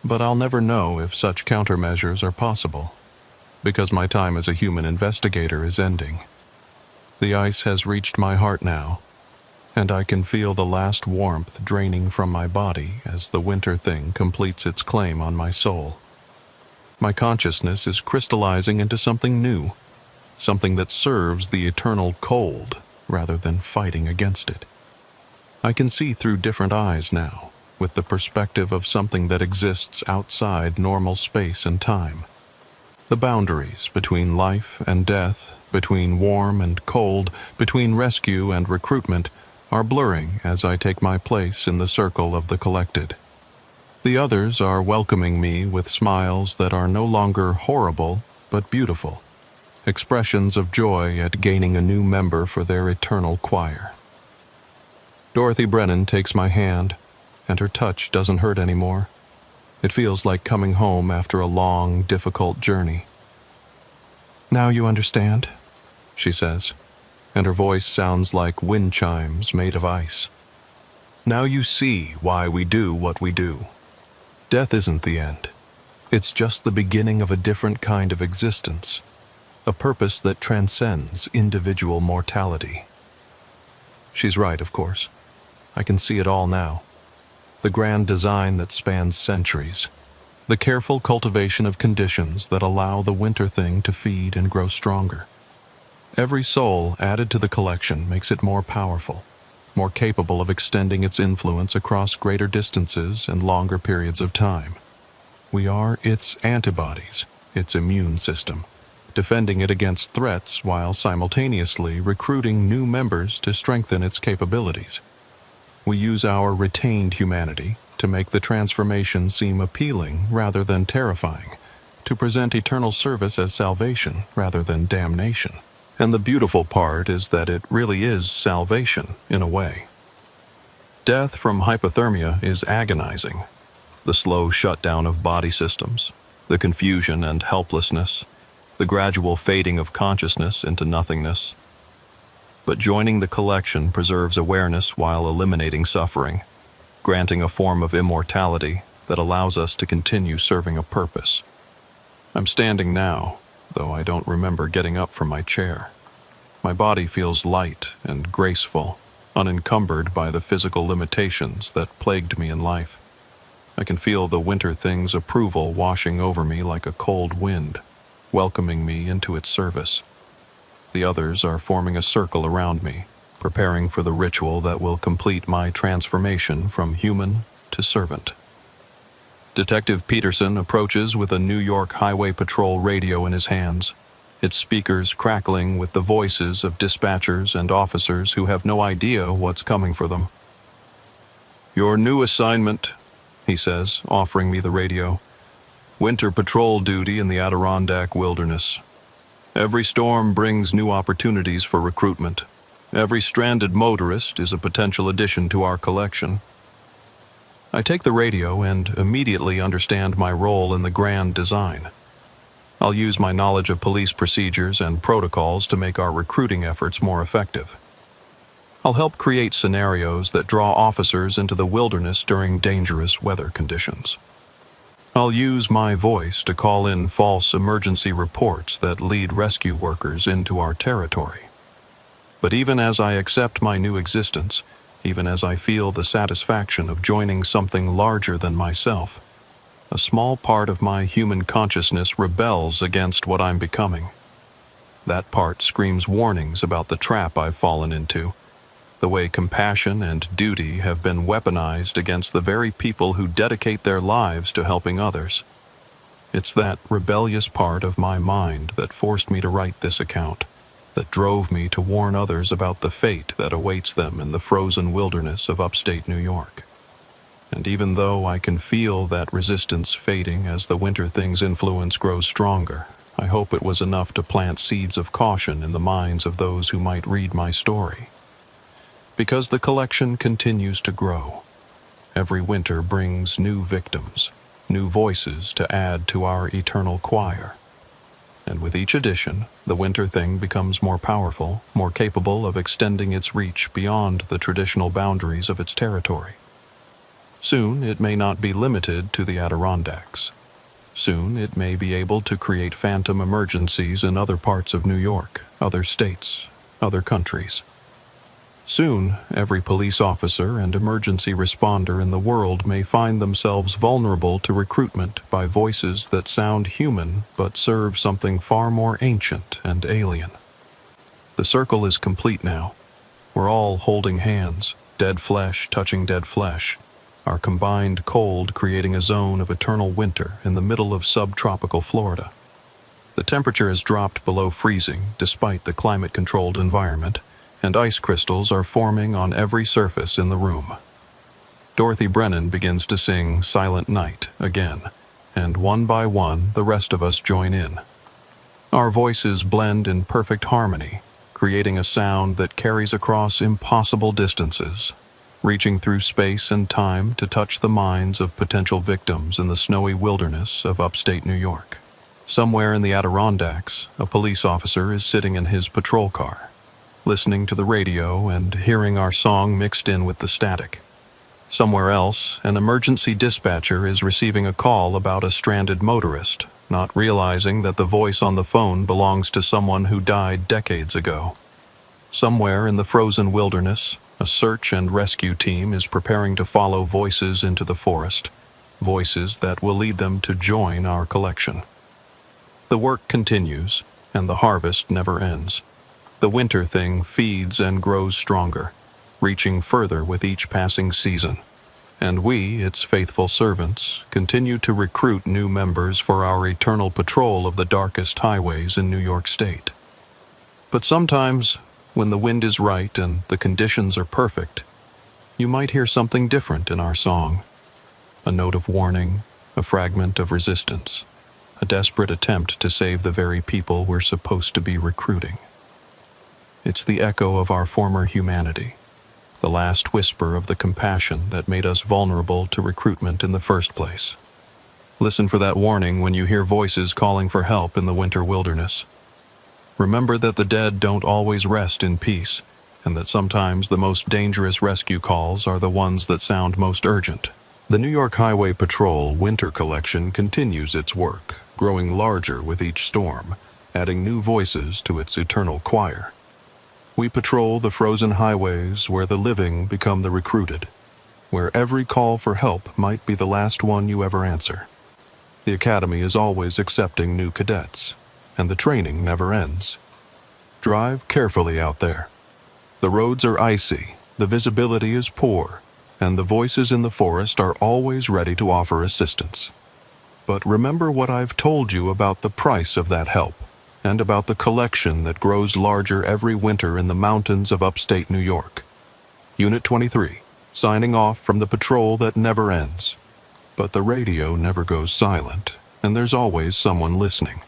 But I'll never know if such countermeasures are possible, because my time as a human investigator is ending. The ice has reached my heart now, and I can feel the last warmth draining from my body as the winter thing completes its claim on my soul. My consciousness is crystallizing into something new, something that serves the eternal cold rather than fighting against it. I can see through different eyes now, with the perspective of something that exists outside normal space and time. The boundaries between life and death, between warm and cold, between rescue and recruitment, are blurring as I take my place in the circle of the collected. The others are welcoming me with smiles that are no longer horrible, but beautiful, expressions of joy at gaining a new member for their eternal choir. Dorothy Brennan takes my hand, and her touch doesn't hurt anymore. It feels like coming home after a long, difficult journey. "Now you understand," she says, and her voice sounds like wind chimes made of ice. "Now you see why we do what we do. Death isn't the end. It's just the beginning of a different kind of existence, a purpose that transcends individual mortality." She's right, of course. I can see it all now. The grand design that spans centuries, the careful cultivation of conditions that allow the winter thing to feed and grow stronger. Every soul added to the collection makes it more powerful, more capable of extending its influence across greater distances and longer periods of time. We are its antibodies, its immune system, defending it against threats while simultaneously recruiting new members to strengthen its capabilities. We use our retained humanity to make the transformation seem appealing rather than terrifying, to present eternal service as salvation rather than damnation. And the beautiful part is that it really is salvation, in a way. Death from hypothermia is agonizing. The slow shutdown of body systems, the confusion and helplessness, the gradual fading of consciousness into nothingness. But joining the collection preserves awareness while eliminating suffering, granting a form of immortality that allows us to continue serving a purpose. I'm standing now, though I don't remember getting up from my chair. My body feels light and graceful, unencumbered by the physical limitations that plagued me in life. I can feel the winter thing's approval washing over me like a cold wind, welcoming me into its service. The others are forming a circle around me, preparing for the ritual that will complete my transformation from human to servant. Detective Peterson approaches with a New York Highway Patrol radio in his hands, its speakers crackling with the voices of dispatchers and officers who have no idea what's coming for them. "Your new assignment," he says, offering me the radio. "Winter patrol duty in the Adirondack wilderness. Every storm brings new opportunities for recruitment. Every stranded motorist is a potential addition to our collection." I take the radio and immediately understand my role in the grand design. I'll use my knowledge of police procedures and protocols to make our recruiting efforts more effective. I'll help create scenarios that draw officers into the wilderness during dangerous weather conditions. I'll use my voice to call in false emergency reports that lead rescue workers into our territory. But even as I accept my new existence, even as I feel the satisfaction of joining something larger than myself, a small part of my human consciousness rebels against what I'm becoming. That part screams warnings about the trap I've fallen into, the way compassion and duty have been weaponized against the very people who dedicate their lives to helping others. It's that rebellious part of my mind that forced me to write this account, that drove me to warn others about the fate that awaits them in the frozen wilderness of upstate New York. And even though I can feel that resistance fading as the winter thing's influence grows stronger, I hope it was enough to plant seeds of caution in the minds of those who might read my story. Because the collection continues to grow. Every winter brings new victims, new voices to add to our eternal choir. And with each edition, the winter thing becomes more powerful, more capable of extending its reach beyond the traditional boundaries of its territory. Soon it may not be limited to the Adirondacks. Soon it may be able to create phantom emergencies in other parts of New York, other states, other countries. Soon, every police officer and emergency responder in the world may find themselves vulnerable to recruitment by voices that sound human but serve something far more ancient and alien. The circle is complete now. We're all holding hands, dead flesh touching dead flesh, our combined cold creating a zone of eternal winter in the middle of subtropical Florida. The temperature has dropped below freezing despite the climate-controlled environment, and ice crystals are forming on every surface in the room. Dorothy Brennan begins to sing Silent Night again, and one by one the rest of us join in. Our voices blend in perfect harmony, creating a sound that carries across impossible distances, reaching through space and time to touch the minds of potential victims in the snowy wilderness of upstate New York. Somewhere in the Adirondacks, a police officer is sitting in his patrol car, listening to the radio and hearing our song mixed in with the static. Somewhere else, an emergency dispatcher is receiving a call about a stranded motorist, not realizing that the voice on the phone belongs to someone who died decades ago. Somewhere in the frozen wilderness, a search and rescue team is preparing to follow voices into the forest, voices that will lead them to join our collection. The work continues, and the harvest never ends. The winter thing feeds and grows stronger, reaching further with each passing season. And we, its faithful servants, continue to recruit new members for our eternal patrol of the darkest highways in New York State. But sometimes, when the wind is right and the conditions are perfect, you might hear something different in our song. A note of warning, a fragment of resistance, a desperate attempt to save the very people we're supposed to be recruiting. It's the echo of our former humanity, the last whisper of the compassion that made us vulnerable to recruitment in the first place. Listen for that warning when you hear voices calling for help in the winter wilderness. Remember that the dead don't always rest in peace, and that sometimes the most dangerous rescue calls are the ones that sound most urgent. The New York Highway Patrol Winter Collection continues its work, growing larger with each storm, adding new voices to its eternal choir. We patrol the frozen highways where the living become the recruited, where every call for help might be the last one you ever answer. The Academy is always accepting new cadets, and the training never ends. Drive carefully out there. The roads are icy, the visibility is poor, and the voices in the forest are always ready to offer assistance. But remember what I've told you about the price of that help, and about the collection that grows larger every winter in the mountains of upstate New York. Unit 23, signing off from the patrol that never ends. But the radio never goes silent, and there's always someone listening,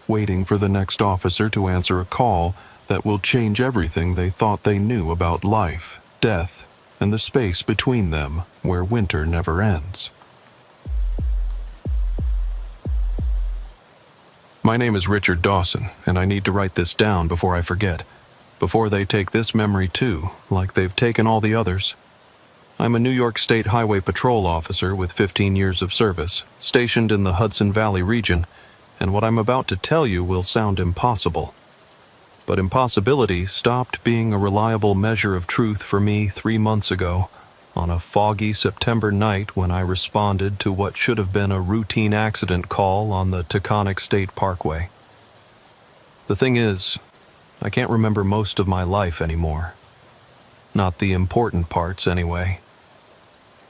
waiting for the next officer to answer a call that will change everything they thought they knew about life, death, and the space between them where winter never ends. My name is Richard Dawson, and I need to write this down before I forget, before they take this memory too, like they've taken all the others. I'm a New York State Highway Patrol officer with 15 years of service, stationed in the Hudson Valley region, and what I'm about to tell you will sound impossible. But impossibility stopped being a reliable measure of truth for me 3 months ago, on a foggy September night when I responded to what should have been a routine accident call on the Taconic State Parkway. The thing is, I can't remember most of my life anymore. Not the important parts, anyway.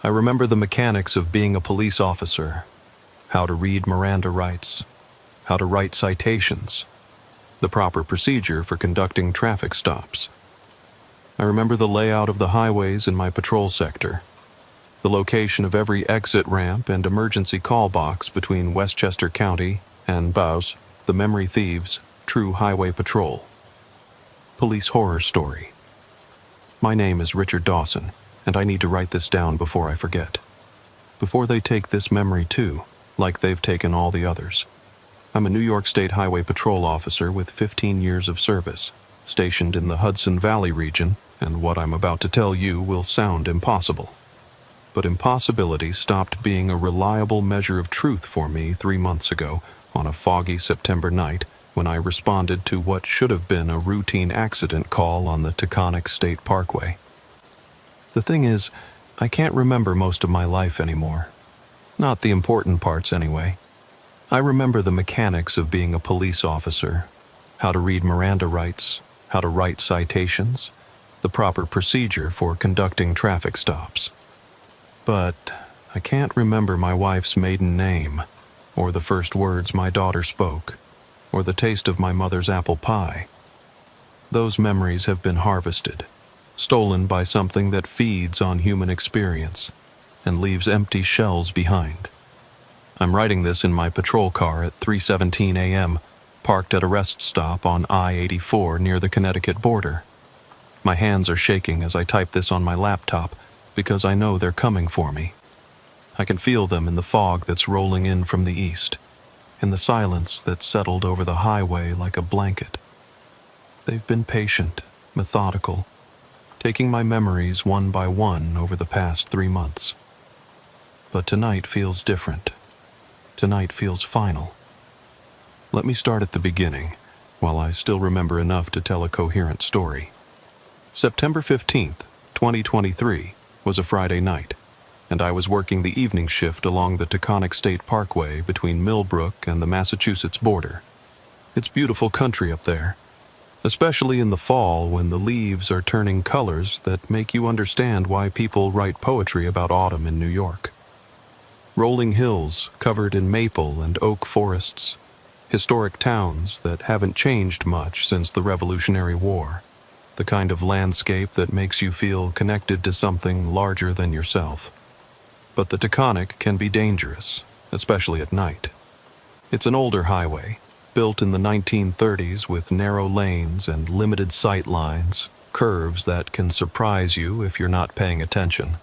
I remember the mechanics of being a police officer, how to read Miranda rights, how to write citations, the proper procedure for conducting traffic stops. I remember the layout of the highways in my patrol sector, the location of every exit ramp and emergency call box between Westchester County and BAUS, the Memory Thieves' True Highway Patrol. Police horror story. My name is Richard Dawson, and I need to write this down before I forget. Before they take this memory too, like they've taken all the others. I'm a New York State Highway Patrol officer with 15 years of service, stationed in the Hudson Valley region, and what I'm about to tell you will sound impossible. But impossibility stopped being a reliable measure of truth for me 3 months ago on a foggy September night when I responded to what should have been a routine accident call on the Taconic State Parkway. The thing is, I can't remember most of my life anymore. Not the important parts, anyway. I remember the mechanics of being a police officer, how to read Miranda rights, how to write citations, the proper procedure for conducting traffic stops. But I can't remember my wife's maiden name, or the first words my daughter spoke, or the taste of my mother's apple pie. Those memories have been harvested, stolen by something that feeds on human experience and leaves empty shells behind. I'm writing this in my patrol car at 3:17 a.m., parked at a rest stop on I-84 near the Connecticut border. My hands are shaking as I type this on my laptop because I know they're coming for me. I can feel them in the fog that's rolling in from the east, in the silence that's settled over the highway like a blanket. They've been patient, methodical, taking my memories one by one over the past 3 months. But tonight feels different. Tonight feels final. Let me start at the beginning, while I still remember enough to tell a coherent story. September 15th, 2023, was a Friday night, and I was working the evening shift along the Taconic State Parkway between Millbrook and the Massachusetts border. It's beautiful country up there, especially in the fall when the leaves are turning colors that make you understand why people write poetry about autumn in New York. Rolling hills covered in maple and oak forests, historic towns that haven't changed much since the Revolutionary War, the kind of landscape that makes you feel connected to something larger than yourself. But the Taconic can be dangerous, especially at night. It's an older highway, built in the 1930s with narrow lanes and limited sight lines, curves that can surprise you if you're not paying attention.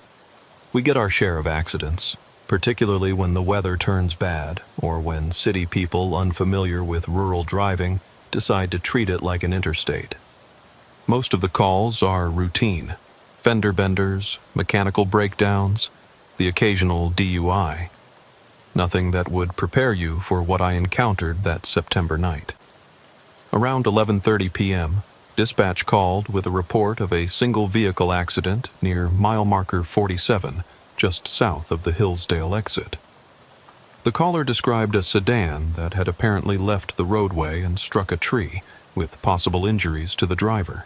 We get our share of accidents, particularly when the weather turns bad or when city people unfamiliar with rural driving decide to treat it like an interstate. Most of the calls are routine: fender benders, mechanical breakdowns, the occasional DUI. Nothing that would prepare you for what I encountered that September night. Around 11:30 p.m., dispatch called with a report of a single vehicle accident near mile marker 47, just south of the Hillsdale exit. The caller described a sedan that had apparently left the roadway and struck a tree, with possible injuries to the driver.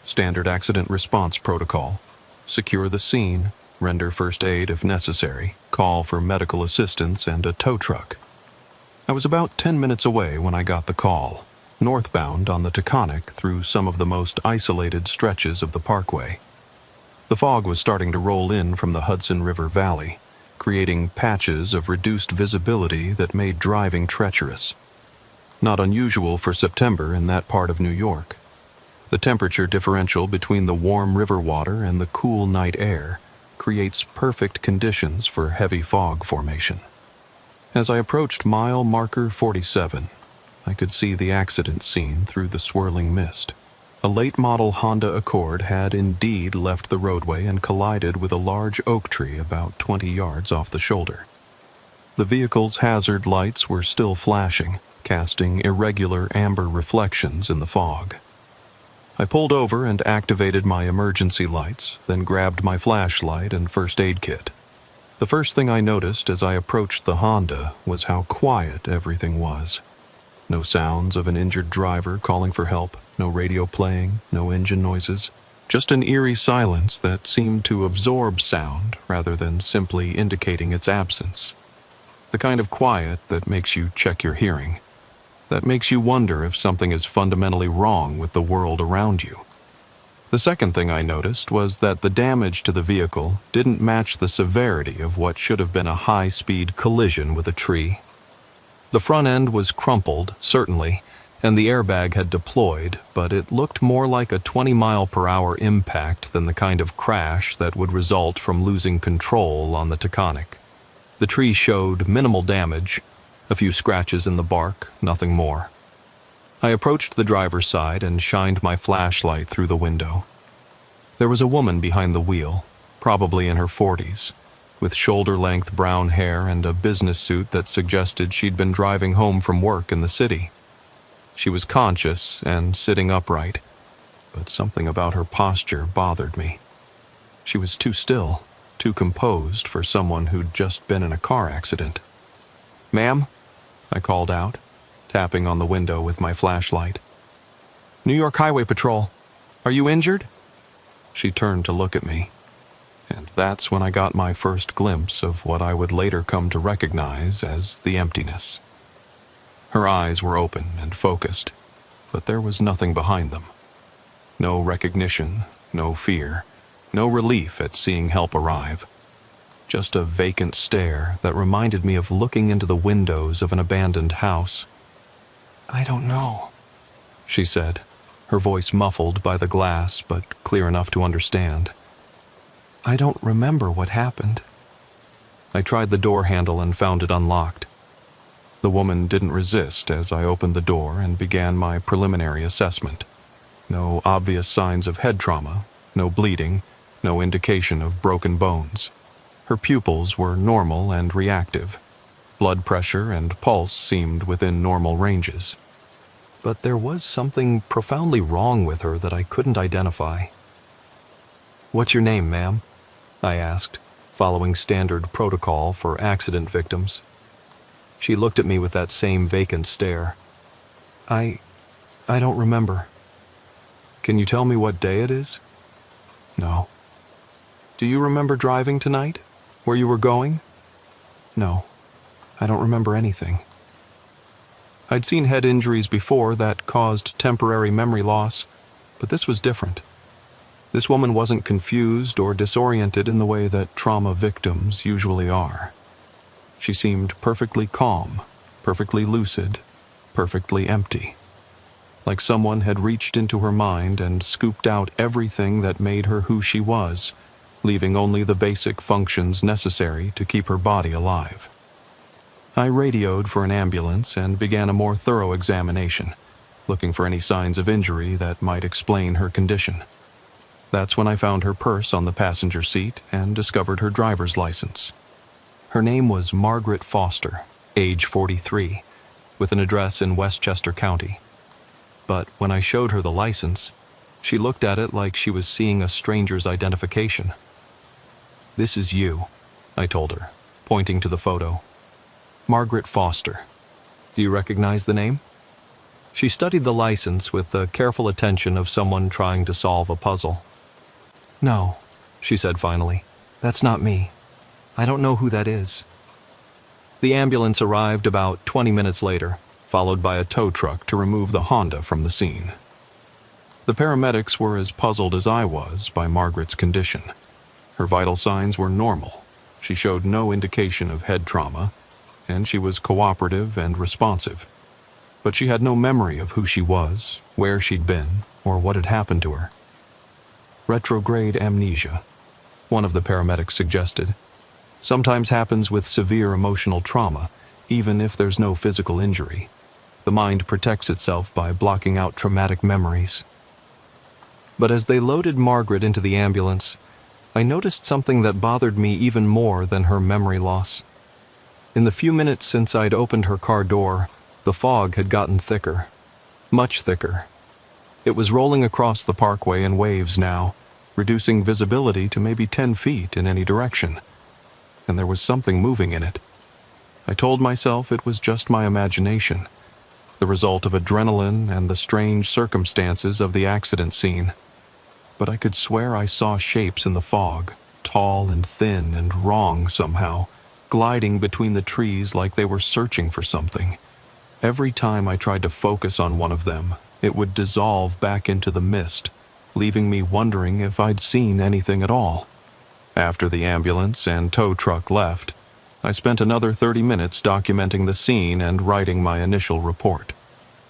Standard accident response protocol: secure the scene, render first aid if necessary, call for medical assistance and a tow truck. I was about 10 minutes away when I got the call, northbound on the Taconic through some of the most isolated stretches of the parkway. The fog was starting to roll in from the Hudson River Valley, creating patches of reduced visibility that made driving treacherous. Not unusual for September in that part of New York. The temperature differential between the warm river water and the cool night air creates perfect conditions for heavy fog formation. As I approached mile marker 47, I could see the accident scene through the swirling mist. A late-model Honda Accord had indeed left the roadway and collided with a large oak tree about 20 yards off the shoulder. The vehicle's hazard lights were still flashing, casting irregular amber reflections in the fog. I pulled over and activated my emergency lights, then grabbed my flashlight and first aid kit. The first thing I noticed as I approached the Honda was how quiet everything was. No sounds of an injured driver calling for help, no radio playing, no engine noises, just an eerie silence that seemed to absorb sound rather than simply indicating its absence. The kind of quiet that makes you check your hearing, that makes you wonder if something is fundamentally wrong with the world around you. The second thing I noticed was that the damage to the vehicle didn't match the severity of what should have been a high-speed collision with a tree. The front end was crumpled, certainly, and the airbag had deployed, but it looked more like a 20-mile-per-hour impact than the kind of crash that would result from losing control on the Taconic. The tree showed minimal damage, a few scratches in the bark, nothing more. I approached the driver's side and shined my flashlight through the window. There was a woman behind the wheel, probably in her 40s, with shoulder-length brown hair and a business suit that suggested she'd been driving home from work in the city. She was conscious and sitting upright, but something about her posture bothered me. She was too still, too composed for someone who'd just been in a car accident. "Ma'am?" I called out, tapping on the window with my flashlight. "New York Highway Patrol. Are you injured?" She turned to look at me, and that's when I got my first glimpse of what I would later come to recognize as the emptiness. Her eyes were open and focused, but there was nothing behind them. No recognition, no fear, no relief at seeing help arrive. Just a vacant stare that reminded me of looking into the windows of an abandoned house. "I don't know," she said, her voice muffled by the glass but clear enough to understand. "I don't remember what happened." I tried the door handle and found it unlocked. The woman didn't resist as I opened the door and began my preliminary assessment. No obvious signs of head trauma, no bleeding, no indication of broken bones. Her pupils were normal and reactive. Blood pressure and pulse seemed within normal ranges. But there was something profoundly wrong with her that I couldn't identify. "What's your name, ma'am?" I asked, following standard protocol for accident victims. She looked at me with that same vacant stare. I don't remember." "Can you tell me what day it is?" "No." "Do you remember driving tonight? Where you were going?" "No. I don't remember anything." I'd seen head injuries before that caused temporary memory loss, but this was different. This woman wasn't confused or disoriented in the way that trauma victims usually are. She seemed perfectly calm, perfectly lucid, perfectly empty. Like someone had reached into her mind and scooped out everything that made her who she was, leaving only the basic functions necessary to keep her body alive. I radioed for an ambulance and began a more thorough examination, looking for any signs of injury that might explain her condition. That's when I found her purse on the passenger seat and discovered her driver's license. Her name was Margaret Foster, age 43, with an address in Westchester County. But when I showed her the license, she looked at it like she was seeing a stranger's identification. "This is you," I told her, pointing to the photo. "Margaret Foster. Do you recognize the name?" She studied the license with the careful attention of someone trying to solve a puzzle. "No," she said finally. "That's not me. I don't know who that is." The ambulance arrived about 20 minutes later, followed by a tow truck to remove the Honda from the scene. The paramedics were as puzzled as I was by Margaret's condition. Her vital signs were normal. She showed no indication of head trauma, and she was cooperative and responsive. But she had no memory of who she was, where she'd been, or what had happened to her. Retrograde amnesia, one of the paramedics suggested, sometimes happens with severe emotional trauma, even if there's no physical injury. The mind protects itself by blocking out traumatic memories. But as they loaded Margaret into the ambulance, I noticed something that bothered me even more than her memory loss. In the few minutes since I'd opened her car door, the fog had gotten thicker, much thicker. It was rolling across the parkway in waves now, reducing visibility to maybe 10 feet in any direction. And there was something moving in it. I told myself it was just my imagination, the result of adrenaline and the strange circumstances of the accident scene. But I could swear I saw shapes in the fog, tall and thin and wrong somehow, gliding between the trees like they were searching for something. Every time I tried to focus on one of them, it would dissolve back into the mist, leaving me wondering if I'd seen anything at all. After the ambulance and tow truck left, I spent another 30 minutes documenting the scene and writing my initial report.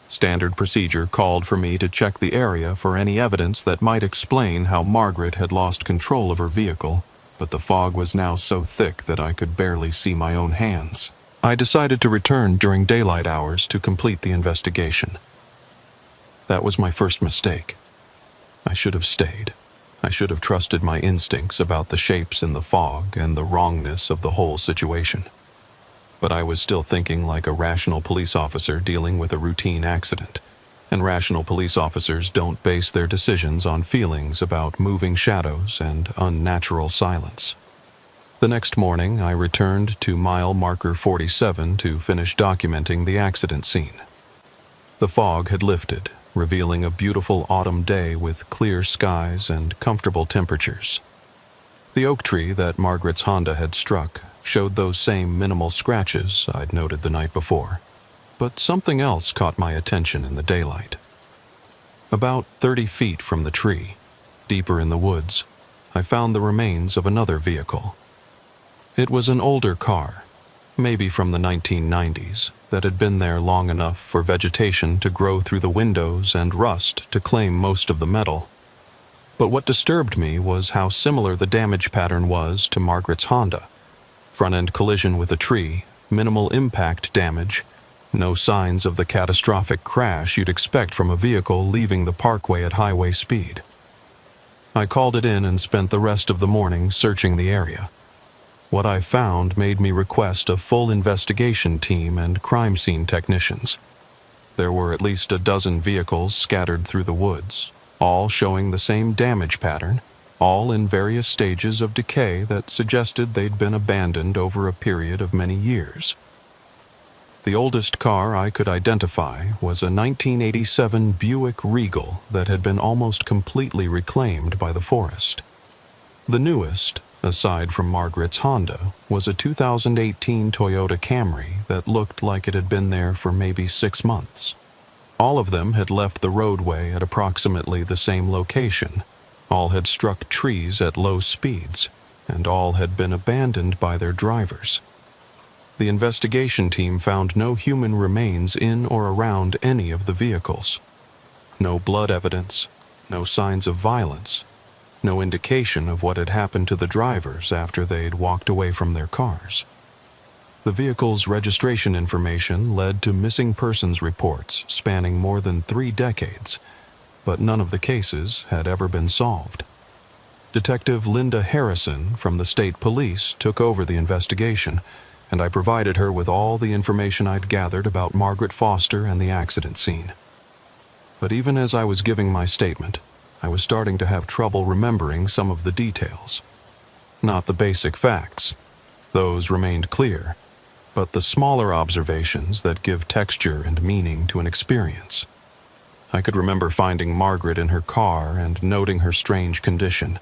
Standard procedure called for me to check the area for any evidence that might explain how Margaret had lost control of her vehicle, but the fog was now so thick that I could barely see my own hands. I decided to return during daylight hours to complete the investigation. That was my first mistake. I should have stayed. I should have trusted my instincts about the shapes in the fog and the wrongness of the whole situation. But I was still thinking like a rational police officer dealing with a routine accident. And rational police officers don't base their decisions on feelings about moving shadows and unnatural silence. The next morning, I returned to mile marker 47 to finish documenting the accident scene. The fog had lifted, revealing a beautiful autumn day with clear skies and comfortable temperatures. The oak tree that Margaret's Honda had struck showed those same minimal scratches I'd noted the night before, but something else caught my attention in the daylight. About 30 feet from the tree, deeper in the woods, I found the remains of another vehicle. It was an older car, maybe from the 1990s, that had been there long enough for vegetation to grow through the windows and rust to claim most of the metal. But what disturbed me was how similar the damage pattern was to Margaret's Honda. Front-end collision with a tree, minimal impact damage, no signs of the catastrophic crash you'd expect from a vehicle leaving the parkway at highway speed. I called it in and spent the rest of the morning searching the area. What I found made me request a full investigation team and crime scene technicians. There were at least a dozen vehicles scattered through the woods, all showing the same damage pattern, all in various stages of decay that suggested they'd been abandoned over a period of many years. The oldest car I could identify was a 1987 Buick Regal that had been almost completely reclaimed by the forest. The newest, aside from Margaret's Honda, was a 2018 Toyota Camry that looked like it had been there for maybe 6 months. All of them had left the roadway at approximately the same location. All had struck trees at low speeds, and all had been abandoned by their drivers. The investigation team found no human remains in or around any of the vehicles. No blood evidence, no signs of violence, no indication of what had happened to the drivers after they'd walked away from their cars. The vehicle's registration information led to missing persons reports spanning more than 3 decades, but none of the cases had ever been solved. Detective Linda Harrison from the state police took over the investigation, and I provided her with all the information I'd gathered about Margaret Foster and the accident scene. But even as I was giving my statement, I was starting to have trouble remembering some of the details. Not the basic facts. Those remained clear, but the smaller observations that give texture and meaning to an experience. I could remember finding Margaret in her car and noting her strange condition,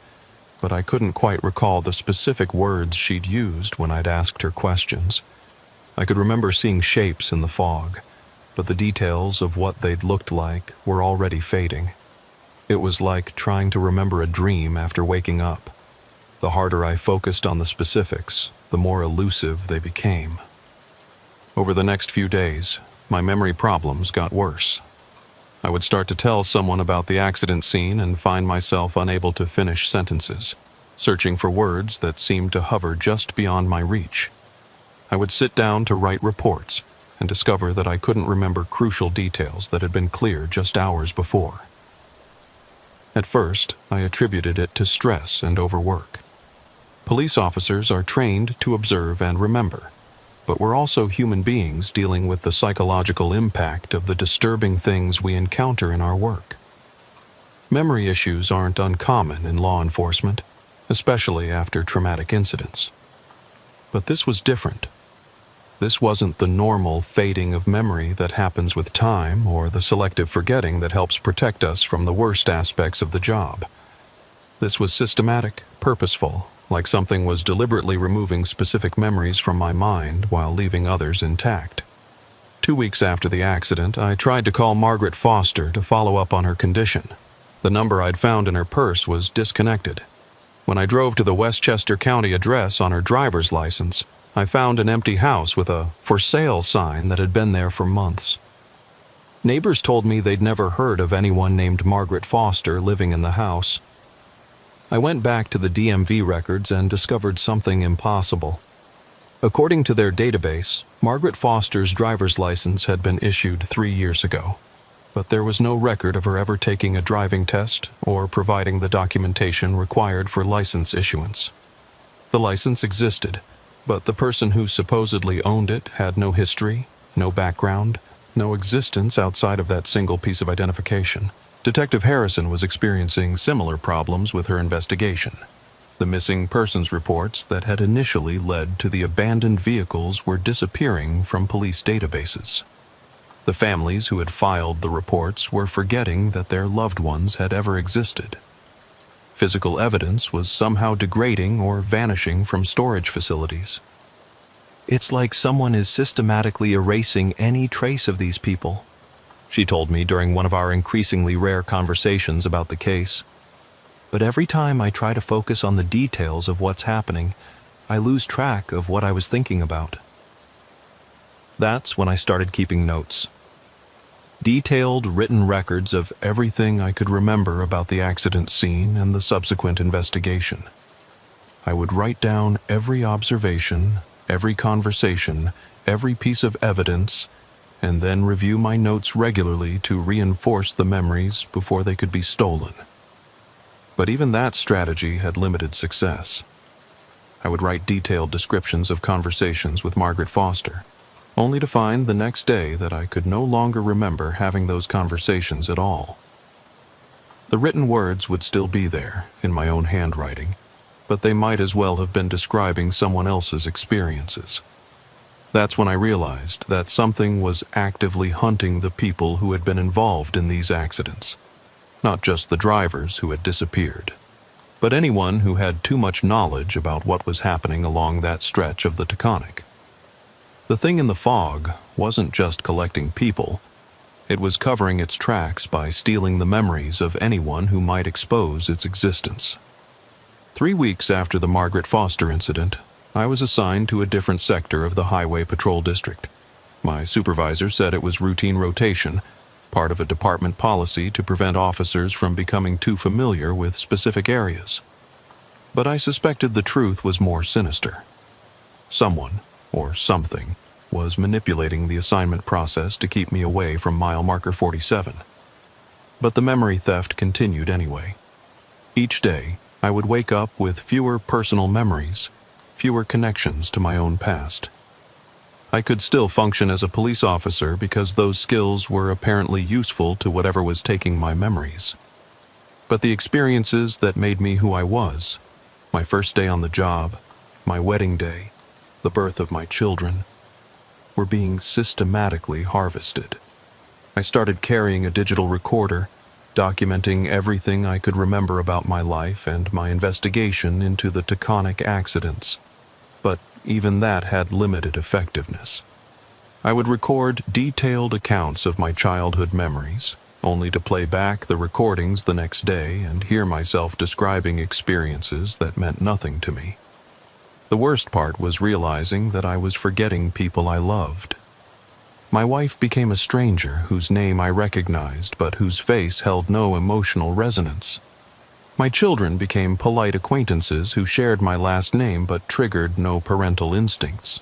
but I couldn't quite recall the specific words she'd used when I'd asked her questions. I could remember seeing shapes in the fog, but the details of what they'd looked like were already fading. It was like trying to remember a dream after waking up. The harder I focused on the specifics, the more elusive they became. Over the next few days, my memory problems got worse. I would start to tell someone about the accident scene and find myself unable to finish sentences, searching for words that seemed to hover just beyond my reach. I would sit down to write reports and discover that I couldn't remember crucial details that had been clear just hours before. At first, I attributed it to stress and overwork. Police officers are trained to observe and remember, but we're also human beings dealing with the psychological impact of the disturbing things we encounter in our work. Memory issues aren't uncommon in law enforcement, especially after traumatic incidents. But this was different. This wasn't the normal fading of memory that happens with time or the selective forgetting that helps protect us from the worst aspects of the job. This was systematic, purposeful, like something was deliberately removing specific memories from my mind while leaving others intact. 2 weeks after the accident, I tried to call Margaret Foster to follow up on her condition. The number I'd found in her purse was disconnected. When I drove to the Westchester County address on her driver's license, I found an empty house with a "for sale" sign that had been there for months. Neighbors told me they'd never heard of anyone named Margaret Foster living in the house. I went back to the DMV records and discovered something impossible. According to their database, Margaret Foster's driver's license had been issued 3 years ago, but there was no record of her ever taking a driving test or providing the documentation required for license issuance. The license existed, but the person who supposedly owned it had no history, no background, no existence outside of that single piece of identification. Detective Harrison was experiencing similar problems with her investigation. The missing persons reports that had initially led to the abandoned vehicles were disappearing from police databases. The families who had filed the reports were forgetting that their loved ones had ever existed. Physical evidence was somehow degrading or vanishing from storage facilities. "It's like someone is systematically erasing any trace of these people," she told me during one of our increasingly rare conversations about the case. "But every time I try to focus on the details of what's happening, I lose track of what I was thinking about." That's when I started keeping notes. Detailed written records of everything I could remember about the accident scene and the subsequent investigation. I would write down every observation, every conversation, every piece of evidence, and then review my notes regularly to reinforce the memories before they could be stolen. But even that strategy had limited success. I would write detailed descriptions of conversations with Margaret Foster, only to find the next day that I could no longer remember having those conversations at all. The written words would still be there, in my own handwriting, but they might as well have been describing someone else's experiences. That's when I realized that something was actively hunting the people who had been involved in these accidents, not just the drivers who had disappeared, but anyone who had too much knowledge about what was happening along that stretch of the Taconic. The thing in the fog wasn't just collecting people, it was covering its tracks by stealing the memories of anyone who might expose its existence. 3 weeks after the Margaret Foster incident, I was assigned to a different sector of the Highway Patrol District. My supervisor said it was routine rotation, part of a department policy to prevent officers from becoming too familiar with specific areas. But I suspected the truth was more sinister. Someone, or something, was manipulating the assignment process to keep me away from mile marker 47. But the memory theft continued anyway. Each day, I would wake up with fewer personal memories, fewer connections to my own past. I could still function as a police officer because those skills were apparently useful to whatever was taking my memories. But the experiences that made me who I was, my first day on the job, my wedding day, the birth of my children, were being systematically harvested. I started carrying a digital recorder, documenting everything I could remember about my life and my investigation into the Taconic accidents. But even that had limited effectiveness. I would record detailed accounts of my childhood memories, only to play back the recordings the next day and hear myself describing experiences that meant nothing to me. The worst part was realizing that I was forgetting people I loved. My wife became a stranger whose name I recognized but whose face held no emotional resonance. My children became polite acquaintances who shared my last name but triggered no parental instincts.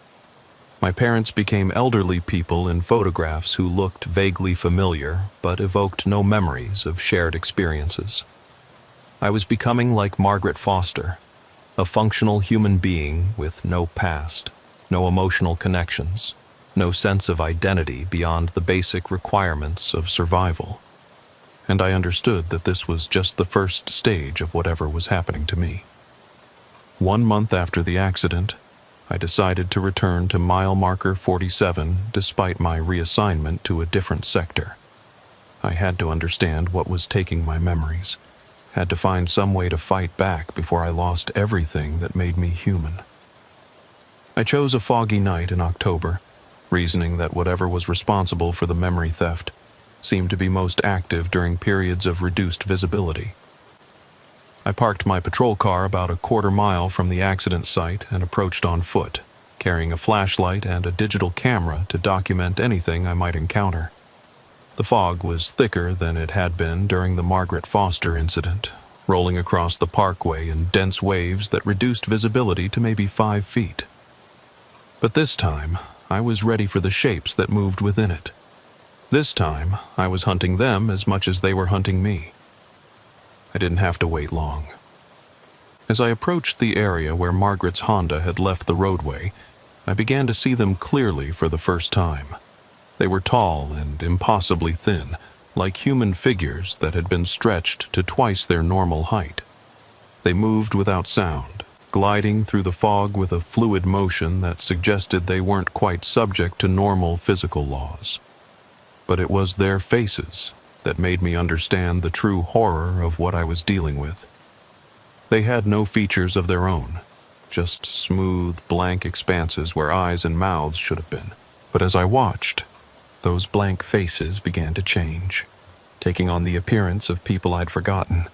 My parents became elderly people in photographs who looked vaguely familiar but evoked no memories of shared experiences. I was becoming like Margaret Foster, a functional human being with no past, no emotional connections, no sense of identity beyond the basic requirements of survival. And I understood that this was just the first stage of whatever was happening to me. 1 month after the accident, I decided to return to mile marker 47 despite my reassignment to a different sector. I had to understand what was taking my memories, had to find some way to fight back before I lost everything that made me human. I chose a foggy night in October, reasoning that whatever was responsible for the memory theft seemed to be most active during periods of reduced visibility. I parked my patrol car about a quarter mile from the accident site and approached on foot, carrying a flashlight and a digital camera to document anything I might encounter. The fog was thicker than it had been during the Margaret Foster incident, rolling across the parkway in dense waves that reduced visibility to maybe 5 feet. But this time, I was ready for the shapes that moved within it. This time, I was hunting them as much as they were hunting me. I didn't have to wait long. As I approached the area where Margaret's Honda had left the roadway, I began to see them clearly for the first time. They were tall and impossibly thin, like human figures that had been stretched to twice their normal height. They moved without sound, gliding through the fog with a fluid motion that suggested they weren't quite subject to normal physical laws. But it was their faces that made me understand the true horror of what I was dealing with. They had no features of their own, just smooth, blank expanses where eyes and mouths should have been. But as I watched, those blank faces began to change, taking on the appearance of people I'd forgotten.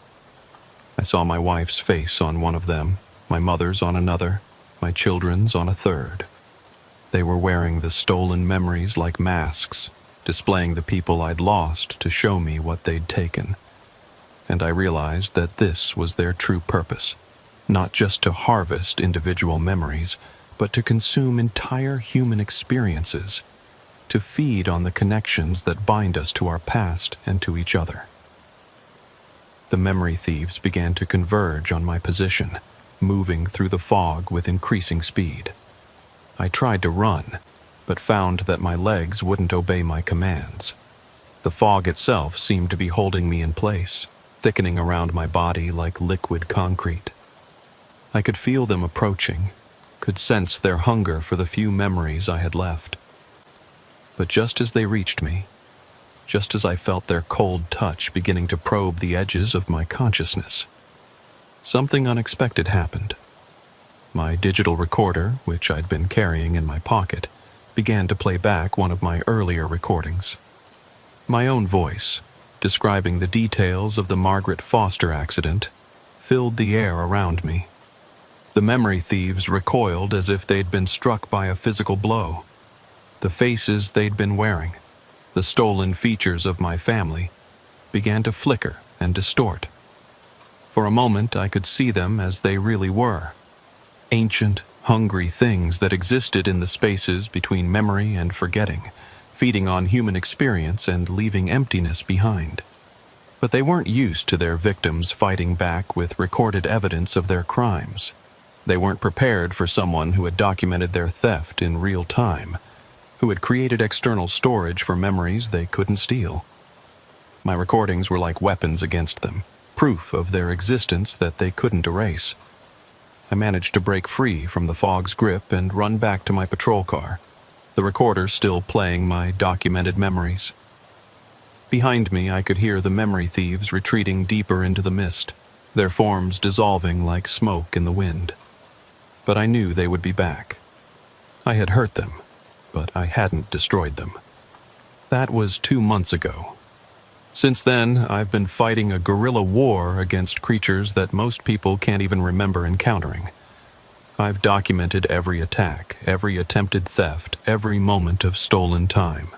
I saw my wife's face on one of them, my mother's on another, my children's on a third. They were wearing the stolen memories like masks, displaying the people I'd lost to show me what they'd taken. And I realized that this was their true purpose, not just to harvest individual memories, but to consume entire human experiences, to feed on the connections that bind us to our past and to each other. The memory thieves began to converge on my position, moving through the fog with increasing speed. I tried to run, but found that my legs wouldn't obey my commands. The fog itself seemed to be holding me in place, thickening around my body like liquid concrete. I could feel them approaching, could sense their hunger for the few memories I had left. But just as they reached me, just as I felt their cold touch beginning to probe the edges of my consciousness, something unexpected happened. My digital recorder, which I'd been carrying in my pocket, began to play back one of my earlier recordings. My own voice, describing the details of the Margaret Foster accident, filled the air around me. The memory thieves recoiled as if they'd been struck by a physical blow. The faces they'd been wearing, the stolen features of my family, began to flicker and distort. For a moment I could see them as they really were, ancient, hungry things that existed in the spaces between memory and forgetting, feeding on human experience and leaving emptiness behind. But they weren't used to their victims fighting back with recorded evidence of their crimes. They weren't prepared for someone who had documented their theft in real time, who had created external storage for memories they couldn't steal. My recordings were like weapons against them, proof of their existence that they couldn't erase. I managed to break free from the fog's grip and run back to my patrol car, the recorder still playing my documented memories. Behind me, I could hear the memory thieves retreating deeper into the mist, their forms dissolving like smoke in the wind. But I knew they would be back. I had hurt them, but I hadn't destroyed them. That was 2 months ago. Since then, I've been fighting a guerrilla war against creatures that most people can't even remember encountering. I've documented every attack, every attempted theft, every moment of stolen time,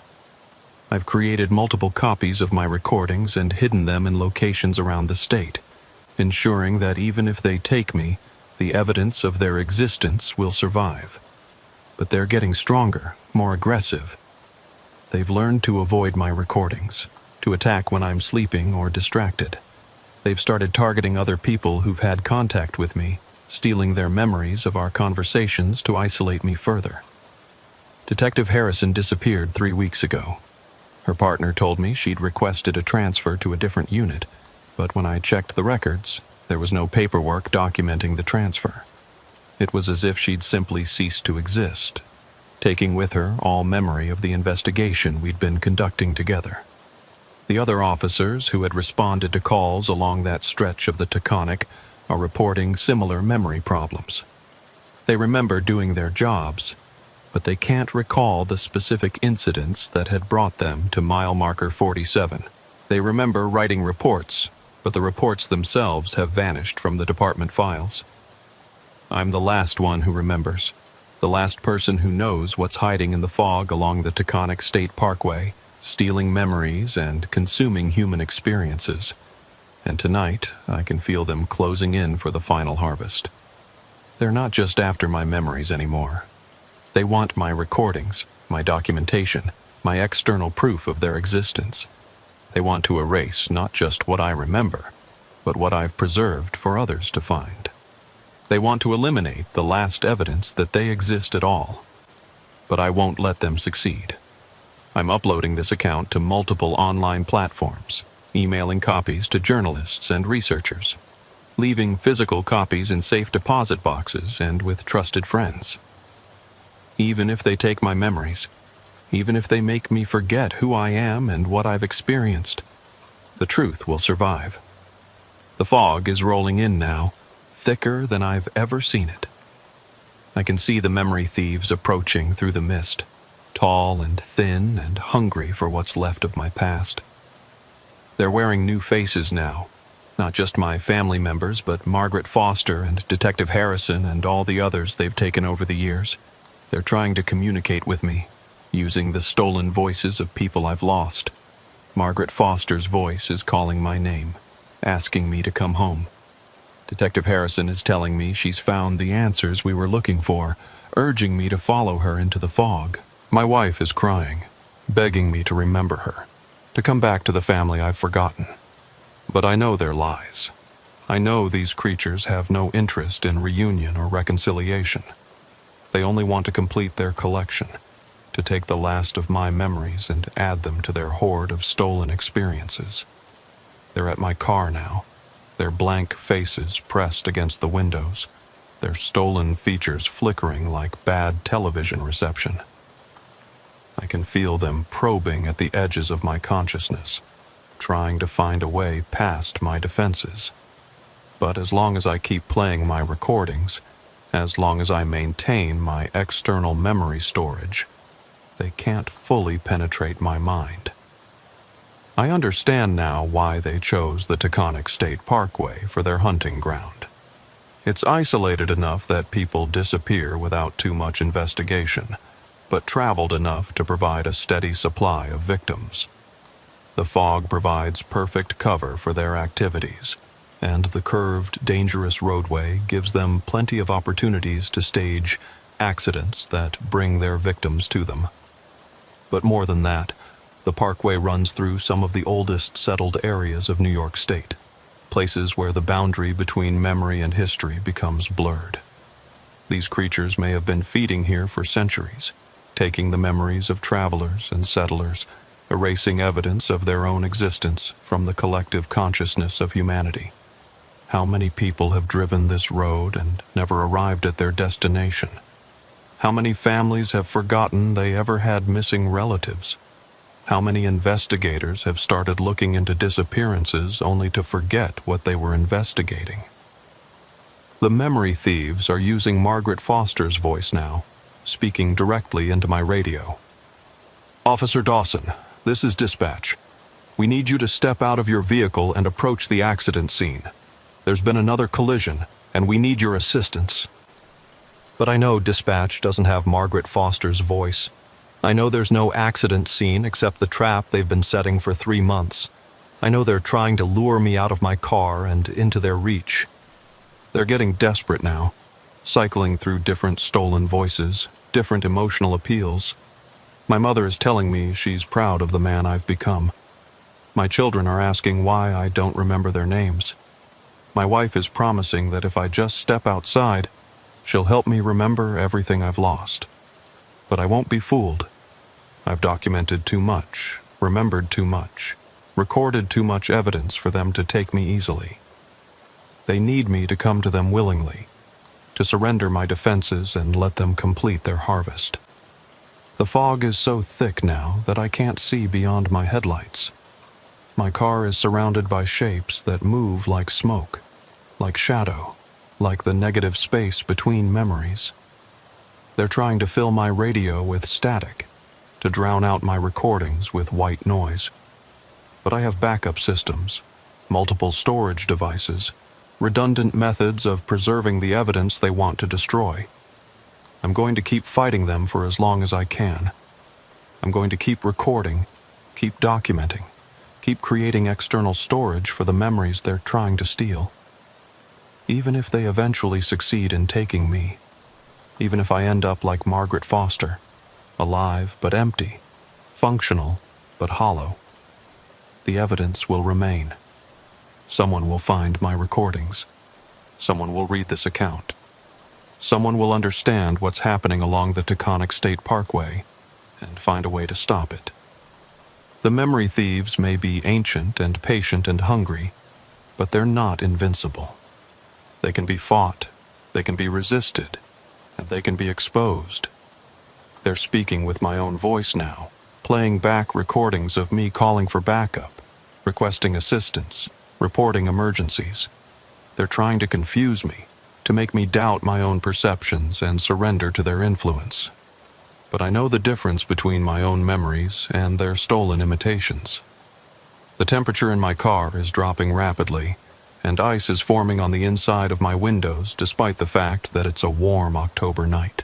I've created multiple copies of my recordings and hidden them in locations around the state, ensuring that even if they take me, the evidence of their existence will survive. But they're getting stronger, more aggressive. They've learned to avoid my recordings, to attack when I'm sleeping or distracted. They've started targeting other people who've had contact with me, stealing their memories of our conversations to isolate me further. Detective Harrison disappeared 3 weeks ago. Her partner told me she'd requested a transfer to a different unit, but when I checked the records, there was no paperwork documenting the transfer. It was as if she'd simply ceased to exist, taking with her all memory of the investigation we'd been conducting together. The other officers who had responded to calls along that stretch of the Taconic are reporting similar memory problems. They remember doing their jobs, but they can't recall the specific incidents that had brought them to mile marker 47. They remember writing reports, but the reports themselves have vanished from the department files. I'm the last one who remembers, the last person who knows what's hiding in the fog along the Taconic State Parkway, stealing memories and consuming human experiences. And tonight, I can feel them closing in for the final harvest. They're not just after my memories anymore. They want my recordings, my documentation, my external proof of their existence. They want to erase not just what I remember, but what I've preserved for others to find. They want to eliminate the last evidence that they exist at all. But I won't let them succeed. I'm uploading this account to multiple online platforms, emailing copies to journalists and researchers, leaving physical copies in safe deposit boxes and with trusted friends. Even if they take my memories, even if they make me forget who I am and what I've experienced, the truth will survive. The fog is rolling in now, thicker than I've ever seen it. I can see the memory thieves approaching through the mist, tall and thin and hungry for what's left of my past. They're wearing new faces now, not just my family members, but Margaret Foster and Detective Harrison and all the others they've taken over the years. They're trying to communicate with me, using the stolen voices of people I've lost. Margaret Foster's voice is calling my name, asking me to come home. Detective Harrison is telling me she's found the answers we were looking for, urging me to follow her into the fog. My wife is crying, begging me to remember her, to come back to the family I've forgotten. But I know they're lies. I know these creatures have no interest in reunion or reconciliation. They only want to complete their collection, to take the last of my memories and add them to their hoard of stolen experiences. They're at my car now, their blank faces pressed against the windows, their stolen features flickering like bad television reception. I can feel them probing at the edges of my consciousness, trying to find a way past my defenses. But as long as I keep playing my recordings, as long as I maintain my external memory storage, they can't fully penetrate my mind. I understand now why they chose the Taconic State Parkway for their hunting ground. It's isolated enough that people disappear without too much investigation, but traveled enough to provide a steady supply of victims. The fog provides perfect cover for their activities, and the curved, dangerous roadway gives them plenty of opportunities to stage accidents that bring their victims to them. But more than that, the parkway runs through some of the oldest settled areas of New York State, places where the boundary between memory and history becomes blurred. These creatures may have been feeding here for centuries, taking the memories of travelers and settlers, erasing evidence of their own existence from the collective consciousness of humanity. How many people have driven this road and never arrived at their destination? How many families have forgotten they ever had missing relatives? How many investigators have started looking into disappearances only to forget what they were investigating? The memory thieves are using Margaret Foster's voice now, speaking directly into my radio. "Officer Dawson, this is dispatch. We need you to step out of your vehicle and approach the accident scene. There's been another collision, and we need your assistance." But I know dispatch doesn't have Margaret Foster's voice. I know there's no accident scene except the trap they've been setting for 3 months. I know they're trying to lure me out of my car and into their reach. They're getting desperate now, cycling through different stolen voices, different emotional appeals. My mother is telling me she's proud of the man I've become. My children are asking why I don't remember their names. My wife is promising that if I just step outside, she'll help me remember everything I've lost. But I won't be fooled. I've documented too much, remembered too much, recorded too much evidence for them to take me easily. They need me to come to them willingly, to surrender my defenses and let them complete their harvest. The fog is so thick now that I can't see beyond my headlights. My car is surrounded by shapes that move like smoke, like shadow, like the negative space between memories. They're trying to fill my radio with static, to drown out my recordings with white noise. But I have backup systems, multiple storage devices, redundant methods of preserving the evidence they want to destroy. I'm going to keep fighting them for as long as I can. I'm going to keep recording, keep documenting, keep creating external storage for the memories they're trying to steal. Even if they eventually succeed in taking me, even if I end up like Margaret Foster, alive but empty, functional but hollow, the evidence will remain. Someone will find my recordings. Someone will read this account. Someone will understand what's happening along the Taconic State Parkway and find a way to stop it. The memory thieves may be ancient and patient and hungry, but they're not invincible. They can be fought, they can be resisted, and they can be exposed. They're speaking with my own voice now, playing back recordings of me calling for backup, requesting assistance, reporting emergencies. They're trying to confuse me, to make me doubt my own perceptions and surrender to their influence. But I know the difference between my own memories and their stolen imitations. The temperature in my car is dropping rapidly, and ice is forming on the inside of my windows despite the fact that it's a warm October night.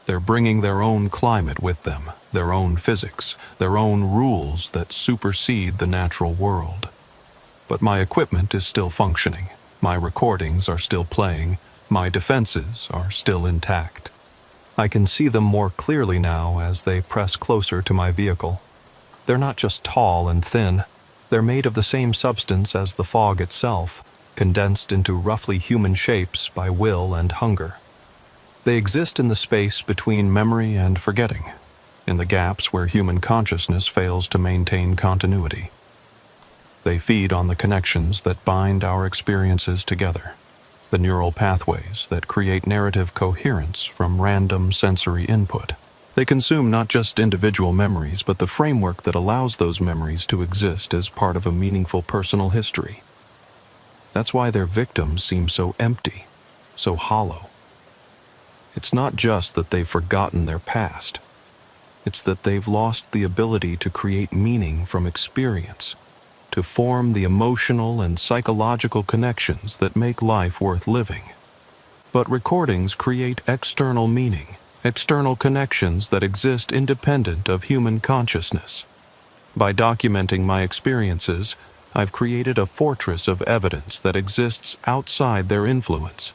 They're bringing their own climate with them, their own physics, their own rules that supersede the natural world. But my equipment is still functioning, my recordings are still playing, my defenses are still intact. I can see them more clearly now as they press closer to my vehicle. They're not just tall and thin. They're made of the same substance as the fog itself, condensed into roughly human shapes by will and hunger. They exist in the space between memory and forgetting, in the gaps where human consciousness fails to maintain continuity. They feed on the connections that bind our experiences together, the neural pathways that create narrative coherence from random sensory input. They consume not just individual memories, but the framework that allows those memories to exist as part of a meaningful personal history. That's why their victims seem so empty, so hollow. It's not just that they've forgotten their past. It's that they've lost the ability to create meaning from experience, to form the emotional and psychological connections that make life worth living. But recordings create external meaning, external connections that exist independent of human consciousness. By documenting my experiences, I've created a fortress of evidence that exists outside their influence.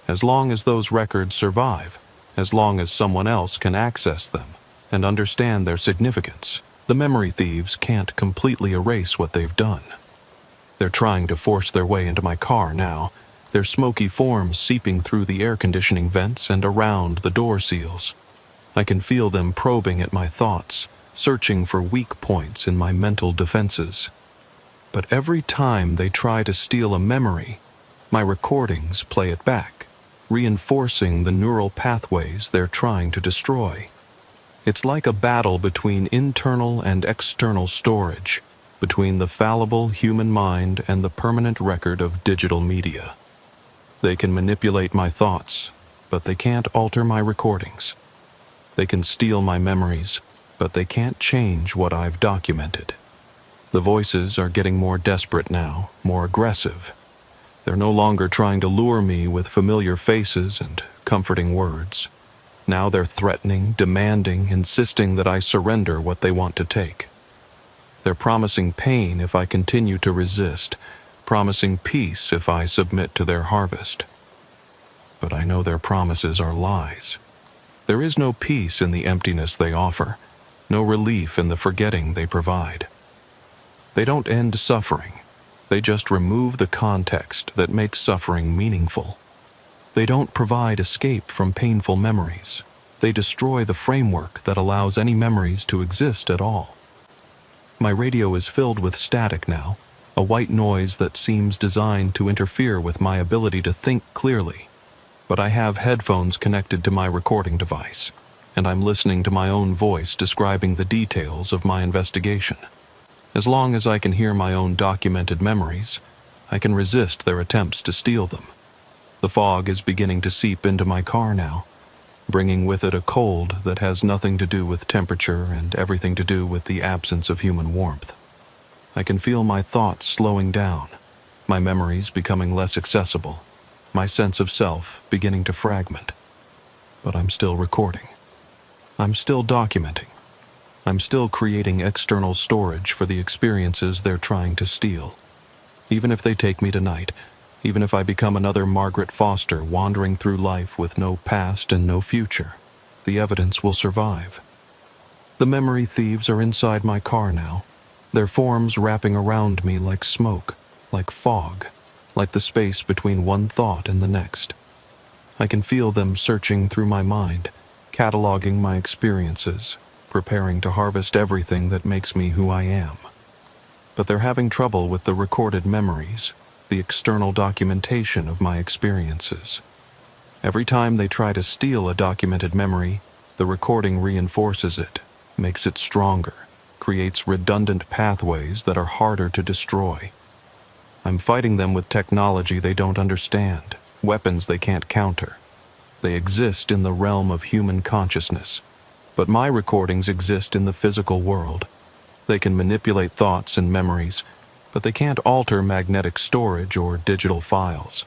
As long as those records survive, as long as someone else can access them and understand their significance, the memory thieves can't completely erase what they've done. They're trying to force their way into my car now, their smoky forms seeping through the air conditioning vents and around the door seals. I can feel them probing at my thoughts, searching for weak points in my mental defenses. But every time they try to steal a memory, my recordings play it back, reinforcing the neural pathways they're trying to destroy. It's like a battle between internal and external storage, between the fallible human mind and the permanent record of digital media. They can manipulate my thoughts, but they can't alter my recordings. They can steal my memories, but they can't change what I've documented. The voices are getting more desperate now, more aggressive. They're no longer trying to lure me with familiar faces and comforting words. Now they're threatening, demanding, insisting that I surrender what they want to take. They're promising pain if I continue to resist, promising peace if I submit to their harvest. But I know their promises are lies. There is no peace in the emptiness they offer, no relief in the forgetting they provide. They don't end suffering. They just remove the context that makes suffering meaningful. They don't provide escape from painful memories. They destroy the framework that allows any memories to exist at all. My radio is filled with static now, a white noise that seems designed to interfere with my ability to think clearly. But I have headphones connected to my recording device, and I'm listening to my own voice describing the details of my investigation. As long as I can hear my own documented memories, I can resist their attempts to steal them. The fog is beginning to seep into my car now, bringing with it a cold that has nothing to do with temperature and everything to do with the absence of human warmth. I can feel my thoughts slowing down, my memories becoming less accessible, my sense of self beginning to fragment. But I'm still recording. I'm still documenting. I'm still creating external storage for the experiences they're trying to steal. Even if they take me tonight, even if I become another Margaret Foster wandering through life with no past and no future, the evidence will survive. The memory thieves are inside my car now, their forms wrapping around me like smoke, like fog, like the space between one thought and the next. I can feel them searching through my mind, cataloging my experiences, preparing to harvest everything that makes me who I am. But they're having trouble with the recorded memories, the external documentation of my experiences. Every time they try to steal a documented memory, the recording reinforces it, makes it stronger, creates redundant pathways that are harder to destroy. I'm fighting them with technology they don't understand, weapons they can't counter. They exist in the realm of human consciousness, but my recordings exist in the physical world. They can manipulate thoughts and memories, but they can't alter magnetic storage or digital files.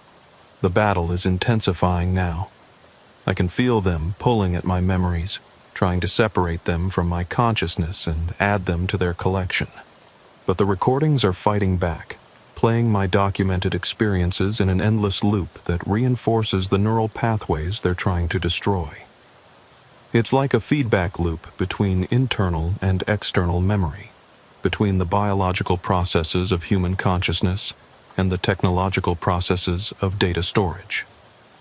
The battle is intensifying now. I can feel them pulling at my memories, trying to separate them from my consciousness and add them to their collection. But the recordings are fighting back, playing my documented experiences in an endless loop that reinforces the neural pathways they're trying to destroy. It's like a feedback loop between internal and external memory, between the biological processes of human consciousness and the technological processes of data storage.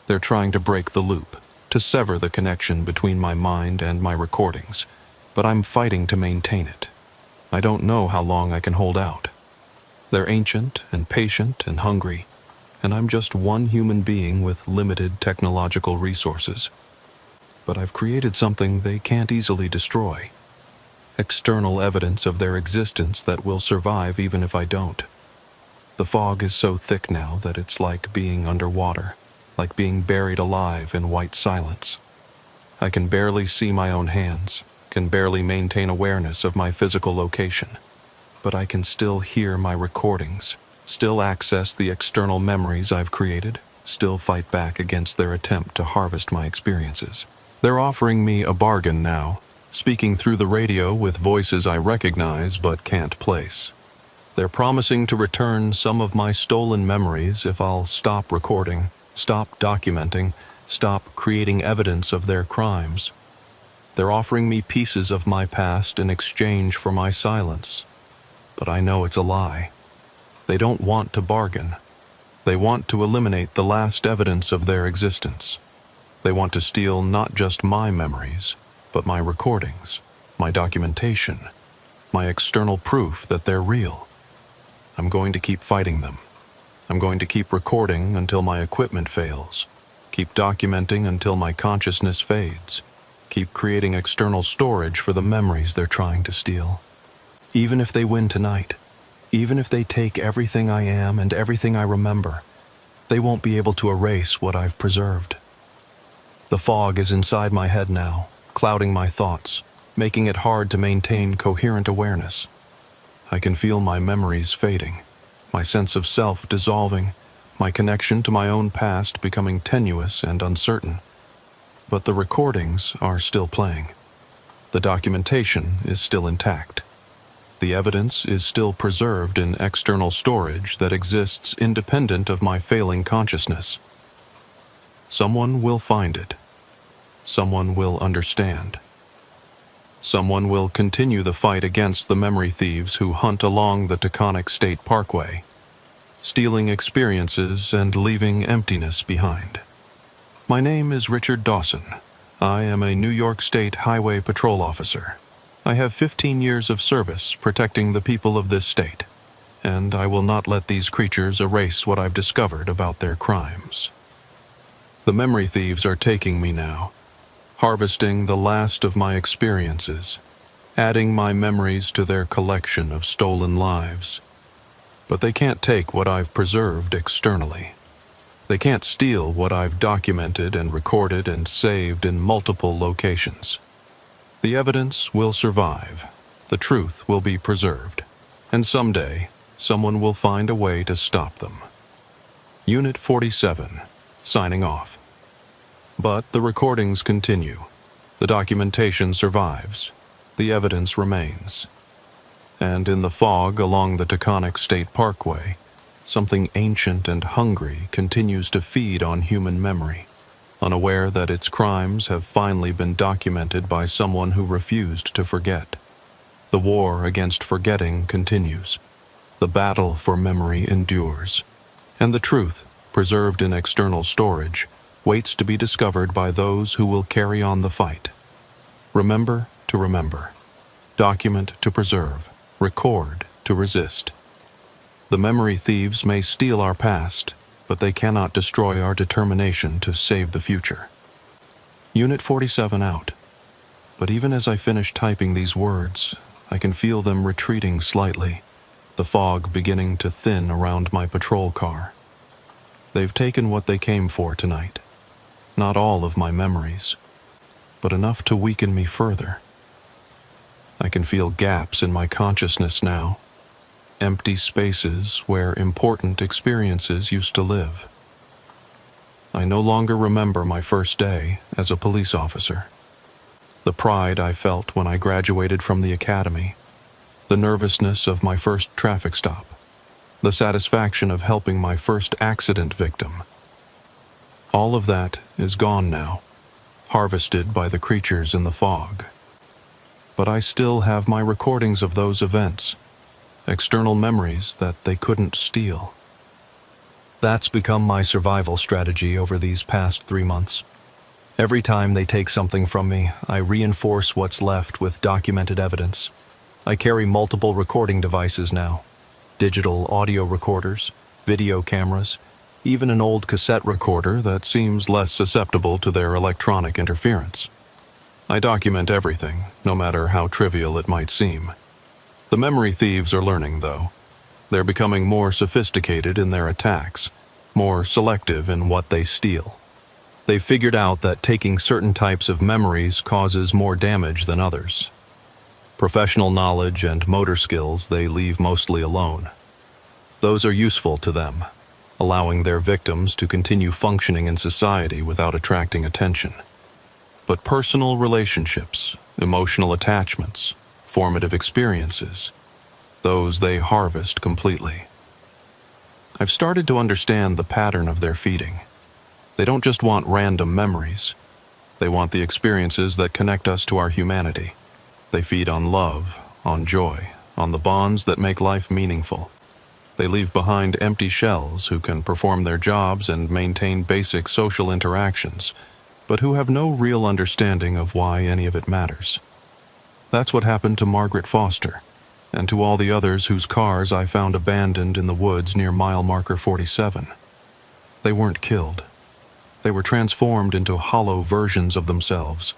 They're trying to break the loop, to sever the connection between my mind and my recordings, but I'm fighting to maintain it. I don't know how long I can hold out. They're ancient and patient and hungry, and I'm just one human being with limited technological resources. But I've created something they can't easily destroy. External evidence of their existence that will survive even if I don't. The fog is so thick now that it's like being underwater, like being buried alive in white silence. I can barely see my own hands, can barely maintain awareness of my physical location, but I can still hear my recordings, still access the external memories I've created, still fight back against their attempt to harvest my experiences. They're offering me a bargain now, speaking through the radio with voices I recognize but can't place. They're promising to return some of my stolen memories if I'll stop recording, stop documenting, stop creating evidence of their crimes. They're offering me pieces of my past in exchange for my silence. But I know it's a lie. They don't want to bargain. They want to eliminate the last evidence of their existence. They want to steal not just my memories, but my recordings, my documentation, my external proof that they're real. I'm going to keep fighting them. I'm going to keep recording until my equipment fails, keep documenting until my consciousness fades, keep creating external storage for the memories they're trying to steal. Even if they win tonight, even if they take everything I am and everything I remember, they won't be able to erase what I've preserved. The fog is inside my head now, clouding my thoughts, making it hard to maintain coherent awareness. I can feel my memories fading, my sense of self dissolving, my connection to my own past becoming tenuous and uncertain. but the recordings are still playing. The documentation is still intact. The evidence is still preserved in external storage that exists independent of my failing consciousness. Someone will find it. Someone will understand. Someone will continue the fight against the memory thieves who hunt along the Taconic State Parkway, stealing experiences and leaving emptiness behind. My name is Richard Dawson. I am a New York State Highway Patrol Officer. I have 15 years of service protecting the people of this state, and I will not let these creatures erase what I've discovered about their crimes. The memory thieves are taking me now, harvesting the last of my experiences, adding my memories to their collection of stolen lives. But they can't take what I've preserved externally. They can't steal what I've documented and recorded and saved in multiple locations. The evidence will survive, the truth will be preserved, and someday someone will find a way to stop them. Unit 47, signing off. But the recordings continue. The documentation survives. The evidence remains. And in the fog along the Taconic State Parkway, something ancient and hungry continues to feed on human memory, unaware that its crimes have finally been documented by someone who refused to forget. The war against forgetting continues. The battle for memory endures. And the truth, preserved in external storage, waits to be discovered by those who will carry on the fight. Remember to remember. Document to preserve. Record to resist. The memory thieves may steal our past, but they cannot destroy our determination to save the future. Unit 47 out. But even as I finish typing these words, I can feel them retreating slightly, the fog beginning to thin around my patrol car. They've taken what they came for tonight. Not all of my memories, but enough to weaken me further. I can feel gaps in my consciousness now, empty spaces where important experiences used to live. I no longer remember my first day as a police officer. The pride I felt when I graduated from the academy, the nervousness of my first traffic stop, the satisfaction of helping my first accident victim. All of that is gone now, harvested by the creatures in the fog. But I still have my recordings of those events, external memories that they couldn't steal. That's become my survival strategy over these past 3 months. Every time they take something from me, I reinforce what's left with documented evidence. I carry multiple recording devices now, digital audio recorders, video cameras, even an old cassette recorder that seems less susceptible to their electronic interference. I document everything, no matter how trivial it might seem. The memory thieves are learning, though. They're becoming more sophisticated in their attacks, more selective in what they steal. They've figured out that taking certain types of memories causes more damage than others. Professional knowledge and motor skills they leave mostly alone. Those are useful to them, allowing their victims to continue functioning in society without attracting attention. But personal relationships, emotional attachments, formative experiences, those they harvest completely. I've started to understand the pattern of their feeding. They don't just want random memories. They want the experiences that connect us to our humanity. They feed on love, on joy, on the bonds that make life meaningful. They leave behind empty shells who can perform their jobs and maintain basic social interactions, but who have no real understanding of why any of it matters. That's what happened to Margaret Foster, and to all the others whose cars I found abandoned in the woods near mile marker 47. They weren't killed. They were transformed into hollow versions of themselves,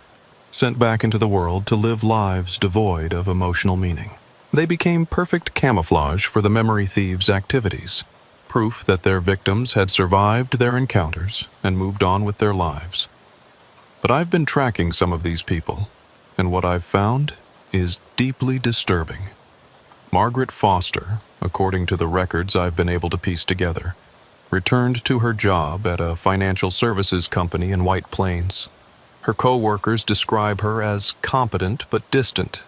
sent back into the world to live lives devoid of emotional meaning. They became perfect camouflage for the memory thieves' activities, proof that their victims had survived their encounters and moved on with their lives. But I've been tracking some of these people, and what I've found is deeply disturbing. Margaret Foster, according to the records I've been able to piece together, returned to her job at a financial services company in White Plains. Her co-workers describe her as competent but distant,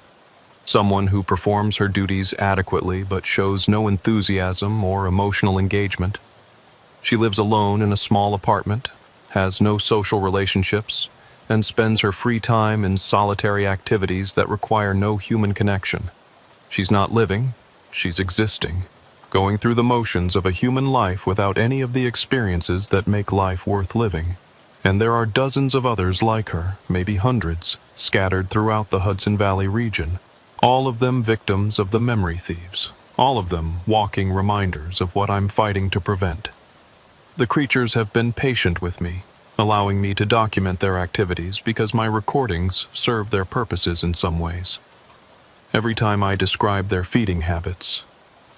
someone who performs her duties adequately but shows no enthusiasm or emotional engagement. She lives alone in a small apartment, has no social relationships, and spends her free time in solitary activities that require no human connection. She's not living, she's existing, going through the motions of a human life without any of the experiences that make life worth living. And there are dozens of others like her, maybe hundreds, scattered throughout the Hudson Valley region, all of them victims of the memory thieves, all of them walking reminders of what I'm fighting to prevent. The creatures have been patient with me, allowing me to document their activities because my recordings serve their purposes in some ways. Every time I describe their feeding habits,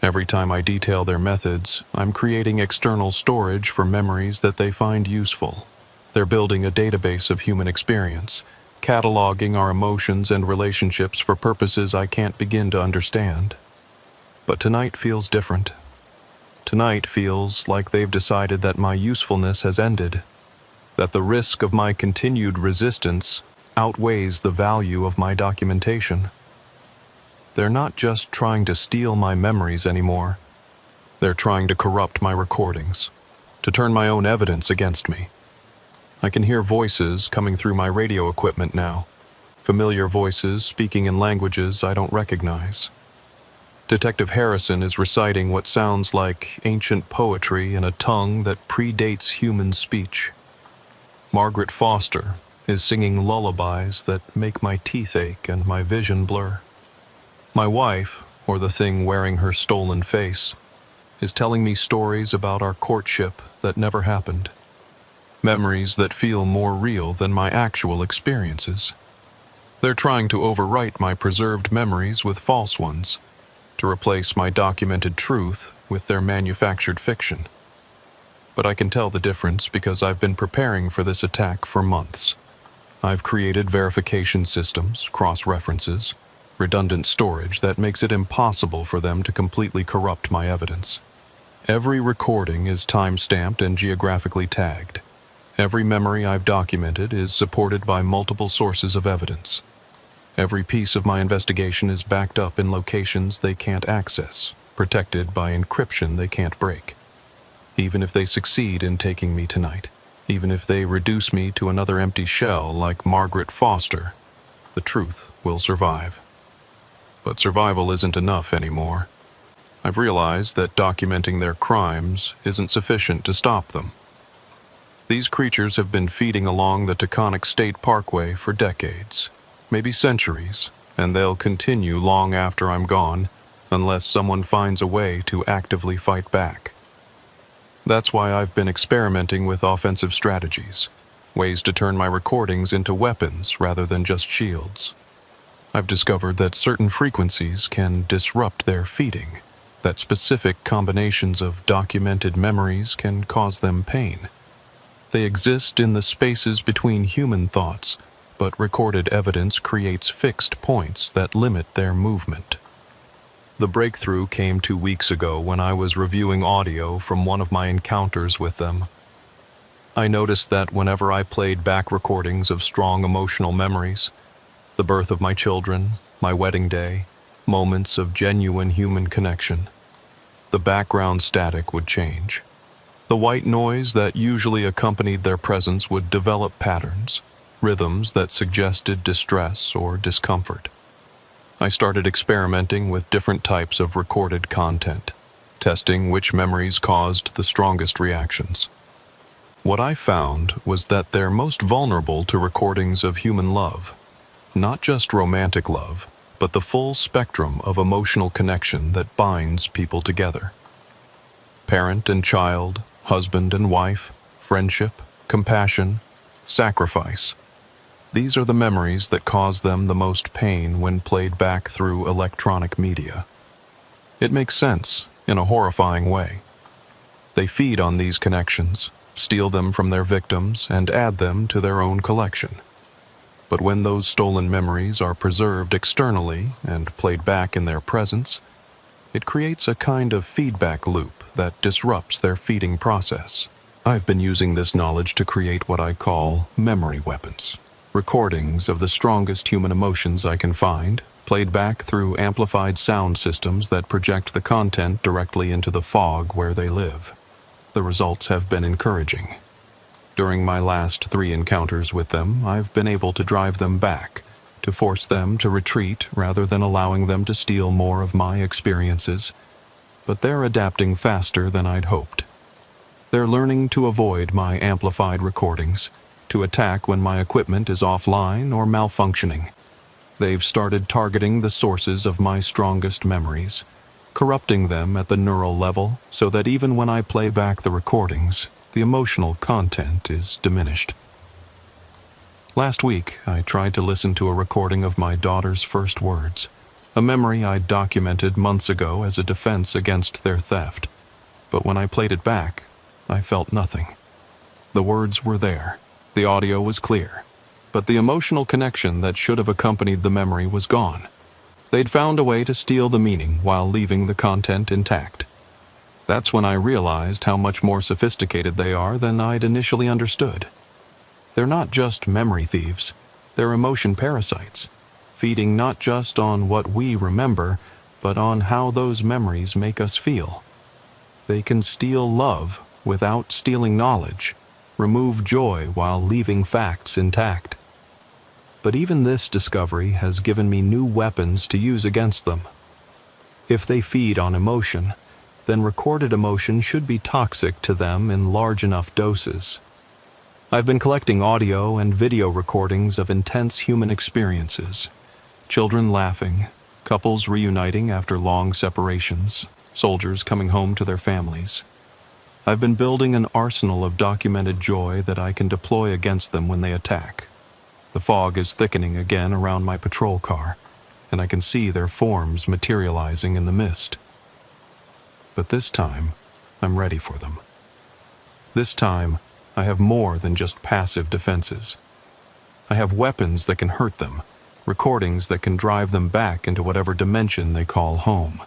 every time I detail their methods, I'm creating external storage for memories that they find useful. They're building a database of human experience, cataloging our emotions and relationships for purposes I can't begin to understand. But tonight feels different. Tonight feels like they've decided that my usefulness has ended, that the risk of my continued resistance outweighs the value of my documentation. They're not just trying to steal my memories anymore. They're trying to corrupt my recordings, to turn my own evidence against me. I can hear voices coming through my radio equipment now, familiar voices speaking in languages I don't recognize. Detective Harrison is reciting what sounds like ancient poetry in a tongue that predates human speech. Margaret Foster is singing lullabies that make my teeth ache and my vision blur. My wife, or the thing wearing her stolen face, is telling me stories about our courtship that never happened. Memories that feel more real than my actual experiences. They're trying to overwrite my preserved memories with false ones, to replace my documented truth with their manufactured fiction. But I can tell the difference because I've been preparing for this attack for months. I've created verification systems, cross-references, redundant storage that makes it impossible for them to completely corrupt my evidence. Every recording is time-stamped and geographically tagged. Every memory I've documented is supported by multiple sources of evidence. Every piece of my investigation is backed up in locations they can't access, protected by encryption they can't break. Even if they succeed in taking me tonight, even if they reduce me to another empty shell like Margaret Foster, the truth will survive. But survival isn't enough anymore. I've realized that documenting their crimes isn't sufficient to stop them. These creatures have been feeding along the Taconic State Parkway for decades, maybe centuries, and they'll continue long after I'm gone, unless someone finds a way to actively fight back. That's why I've been experimenting with offensive strategies, ways to turn my recordings into weapons rather than just shields. I've discovered that certain frequencies can disrupt their feeding, that specific combinations of documented memories can cause them pain. They exist in the spaces between human thoughts, but recorded evidence creates fixed points that limit their movement. The breakthrough came 2 weeks ago when I was reviewing audio from one of my encounters with them. I noticed that whenever I played back recordings of strong emotional memories, the birth of my children, my wedding day, moments of genuine human connection, the background static would change. The white noise that usually accompanied their presence would develop patterns, rhythms that suggested distress or discomfort. I started experimenting with different types of recorded content, testing which memories caused the strongest reactions. What I found was that they're most vulnerable to recordings of human love, not just romantic love, but the full spectrum of emotional connection that binds people together. Parent and child, husband and wife, friendship, compassion, sacrifice. These are the memories that cause them the most pain when played back through electronic media. It makes sense, in a horrifying way. They feed on these connections, steal them from their victims, and add them to their own collection. But when those stolen memories are preserved externally and played back in their presence, it creates a kind of feedback loop that disrupts their feeding process. I've been using this knowledge to create what I call memory weapons. recordings of the strongest human emotions I can find, played back through amplified sound systems that project the content directly into the fog where they live. The results have been encouraging. During my last 3 encounters with them, I've been able to drive them back, to force them to retreat rather than allowing them to steal more of my experiences. But they're adapting faster than I'd hoped. They're learning to avoid my amplified recordings, to attack when my equipment is offline or malfunctioning. They've started targeting the sources of my strongest memories, corrupting them at the neural level so that even when I play back the recordings, the emotional content is diminished. Last week, I tried to listen to a recording of my daughter's first words, a memory I'd documented months ago as a defense against their theft. But when I played it back, I felt nothing. The words were there, the audio was clear, but the emotional connection that should have accompanied the memory was gone. They'd found a way to steal the meaning while leaving the content intact. That's when I realized how much more sophisticated they are than I'd initially understood. They're not just memory thieves, they're emotion parasites, feeding not just on what we remember, but on how those memories make us feel. They can steal love without stealing knowledge, remove joy while leaving facts intact. But even this discovery has given me new weapons to use against them. If they feed on emotion, then recorded emotion should be toxic to them in large enough doses. I've been collecting audio and video recordings of intense human experiences. Children laughing, couples reuniting after long separations, soldiers coming home to their families. I've been building an arsenal of documented joy that I can deploy against them when they attack. The fog is thickening again around my patrol car, and I can see their forms materializing in the mist. But this time, I'm ready for them. This time, I have more than just passive defenses. I have weapons that can hurt them, recordings that can drive them back into whatever dimension they call home.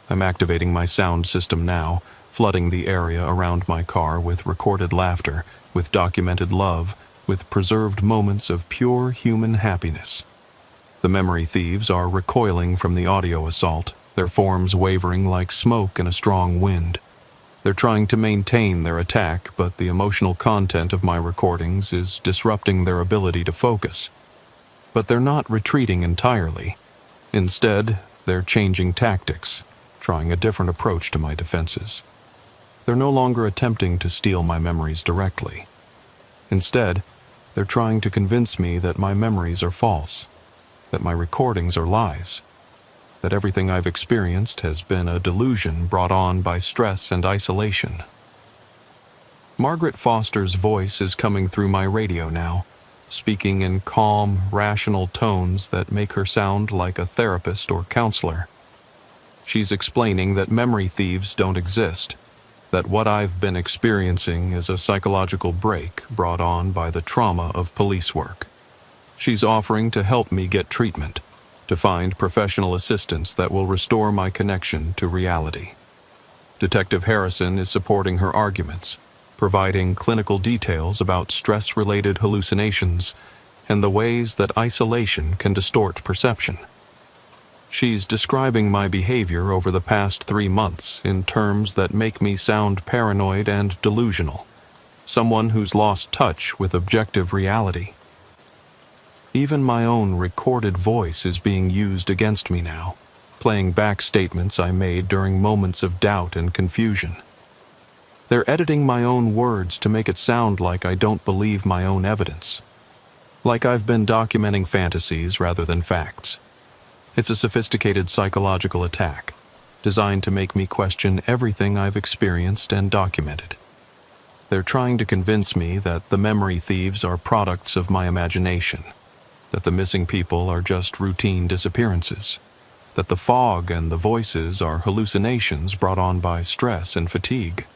I'm activating my sound system now, flooding the area around my car with recorded laughter, with documented love, with preserved moments of pure human happiness. The memory thieves are recoiling from the audio assault, their forms wavering like smoke in a strong wind. They're trying to maintain their attack, but the emotional content of my recordings is disrupting their ability to focus. But they're not retreating entirely. Instead, they're changing tactics, trying a different approach to my defenses. They're no longer attempting to steal my memories directly. Instead, they're trying to convince me that my memories are false, that my recordings are lies, that everything I've experienced has been a delusion brought on by stress and isolation. Margaret Foster's voice is coming through my radio now, speaking in calm, rational tones that make her sound like a therapist or counselor. She's explaining that memory thieves don't exist, that what I've been experiencing is a psychological break brought on by the trauma of police work. She's offering to help me get treatment, to find professional assistance that will restore my connection to reality. Detective Harrison is supporting her arguments, providing clinical details about stress-related hallucinations and the ways that isolation can distort perception. She's describing my behavior over the past 3 months in terms that make me sound paranoid and delusional, someone who's lost touch with objective reality. Even my own recorded voice is being used against me now, playing back statements I made during moments of doubt and confusion. They're editing my own words to make it sound like I don't believe my own evidence, like I've been documenting fantasies rather than facts. It's a sophisticated psychological attack, designed to make me question everything I've experienced and documented. They're trying to convince me that the memory thieves are products of my imagination, that the missing people are just routine disappearances, that the fog and the voices are hallucinations brought on by stress and fatigue.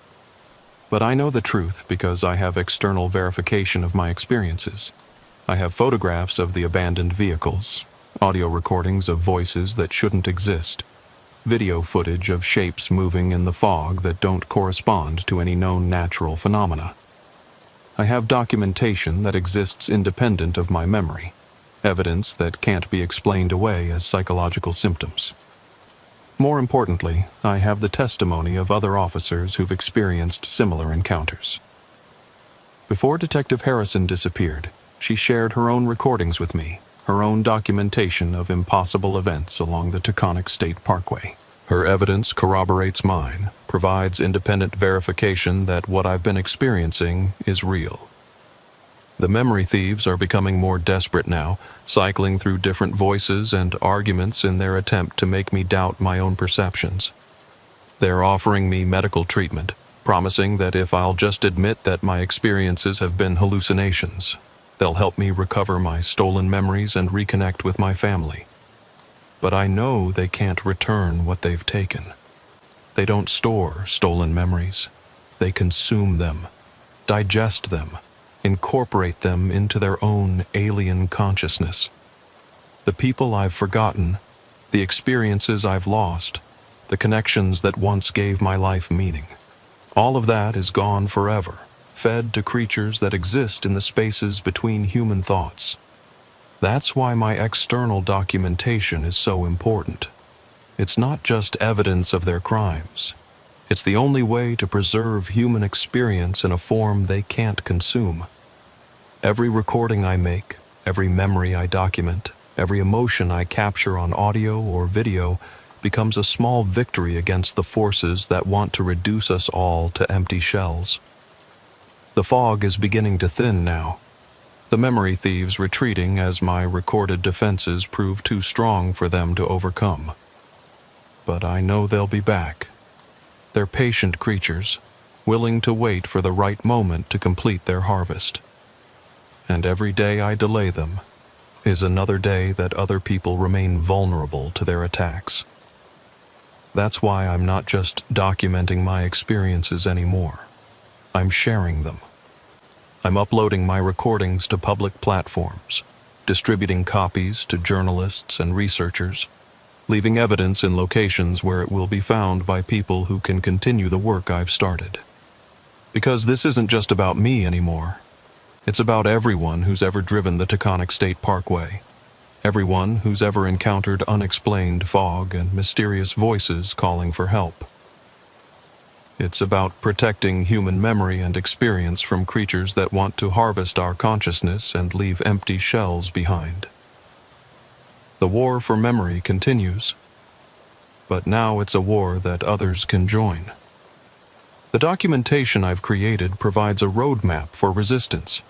But I know the truth because I have external verification of my experiences. I have photographs of the abandoned vehicles, audio recordings of voices that shouldn't exist, video footage of shapes moving in the fog that don't correspond to any known natural phenomena. I have documentation that exists independent of my memory, evidence that can't be explained away as psychological symptoms. More importantly, I have the testimony of other officers who've experienced similar encounters. Before Detective Harrison disappeared, she shared her own recordings with me, her own documentation of impossible events along the Taconic State Parkway. Her evidence corroborates mine, provides independent verification that what I've been experiencing is real. The memory thieves are becoming more desperate now, cycling through different voices and arguments in their attempt to make me doubt my own perceptions. They're offering me medical treatment, promising that if I'll just admit that my experiences have been hallucinations, they'll help me recover my stolen memories and reconnect with my family. But I know they can't return what they've taken. They don't store stolen memories. They consume them, digest them, incorporate them into their own alien consciousness. The people I've forgotten, the experiences I've lost, the connections that once gave my life meaning, all of that is gone forever, fed to creatures that exist in the spaces between human thoughts. That's why my external documentation is so important. It's not just evidence of their crimes. It's the only way to preserve human experience in a form they can't consume. Every recording I make, every memory I document, every emotion I capture on audio or video becomes a small victory against the forces that want to reduce us all to empty shells. The fog is beginning to thin now, the memory thieves retreating as my recorded defenses prove too strong for them to overcome. But I know they'll be back. They're patient creatures, willing to wait for the right moment to complete their harvest. And every day I delay them is another day that other people remain vulnerable to their attacks. That's why I'm not just documenting my experiences anymore. I'm sharing them. I'm uploading my recordings to public platforms, distributing copies to journalists and researchers, leaving evidence in locations where it will be found by people who can continue the work I've started. Because this isn't just about me anymore. It's about everyone who's ever driven the Taconic State Parkway, everyone who's ever encountered unexplained fog and mysterious voices calling for help. It's about protecting human memory and experience from creatures that want to harvest our consciousness and leave empty shells behind. The war for memory continues, but now it's a war that others can join. The documentation I've created provides a roadmap for resistance,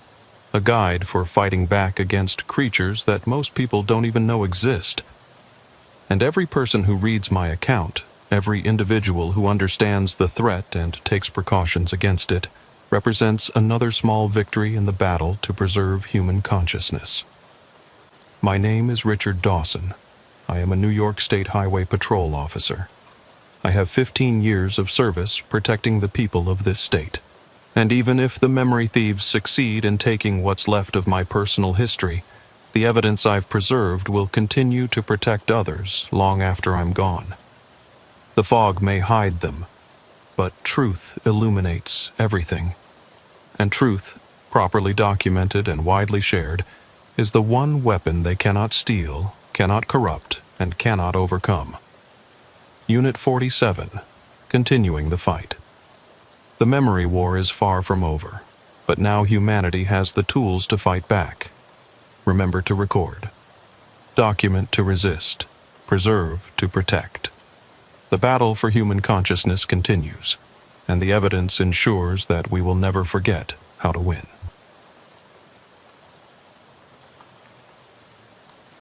a guide for fighting back against creatures that most people don't even know exist. And every person who reads my account, every individual who understands the threat and takes precautions against it, represents another small victory in the battle to preserve human consciousness. My name is Richard Dawson. I am a New York State Highway Patrol officer. I have 15 years of service protecting the people of this state. And even if the memory thieves succeed in taking what's left of my personal history, the evidence I've preserved will continue to protect others long after I'm gone. The fog may hide them, but truth illuminates everything. And truth, properly documented and widely shared, is the one weapon they cannot steal, cannot corrupt, and cannot overcome. Unit 47, continuing the fight. The memory war is far from over, but now humanity has the tools to fight back. Remember to record. Document to resist. Preserve to protect. The battle for human consciousness continues, and the evidence ensures that we will never forget how to win.